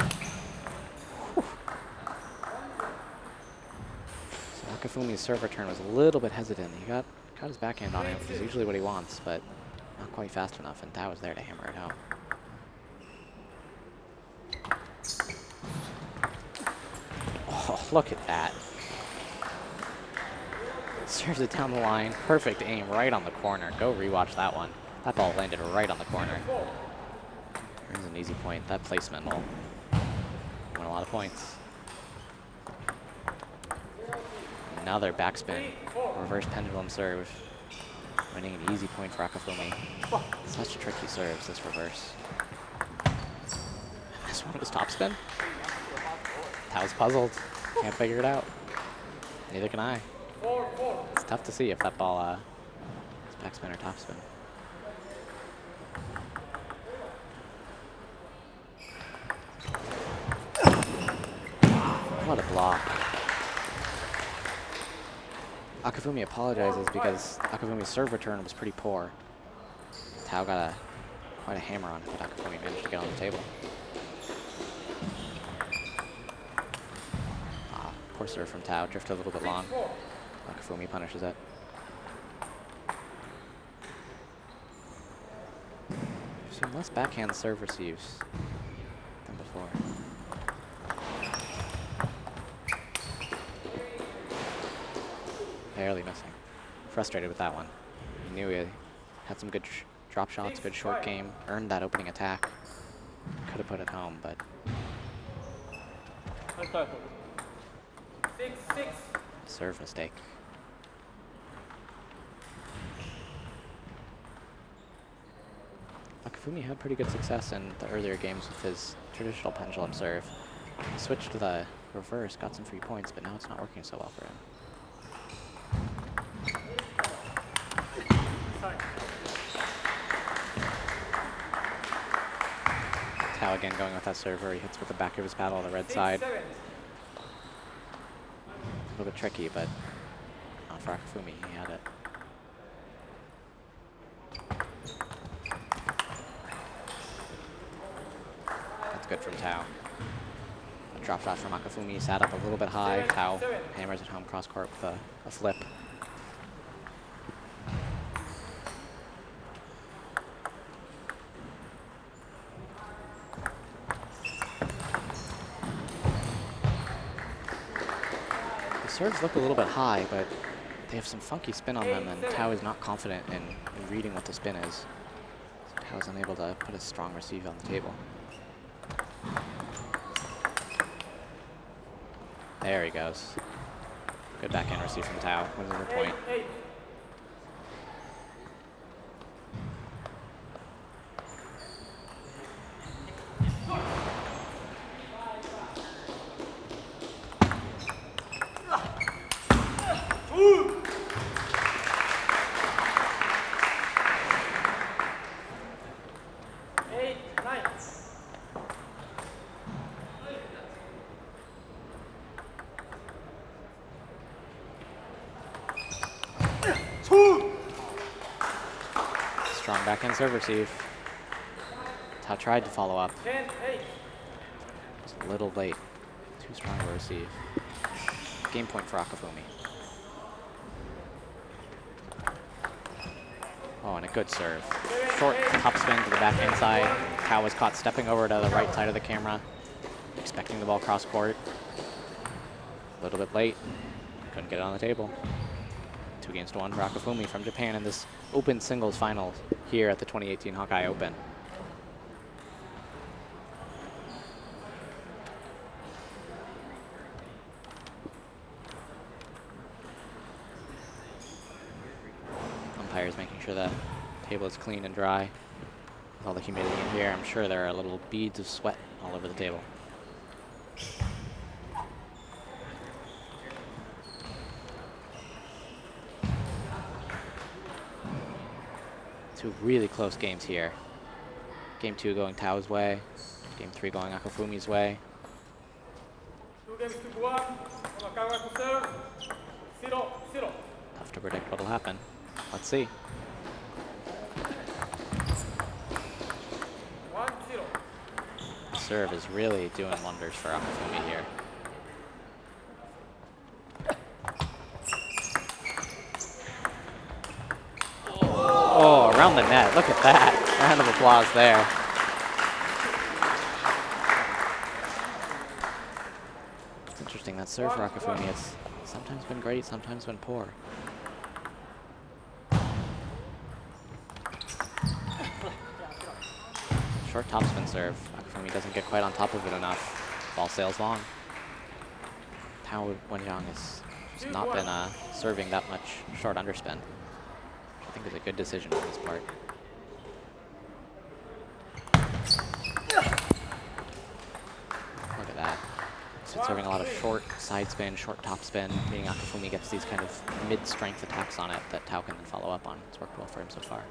Akifumi's serve return was a little bit hesitant. He got his backhand on it, which is usually what he wants, but not quite fast enough, and Tao was there to hammer it home. Oh, look at that. Serves it down the line. Perfect aim right on the corner. Go rewatch that one. That ball landed right on the corner. Earns an easy point. That placement will win a lot of points. Another backspin. Reverse pendulum serve. Winning an easy point for Akifumi. Such tricky serves, this reverse. This one was topspin? Tao's puzzled. Can't figure it out. Neither can I. It's tough to see if that ball is backspin or topspin. What a block. Akifumi apologizes because Akifumi's serve return was pretty poor. Tao got quite a hammer on it, but Akifumi managed to get on the table. Poor More serve from Tao, drifted a little bit long. Akifumi punishes it. Some less backhand serve receives than before. Barely missing. Frustrated with that one. He knew he had some good drop shots, good short game, earned that opening attack. Could have put it home, but 6-6. serve mistake. Akifumi had pretty good success in the earlier games with his traditional pendulum serve. He switched to the reverse, got some free points, but now it's not working so well for him. Tao again going with that server. He hits with the back of his paddle on the red side. A little bit tricky, but not for Akifumi. He had it. That's good from Tao. A drop shot from Akifumi, sat up a little bit high. Tao hammers it home cross court with a flip. The serves look a little bit high, but they have some funky spin on them, and Tao is not confident in reading what the spin is. So Tao is unable to put a strong receive on the table. There he goes. Good backhand receive from Tao. What is her point? Strong backhand serve receive. Tao tried to follow up. Just a little late. Too strong to receive. Game point for Akifumi. Oh, and a good serve. Short top spin to the backhand side. Tao was caught stepping over to the right side of the camera, expecting the ball cross court. A little bit late. Couldn't get it on the table. 2-1 for Akifumi from Japan in this open singles finals here at the 2018 Hawkeye Open. Umpires making sure the table is clean and dry. With all the humidity in here, I'm sure there are little beads of sweat all over the table. Two really close games here. Game 2 going Tao's way. Game 3 going Akifumi's way. 2-1. Hamakawa to serve. 0-0. Tough to predict what'll happen. Let's see. 1-0. Serve is really doing wonders for Akifumi here. Oh, around the net. Look at that. Round of applause there. It's interesting, that serve for Akifumi, it's sometimes been great, sometimes been poor. Short topspin serve. Akifumi doesn't get quite on top of it enough. Ball sails long. Tao Wenzhang has just not been serving that much short underspin. I think is a good decision on his part. Look at that. So serving a lot of short side spin, short top spin, meaning Akifumi gets these kind of mid-strength attacks on it that Tao can then follow up on. It's worked well for him so far.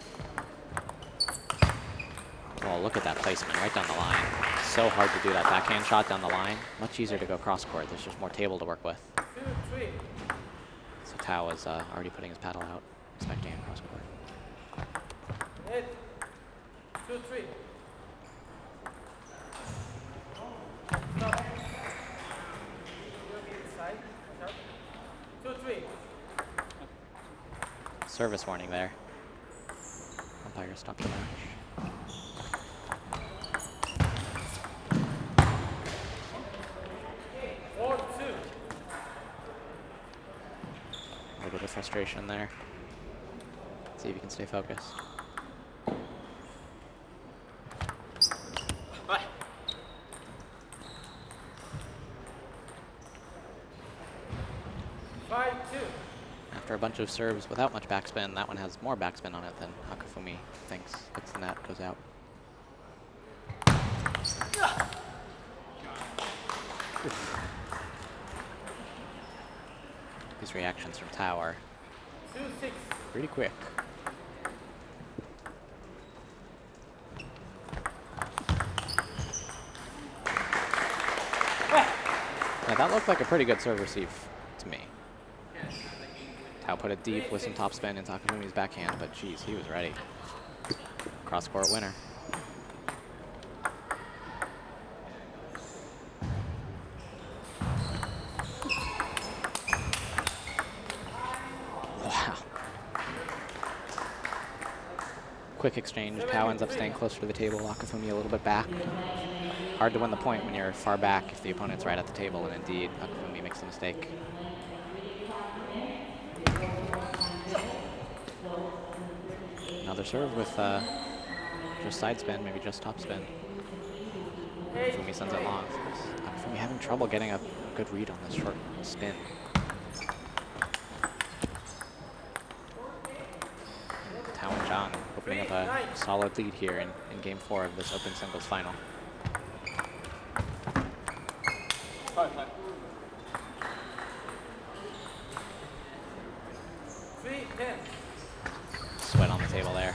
Oh, look at that placement right down the line. So hard to do that backhand shot down the line. Much easier to go cross court. There's just more table to work with. 2-3. So Tao is already putting his paddle out, expecting him cross court. 2-3. Stop. You'll be inside. service warning there. Umpire stopped the match. 4-2. A little bit of frustration there. Let's see if he can stay focused. After a bunch of serves without much backspin, that one has more backspin on it than Akifumi thinks. Hits the net, goes out. Oof. These reactions from Tao are 2-6. pretty quick. Now that looked like a pretty good serve receive to me. Tao put it deep with some topspin into Akifumi's backhand, but geez, he was ready. Cross-court winner. Wow. Quick exchange. Tao ends up staying closer to the table. Akifumi a little bit back. Hard to win the point when you're far back if the opponent's right at the table, and indeed, Akifumi makes a mistake. Another serve with just side spin, maybe just top spin. Akifumi sends it long. Akifumi having trouble getting a good read on this short spin. Tao and Zhang opening up a solid lead here in Game 4 of this open singles final. Sweat on the table there,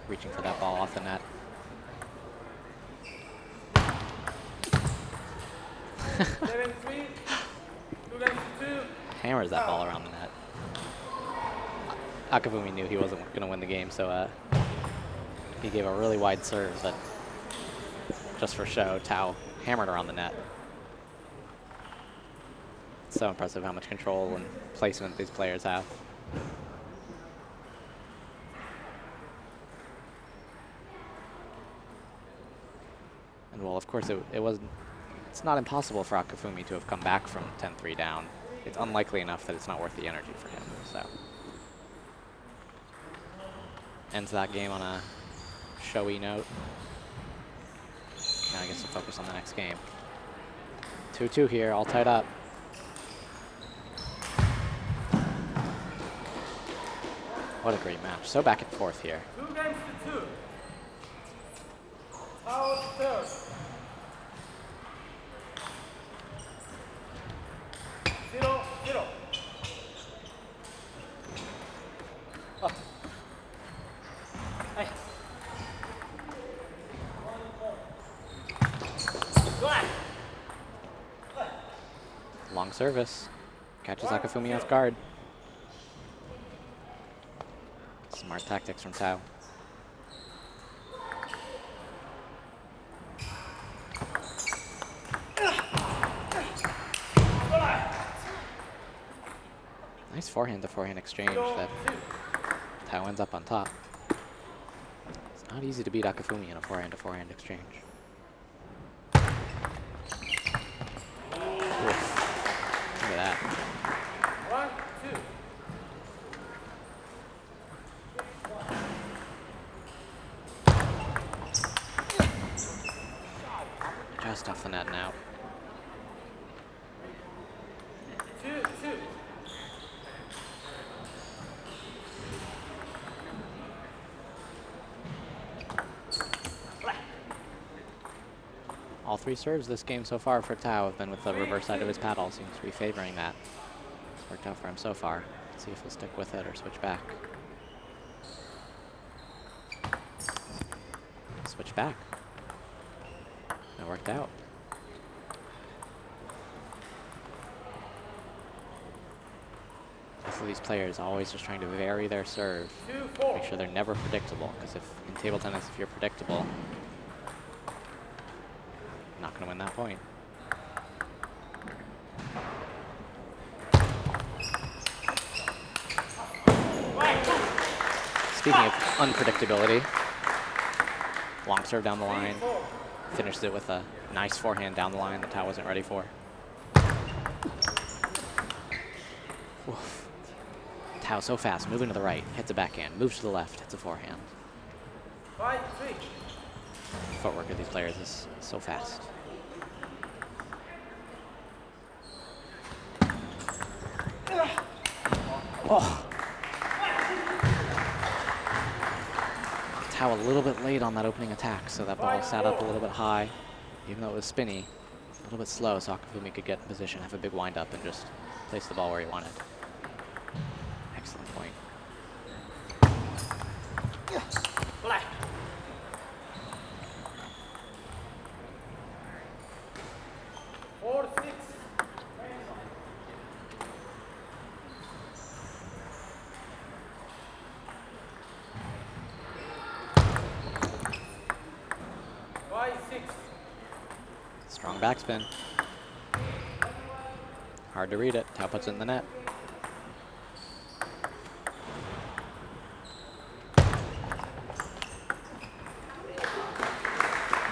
reaching for that ball off the net. 7-3. 2-2. Hammers that ball around the net. Akifumi knew he wasn't going to win the game, so he gave a really wide serve, but just for show, Tao hammered around the net. It's so impressive how much control and placement these players have. And well, of course, it's not impossible for Akifumi to have come back from 10-3 down. It's unlikely enough that it's not worth the energy for him, so. Ends that game on a showy note. Now he gets to focus on the next game. 2-2 here, all tied up. What a great match. So back and forth here. 2-2. Tao third. 0-0. Long service. Catches Akifumi off guard. Smart tactics from Tao. Nice forehand-to-forehand exchange that Tao ends up on top. It's not easy to beat Akifumi in a forehand-to-forehand exchange. Oof. Look at that. 1-2. Just off the net now. 2-2. All three serves this game so far for Tao have been with the reverse side of his paddle. Seems to be favoring that. It's worked out for him so far. Let's see if he'll stick with it or switch back. Switch back. That worked out. Both of these players always just trying to vary their serve. Make sure they're never predictable, because if in table tennis, if you're predictable, you're not going to win that point. Speaking of unpredictability, long serve down the line, finishes it with a nice forehand down the line that Tao wasn't ready for. Oof. Tao so fast, moving to the right, hits a backhand, moves to the left, hits a forehand. 5-3. Footwork of these players is so fast. Oh. Tao a little bit late on that opening attack, so that ball sat up a little bit high, even though it was spinny, a little bit slow, so Akifumi could get in position, have a big wind up, and just place the ball where he wanted. Excellent point. Four, 6. Strong backspin. Hard to read it. Tao puts it in the net.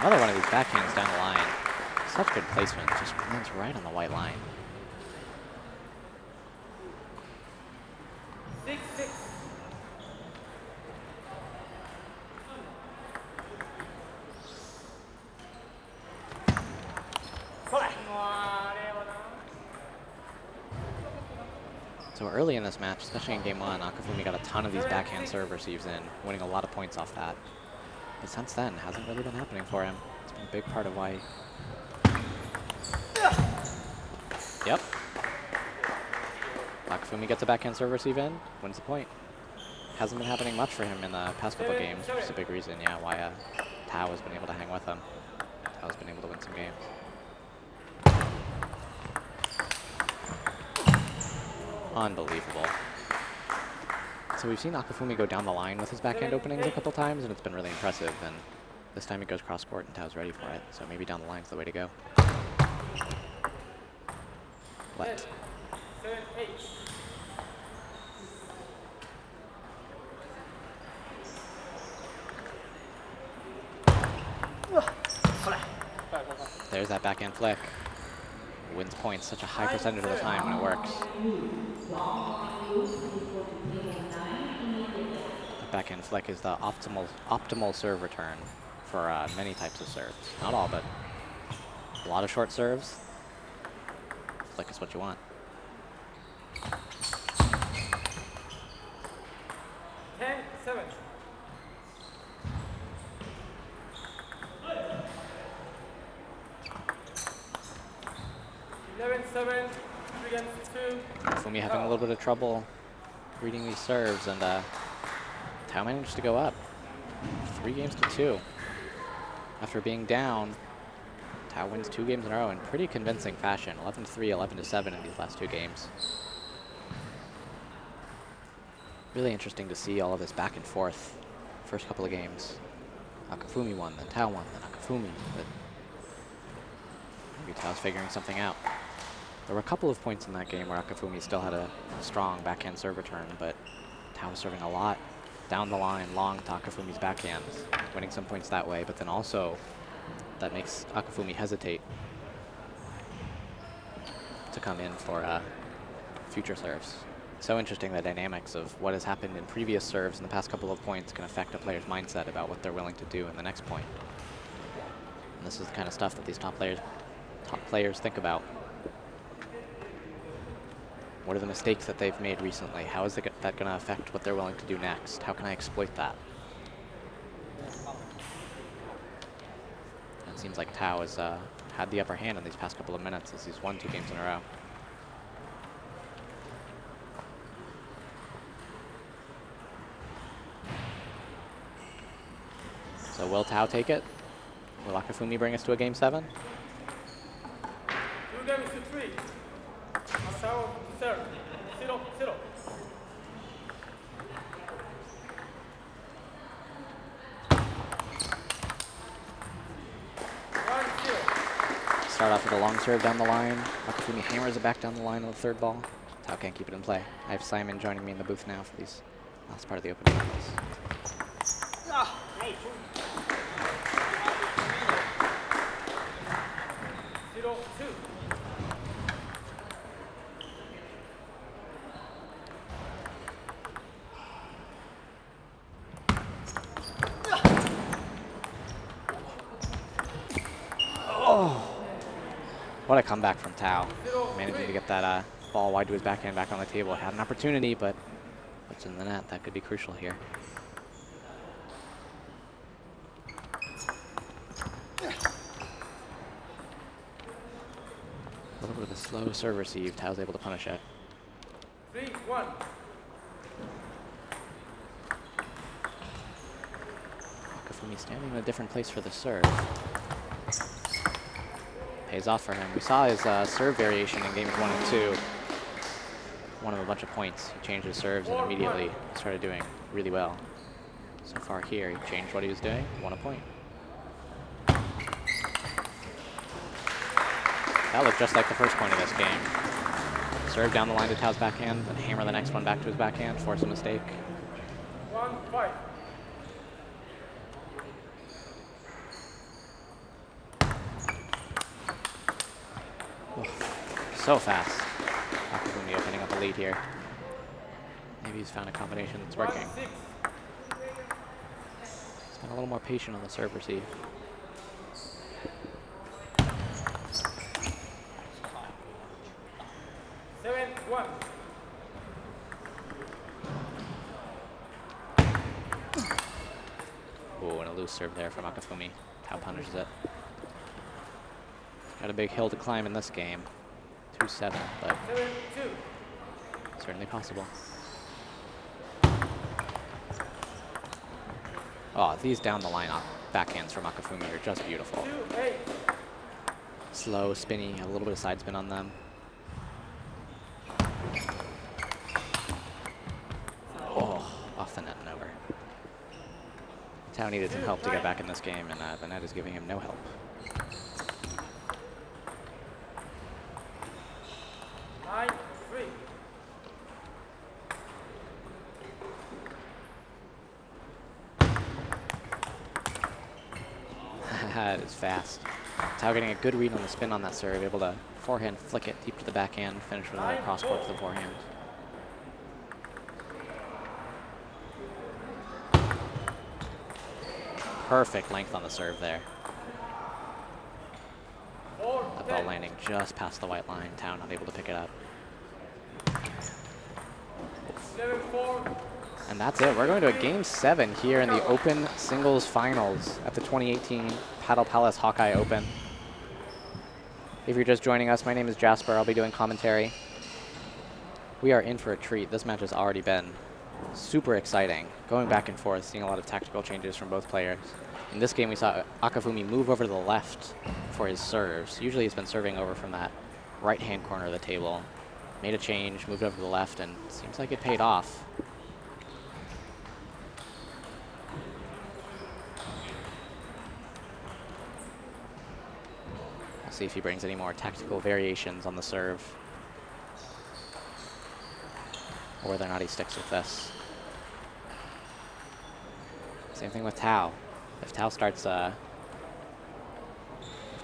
Another one of these backhands down the line. Such good placement. Just lands right on the white line. 6-6. So early in this match, especially in game one, Akifumi got a ton of these backhand serve receives in, winning a lot of points off that. But since then, it hasn't really been happening for him. It's been a big part of why. Yep. Akifumi gets a backhand serve receive in, wins the point. Hasn't been happening much for him in the past couple games, which is a big reason, yeah, why Tao has been able to hang with him. Tao's been able to win some games. Unbelievable. So we've seen Akifumi go down the line with his backhand openings a couple times, and it's been really impressive. And this time he goes cross court, and Tao's ready for it. So maybe down the line's the way to go. Let. 7-8. There's that backhand flick. Wins points such a high percentage of the time when it works. The backhand flick is the optimal serve return for many types of serves. Not all, but a lot of short serves. Flick is what you want. 10-7. 11-7. 3-2. Akifumi having a little bit of trouble reading these serves, and Tao managed to go up 3-2. After being down, Tao wins 2 games in a row in pretty convincing fashion. 11-3, 11-7 in these last 2 games. Really interesting to see all of this back and forth. First couple of games, Akifumi won, then Tao won, then Akifumi. But maybe Tao's figuring something out. There were a couple of points in that game where Akifumi still had a strong backhand serve return, but Tao was serving a lot down the line, long to Akifumi's backhands, winning some points that way, but then also that makes Akifumi hesitate to come in for future serves. So interesting, the dynamics of what has happened in previous serves in the past couple of points can affect a player's mindset about what they're willing to do in the next point. And this is the kind of stuff that these top players think about. What are the mistakes that they've made recently? How is that going to affect what they're willing to do next? How can I exploit that? It seems like Tao has had the upper hand in these past couple of minutes as he's won 2 games in a row. So will Tao take it? Will Akifumi bring us to a game 7? 2-3. Tao serve. 0-0. Start off with a long serve down the line. Akifumi hammers it back down the line on the third ball. Tao can't keep it in play. I have Simon joining me in the booth now for these Last part of the opening rounds. 0-2. What a comeback from Tao. Managing to get that ball wide to his backhand back on the table. Had an opportunity, but puts in the net. That could be crucial here. A little bit of a slow serve receive. Tao's able to punish it. 3-1. Akifumi standing in a different place for the serve. Pays off for him. We saw his serve variation in games 1 and 2. Won him a bunch of points. He changed his serves and immediately started doing really well. So far here, he changed what he was doing, won a point. That looked just like the first point of this game. Serve down the line to Tao's backhand, then hammer the next one back to his backhand, force a mistake. 1-5. So fast. Akifumi opening up a lead here. Maybe he's found a combination that's working. 1-6. He's been a little more patient on the serve receive. Ooh, and a loose serve there from Akifumi. Tao punishes it. Got a big hill to climb in this game. 2-7, but 7-2. certainly possible. Oh, these down the line backhands from Akifumi are just beautiful. 2-8. Slow, spinny, a little bit of side spin on them. Oh, off the net and over. Tao needed some help to get back in this game, and the net is giving him no help. 9-3. That is fast. Tao getting a good read on the spin on that serve, able to forehand flick it deep to the backhand, finish with a cross court to the forehand. Perfect length on the serve there. The ball landing just past the white line. Tao not able to pick it up. 7-4. And that's it. We're going to a Game 7 here in the Open Singles Finals at the 2018 Paddle Palace Hawkeye Open. If you're just joining us, my name is Jasper. I'll be doing commentary. We are in for a treat. This match has already been super exciting. Going back and forth, seeing a lot of tactical changes from both players. In this game, we saw Akifumi move over to the left for his serves. Usually he's been serving over from that right-hand corner of the table. Made a change, moved over to the left, and seems like it paid off. We'll see if he brings any more tactical variations on the serve, or whether or not he sticks with this. Same thing with Tao. If Tao starts, if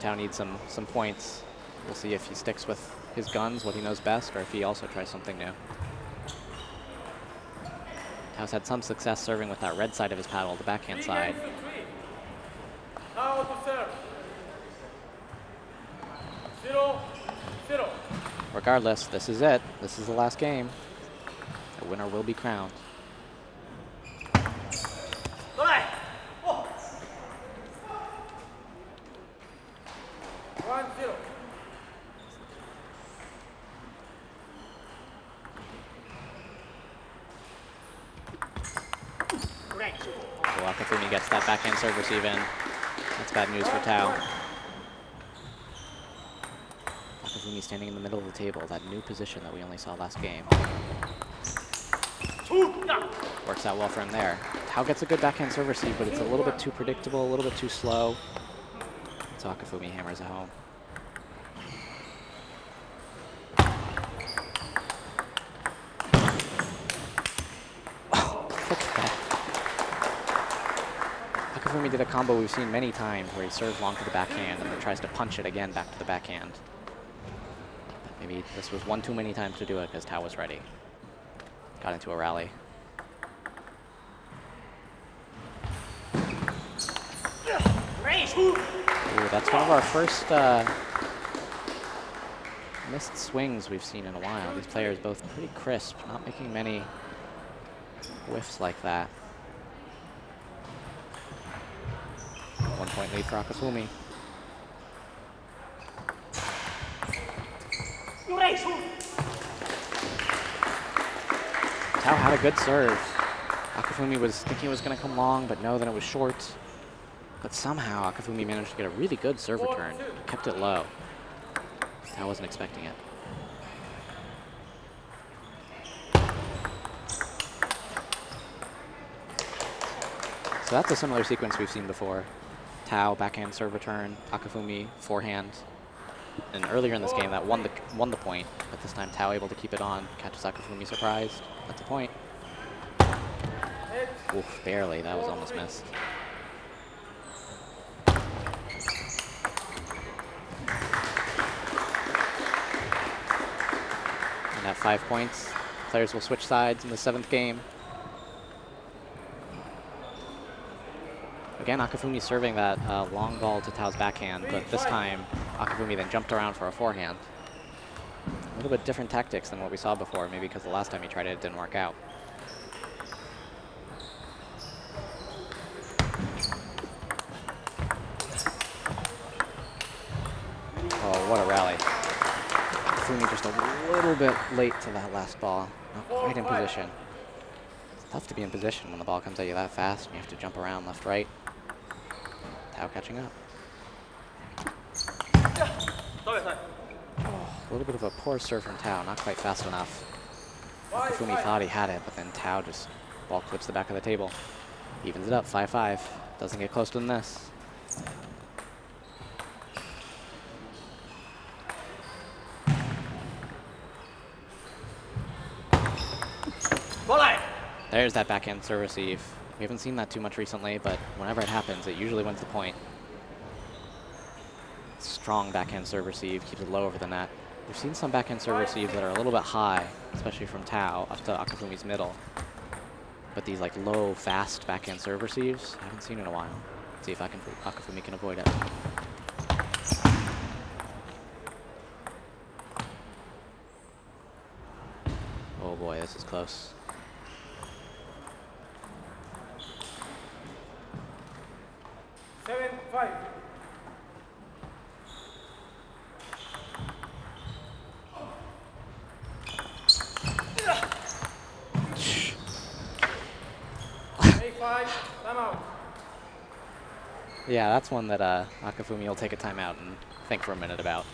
Tao needs some points, we'll see if he sticks with his guns, what he knows best, or if he also tries something new. Tao's had some success serving with that red side of his paddle, the backhand side. Tao to serve. 0-0. Regardless, this is it. This is the last game. The winner will be crowned. 1-0. So Akifumi gets that backhand serve receive in. That's bad news for Tao. Akifumi standing in the middle of the table, that new position that we only saw last game. Works out well for him there. Tao gets a good backhand serve receive, but it's a little bit too predictable, a little bit too slow. So Akifumi hammers it home. Akifumi did a combo we've seen many times where he serves long to the backhand and then tries to punch it again back to the backhand. Maybe this was one too many times to do it because Tao was ready. Got into a rally. Ooh, that's one of our first missed swings we've seen in a while. These players both pretty crisp, not making many whiffs like that. 1 point lead for Akifumi. Tao had a good serve. Akifumi was thinking it was going to come long, but no, then it was short. But somehow Akifumi managed to get a really good serve return. Kept it low. Tao wasn't expecting it. So that's a similar sequence we've seen before. Tao, backhand serve return, Akifumi, forehand. And earlier in this game, that won the point, but this time Tao able to keep it on, catches Akifumi surprised. That's a point. Oof, barely, that was almost missed. And at 5 points, players will switch sides in the 7th game. Again, Akifumi serving that long ball to Tao's backhand, but this time Akifumi then jumped around for a forehand. A little bit different tactics than what we saw before, maybe because the last time he tried it, it didn't work out. Oh, what a rally. Akifumi just a little bit late to that last ball, not quite in position. It's tough to be in position when the ball comes at you that fast and you have to jump around left, right. Tao catching up. Oh, a little bit of a poor serve from Tao, not quite fast enough. Akifumi thought he had it, but then Tao just ball clips the back of the table. Evens it up, 5-5. Doesn't get closer than this. There's that backhand serve receive. We haven't seen that too much recently, but whenever it happens, it usually wins the point. Strong backhand serve receive, keeps it low over the net. We've seen some backhand serve receives that are a little bit high, especially from Tao up to Akifumi's middle. But these like low, fast backhand serve receives, I haven't seen in a while. Let's see if Akifumi can avoid it. Oh boy, this is close. Yeah, that's one that Akifumi will take a timeout and think for a minute about.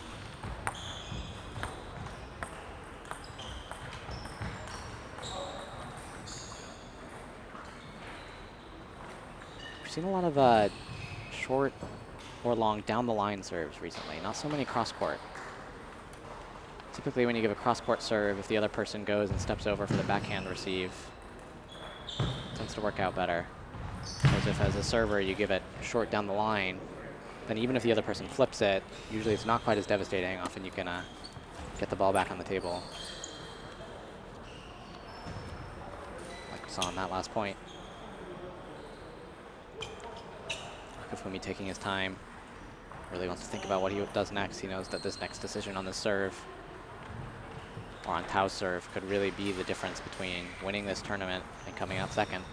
We've seen a lot of short or long down-the-line serves recently, not so many cross-court. Typically when you give a cross-court serve, if the other person goes and steps over for the backhand receive, it tends to work out better. Whereas if as a server you give it short down the line, then even if the other person flips it, usually it's not quite as devastating. Often you can get the ball back on the table. Like we saw on that last point. Akifumi taking his time. Really wants to think about what he does next. He knows that this next decision on the serve, or on Tao's serve, could really be the difference between winning this tournament and coming out second.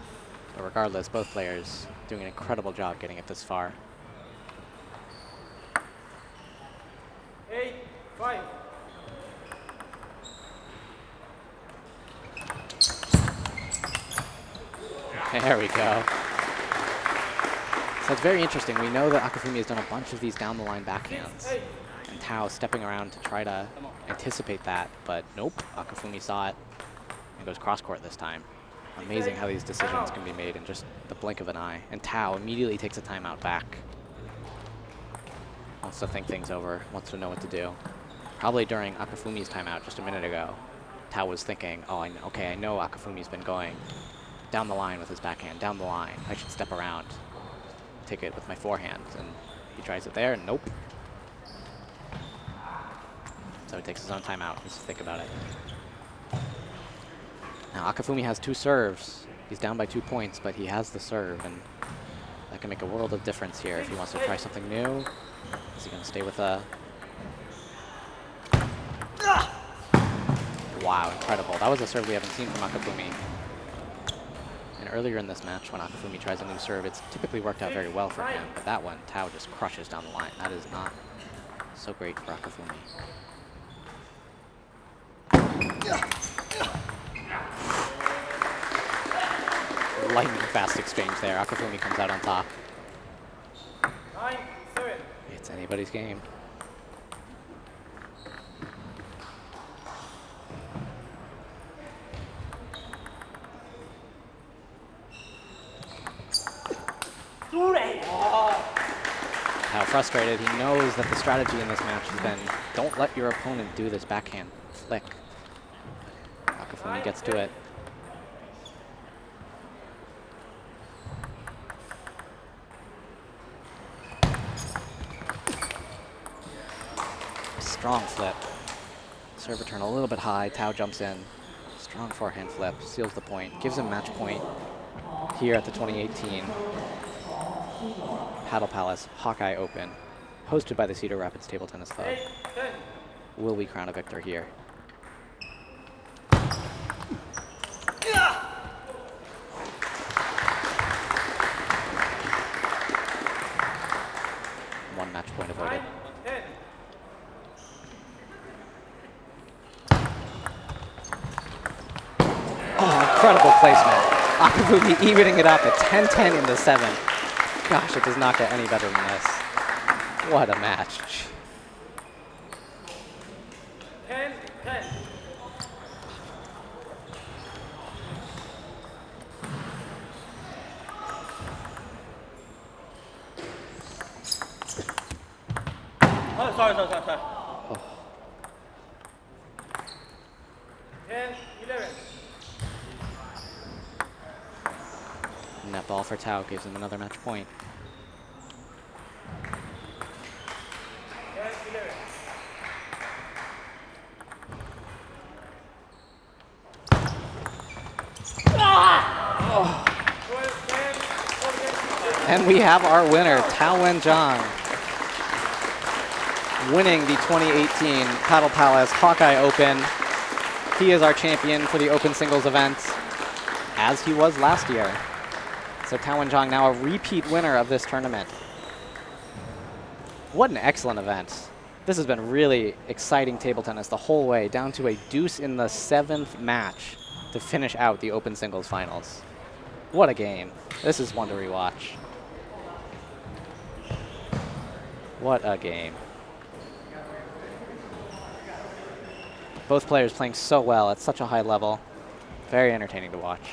But regardless, both players doing an incredible job getting it this far. 8-5. There we go. So it's very interesting. We know that Akifumi has done a bunch of these down-the-line backhands. And Tao stepping around to try to anticipate that, but nope, Akifumi saw it and goes cross-court this time. Amazing how these decisions can be made in just the blink of an eye. And Tao immediately takes a timeout back. Wants to think things over, wants to know what to do. Probably during Akifumi's timeout just a minute ago, Tao was thinking, oh, okay, I know Akifumi's been going down the line with his backhand, down the line. I should step around. take it with my forehand. And he tries it there, nope. So he takes his own timeout. Just think about it. Now Akifumi has 2 serves. He's down by 2 points, but he has the serve, and that can make a world of difference here if he wants to try something new. Is he going to stay with a... Wow, incredible. That was a serve we haven't seen from Akifumi. And earlier in this match, when Akifumi tries a new serve, it's typically worked out very well for him, but that one, Tao just crushes down the line. That is not so great for Akifumi. Lightning fast exchange there. Akifumi comes out on top. 9-7. It's anybody's game. How frustrated. He knows that the strategy in this match has been, don't let your opponent do this backhand flick. Akifumi gets to it. Strong flip. Serve return a little bit high. Tao jumps in. Strong forehand flip. Seals the point. Gives him match point here at the 2018 Paddle Palace Hawkeye Open, hosted by the Cedar Rapids Table Tennis Club. 8-10. Will we crown a victor here? One match point avoided. 9-10. Oh, incredible placement. Akifumi evening it up at 10-10 in the 7th. Gosh, it does not get any better than this. What a match. 10-10. Oh, sorry. 10-11. Net ball for Tao gives him another match point. 10-11. And we have our winner, Tao Wenzhang, winning the 2018 Paddle Palace Hawkeye Open. He is our champion for the open singles event, as he was last year. So Tao Wenzhang now a repeat winner of this tournament. What an excellent event. This has been really exciting table tennis the whole way, down to a deuce in the 7th match to finish out the open singles finals. What a game. This is one to rewatch. What a game. Both players playing so well at such a high level. Very entertaining to watch.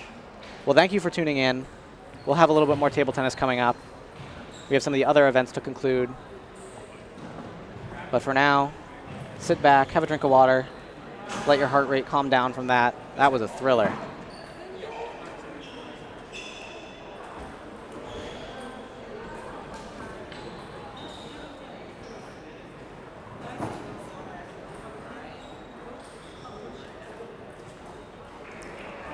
Well, thank you for tuning in. We'll have a little bit more table tennis coming up. We have some of the other events to conclude. But for now, sit back, have a drink of water, let your heart rate calm down from that. That was a thriller.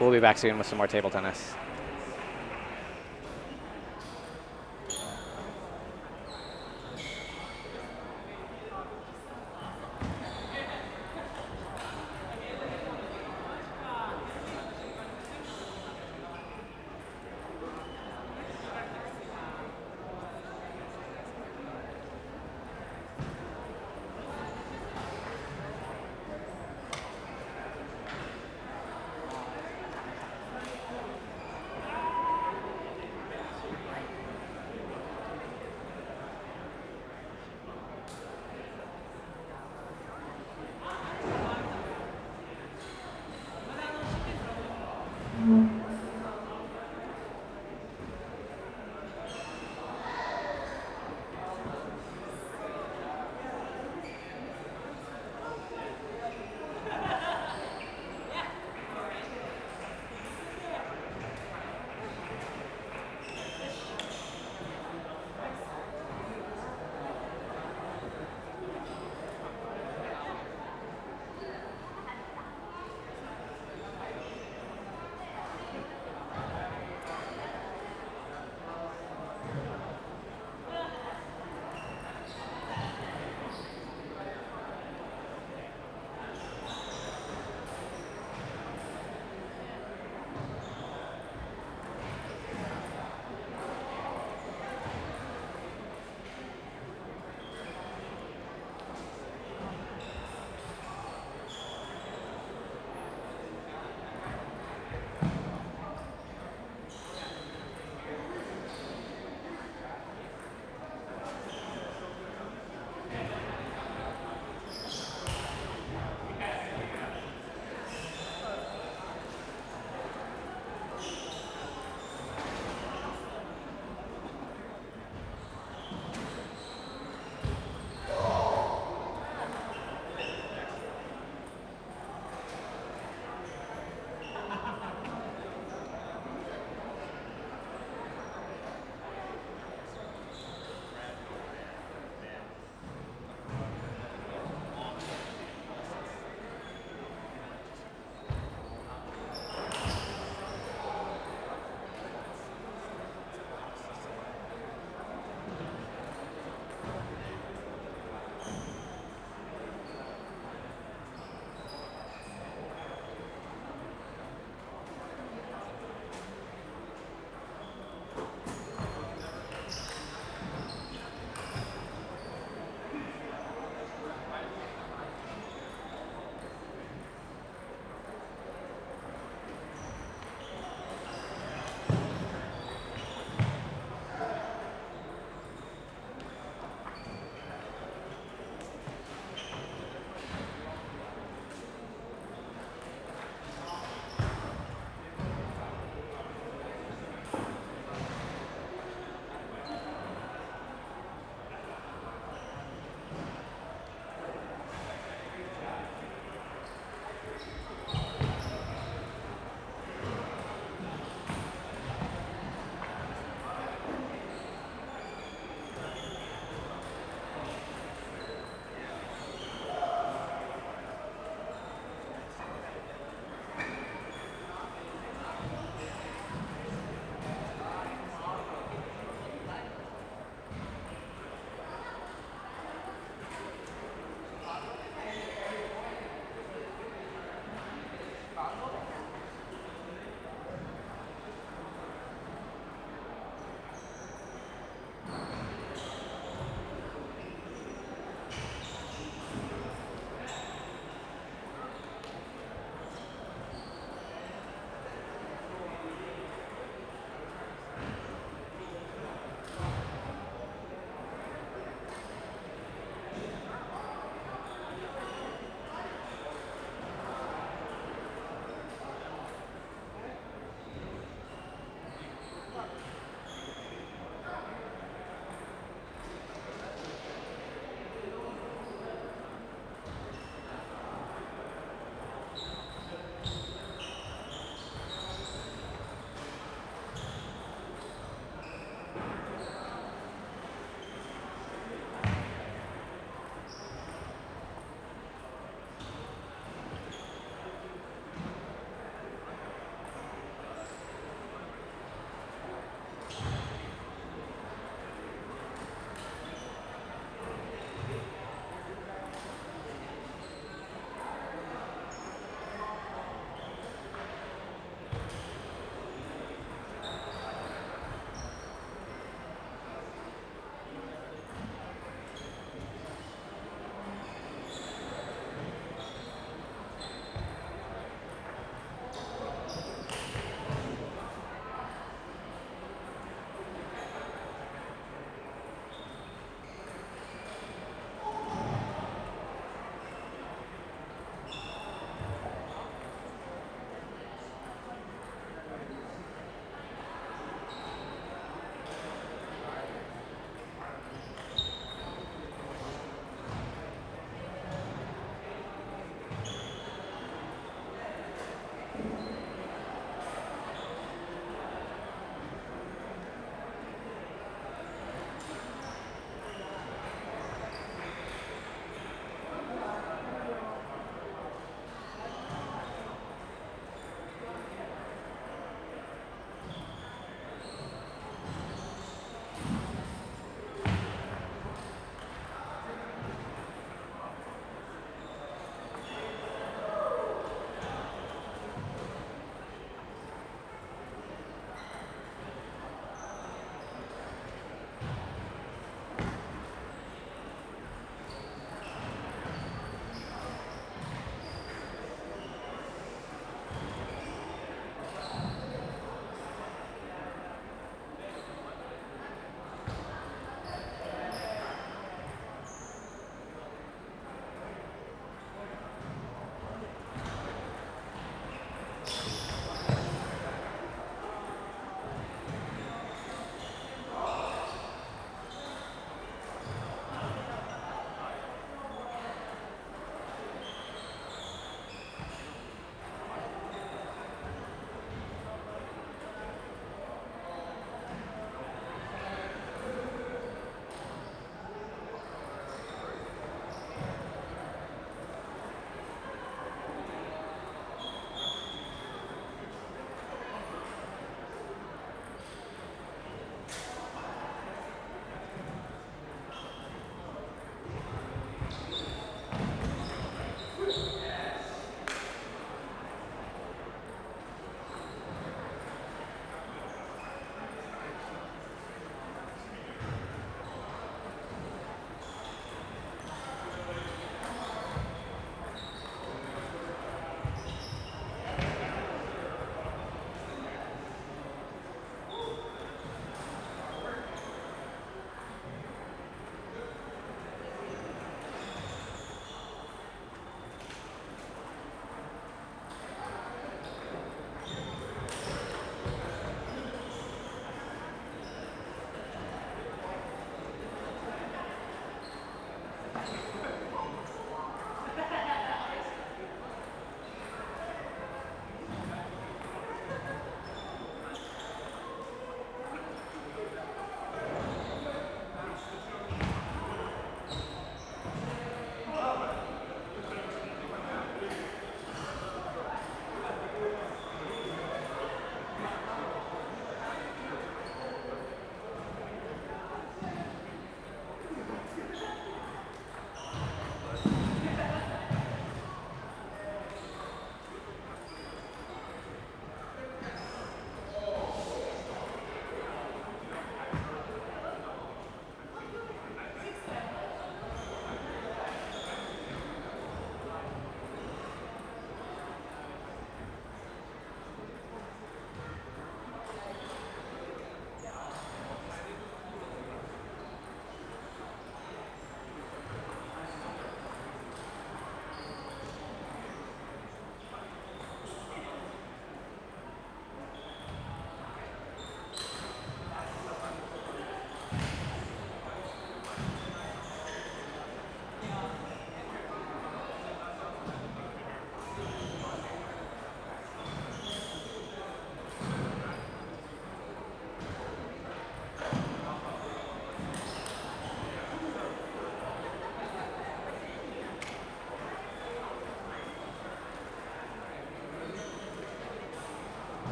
We'll be back soon with some more table tennis.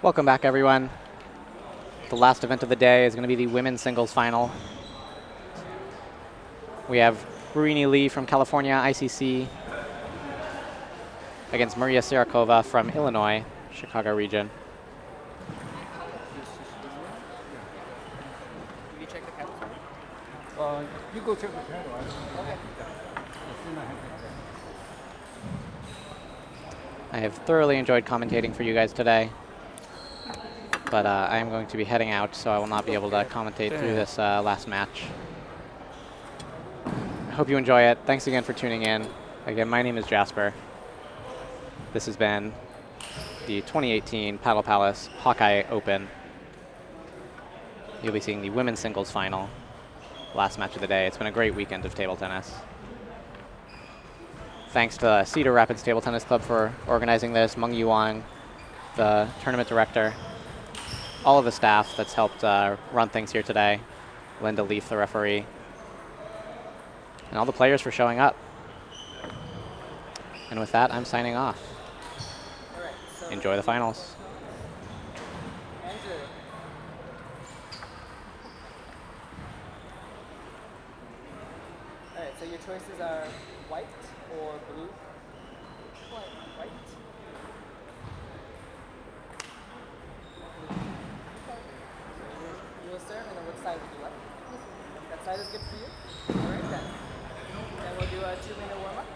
Welcome back, everyone. The last event of the day is going to be the women's singles final. We have Ruini Lee from California, ICC, against Maria Sirakova from Illinois, Chicago region. Did you check the paddles? You go check the paddle. Okay. I have thoroughly enjoyed commentating for you guys today, but I am going to be heading out, so I will not be able to commentate through this last match. I hope you enjoy it. Thanks again for tuning in. Again, my name is Jasper. This has been the 2018 Paddle Palace Hawkeye Open. You'll be seeing the women's singles final, last match of the day. It's been a great weekend of table tennis. Thanks to Cedar Rapids Table Tennis Club for organizing this, Meng Yuang, the tournament director, all of the staff that's helped run things here today, Linda Leaf, the referee, and all the players for showing up. And with that, I'm signing off. All right. So Enjoy the finals. Andrew. All right. So your choices are white or blue. White. You will serve, and then which side would you like? That side is good for you. All right then. Then we'll do a 2-minute warm up.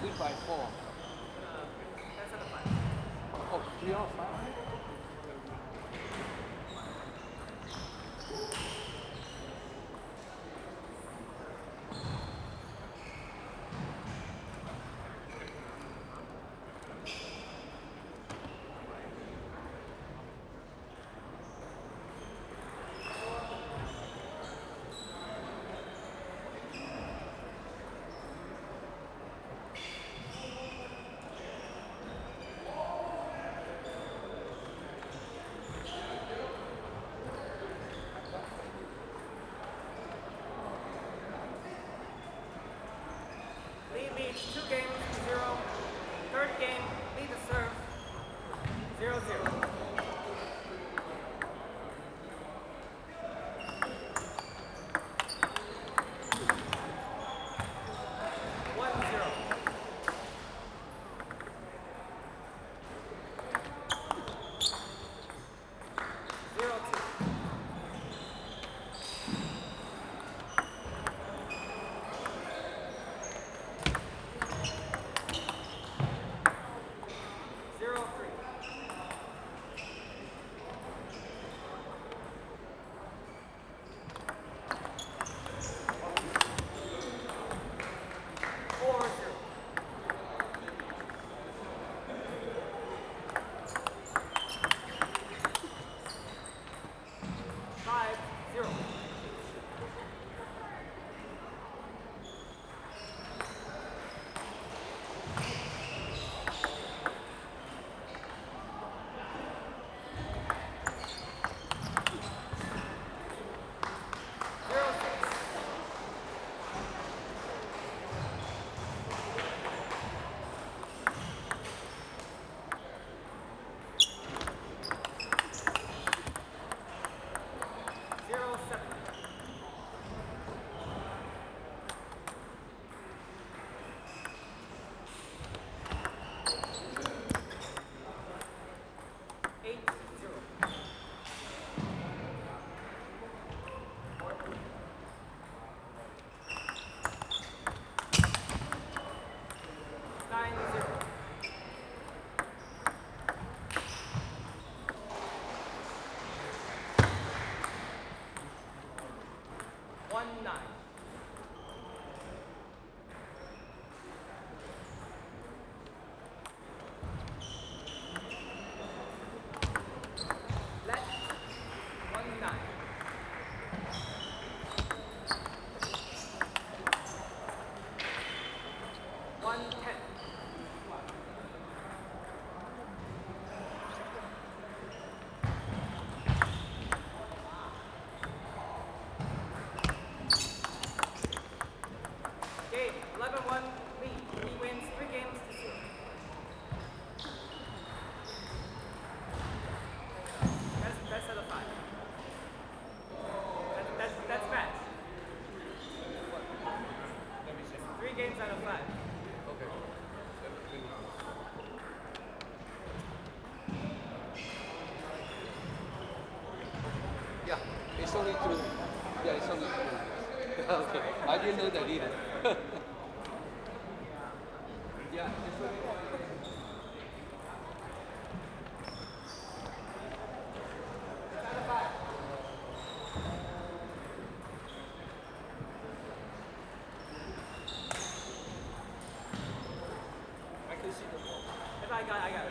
Lead by 4. Best out of 5. Oh, 3 out of 5? Lead leads 2 games to 0. Third game, lead the serve. 0-0. Yeah, it's only 2. Yeah, it's only 2. Okay, I didn't know that either. Yeah, it's only 2. I got it.